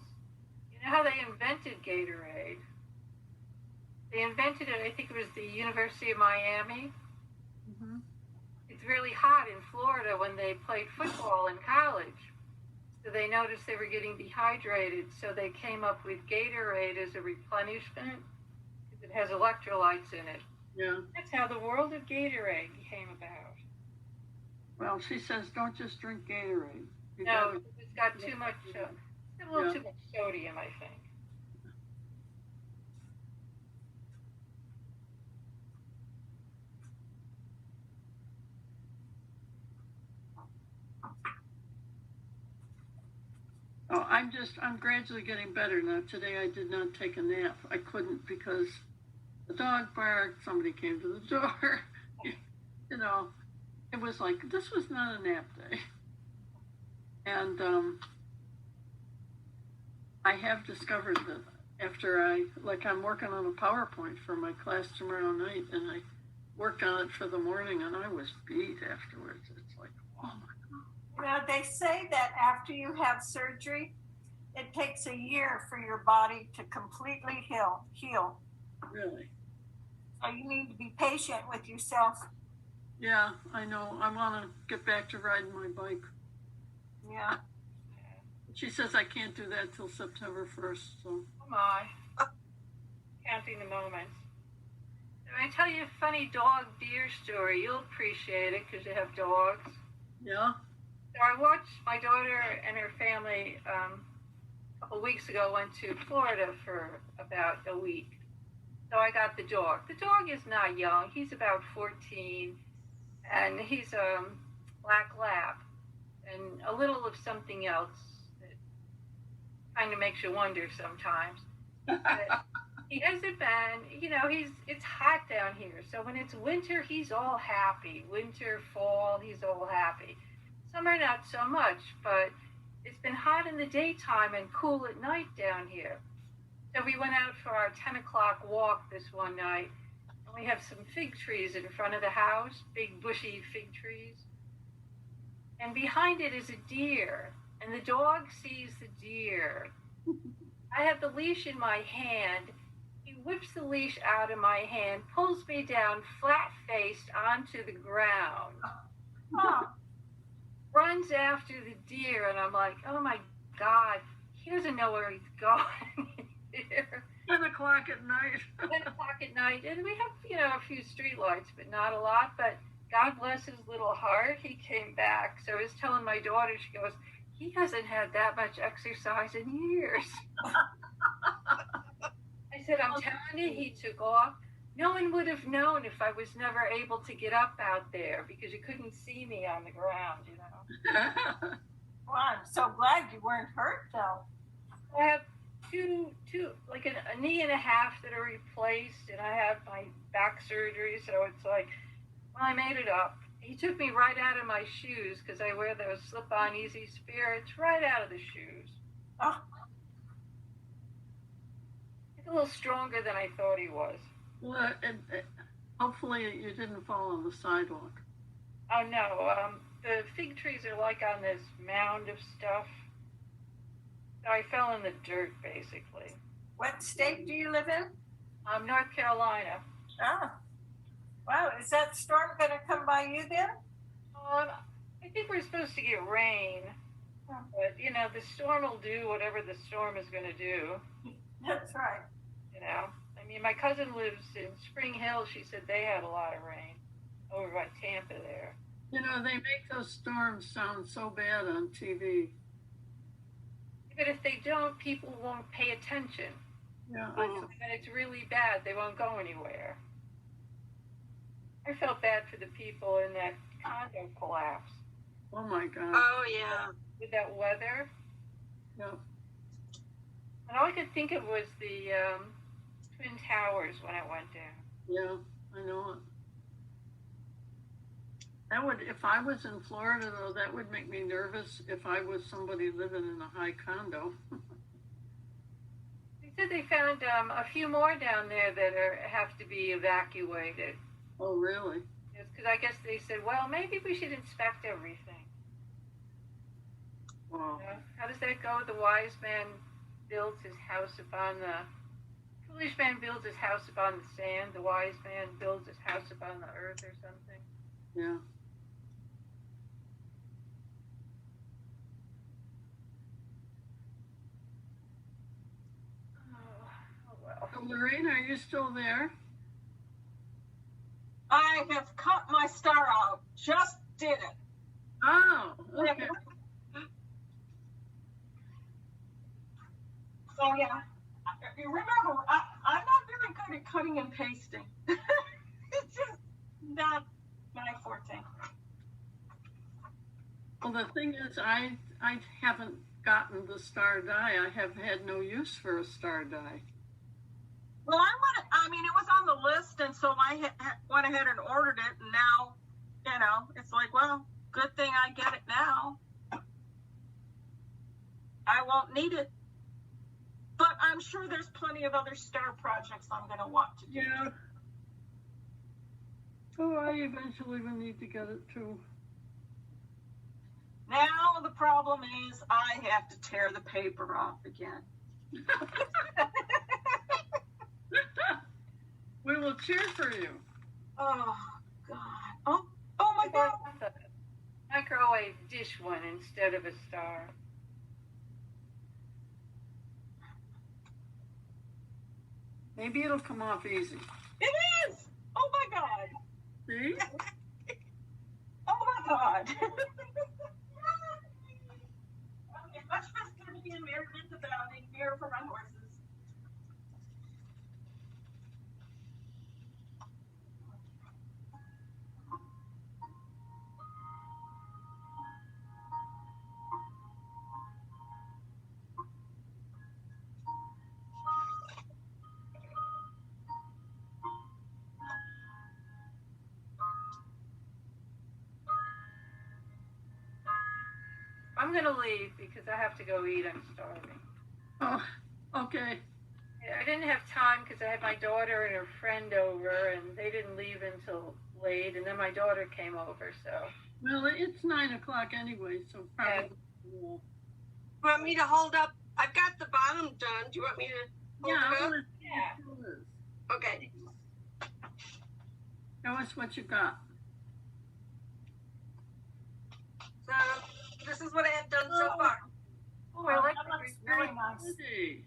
You know how they invented Gatorade? They invented it, I think it was the University of Miami. Mm-hmm. It's really hot in Florida when they played football in college. So they noticed they were getting dehydrated, so they came up with Gatorade as a replenishment. It has electrolytes in it. Yeah. That's how the world of Gatorade came about. Well, she says don't just drink Gatorade. No, it's got too much, a little too much sodium, I think. Oh, I'm gradually getting better now. Today I did not take a nap. I couldn't because the dog barked, somebody came to the door. It was like, this was not a nap day. And I have discovered that after I'm working on a PowerPoint for my class tomorrow night, and I worked on it for the morning, and I was beat afterwards. It's like, oh my God. Well, they say that after you have surgery, it takes a year for your body to completely heal. Really? So you need to be patient with yourself. Yeah, I know. I want to get back to riding my bike. Yeah. She says I can't do that till September 1st. So. Oh my. Counting the moments. If I tell you a funny dog deer story, you'll appreciate it because you have dogs. Yeah. So I watched my daughter and her family a couple weeks ago went to Florida for about a week. So I got the dog. The dog is not young. He's about 14, and he's a black lab and a little of something else that kind of makes you wonder sometimes. But he hasn't been, it's hot down here. So when it's winter, he's all happy. Winter, fall, he's all happy. Summer, not so much, but it's been hot in the daytime and cool at night down here. So we went out for our 10 o'clock walk this one night, and we have some fig trees in front of the house, big bushy fig trees. And behind it is a deer, and the dog sees the deer. I have the leash in my hand. He whips the leash out of my hand, pulls me down flat-faced onto the ground. Oh. Runs after the deer, and I'm like, oh my God, he doesn't know where he's going. 10 o'clock at night. 10 o'clock at night, and we have, a few street lights, but not a lot, but God bless his little heart, he came back. So I was telling my daughter, she goes, he hasn't had that much exercise in years. I said, I'm telling you, he took off. No one would have known if I was never able to get up out there because you couldn't see me on the ground, Well, I'm so glad you weren't hurt, though. I have two, like a knee and a half that are replaced, and I have my back surgery, so it's like, well, I made it up. He took me right out of my shoes because I wear those slip-on easy spirits right out of the shoes. Oh, He's a little stronger than I thought he was. Well, hopefully you didn't fall on the sidewalk. Oh no, the fig trees are like on this mound of stuff. So I fell in the dirt basically. what state do you live in? North Carolina. Oh, wow. Is that storm going to come by you then? I think we're supposed to get rain, but you know the storm will do whatever the storm is going to do. That's right. You know, I mean, my cousin lives in Spring Hill. She said they had a lot of rain over by Tampa there. You know, they make those storms sound so bad on TV. But if they don't, people won't pay attention. Yeah, And it's really bad. They won't go anywhere. I felt bad for the people in that condo collapse oh my God. Oh, yeah. with that weather. Yeah. And all I could think of was the Twin Towers when it went down. Yeah, I know it. That would, if I was in Florida though, that would make me nervous if I was somebody living in a high condo. They said they found a few more down there that have to be evacuated. Oh, really? Because I guess they said, well, maybe we should inspect everything. Wow. You know? How does that go? The wise man builds his house upon the foolish man builds his house upon the sand. The wise man builds his house upon the earth, or something. Yeah. Oh well. So, Lorraine, are you still there? I have cut my star out. Just did it. Oh, okay. So yeah, you remember, I'm not very good at cutting and pasting. It's just not my forte. Well, the thing is, I haven't gotten the star die. I have had no use for a star die. Well, I mean, it was on the list, and so I went ahead and ordered it, and now, you know, it's like, well, good thing I get it now. I won't need it. But I'm sure there's plenty of other star projects I'm going to want to do. Yeah. Oh, I eventually will need to get it too. Now the problem is I have to tear the paper off again. We will cheer for you. Oh, God. Oh my God. The microwave dish one instead of a star. Maybe it'll come off easy. It is. Oh my God. See? Oh my God. Okay, much festivity and merriment abounding here for my horses. I'm gonna leave because I have to go eat. I'm starving. Oh, okay. I didn't have time because I had my daughter and her friend over, and they didn't leave until late. And then my daughter came over, so. Well, it's 9 o'clock anyway, so probably. You want me to hold up? I've got the bottom done. Do you want me to hold Yeah, I it up? want Yeah. to see this. Okay. Show us what you got. So this is what I have done so far. Oh, I like that the looks green. very nice. Pretty.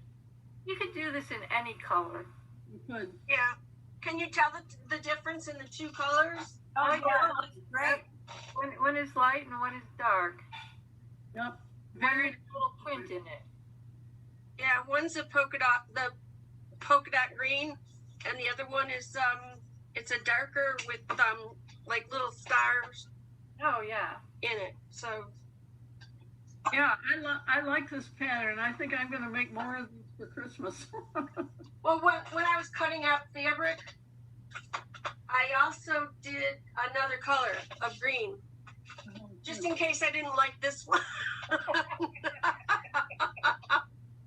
You could do this in any color. You could. Yeah. Can you tell the difference in the two colors? Oh, yeah. yeah, looks great. One is light and one is dark. Yep. One Very. has a little print in it. Yeah, one's the polka dot green, and the other one is it's a darker with like little stars Oh yeah. in it. So Yeah, I like this pattern. I think I'm going to make more of these for Christmas. well, when I was cutting out fabric, I also did another color of green, just in case I didn't like this one.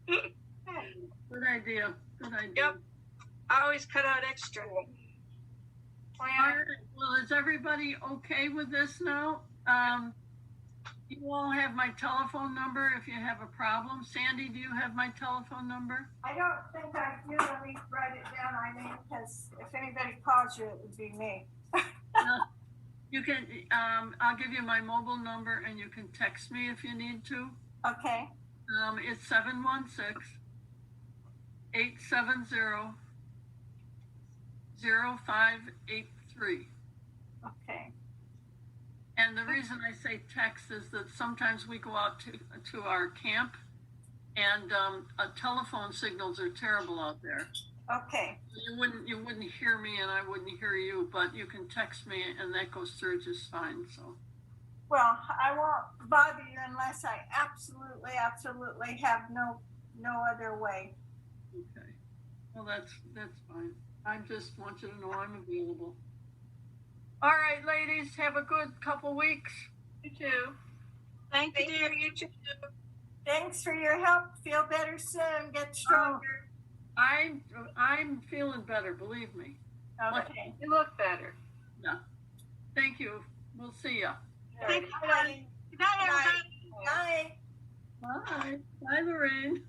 Good idea. Good idea. Yep. I always cut out extra. All right. Well, is everybody okay with this now? You all have my telephone number if you have a problem. Sandy, do you have my telephone number? I don't think I do. Let me write it down, Eileen, because if anybody calls you, it would be me. You can, I'll give you my mobile number and you can text me if you need to. Okay. It's 716-870-0583. Okay. And the reason I say text is that sometimes we go out to our camp and telephone signals are terrible out there. Okay. You wouldn't hear me and I wouldn't hear you, but you can text me and that goes through just fine. So. Well, I won't bother you unless I absolutely have no other way. Okay. Well, that's fine. I just want you to know I'm available. All right, ladies, have a good couple weeks. You too. Thank you, dear. You too. Thanks for your help. Feel better soon. Get stronger. I'm feeling better, believe me. Okay. You look better. Yeah. Thank you. We'll see ya. Thank you, honey. Good night, everybody. Bye. Bye. Bye, Lorraine.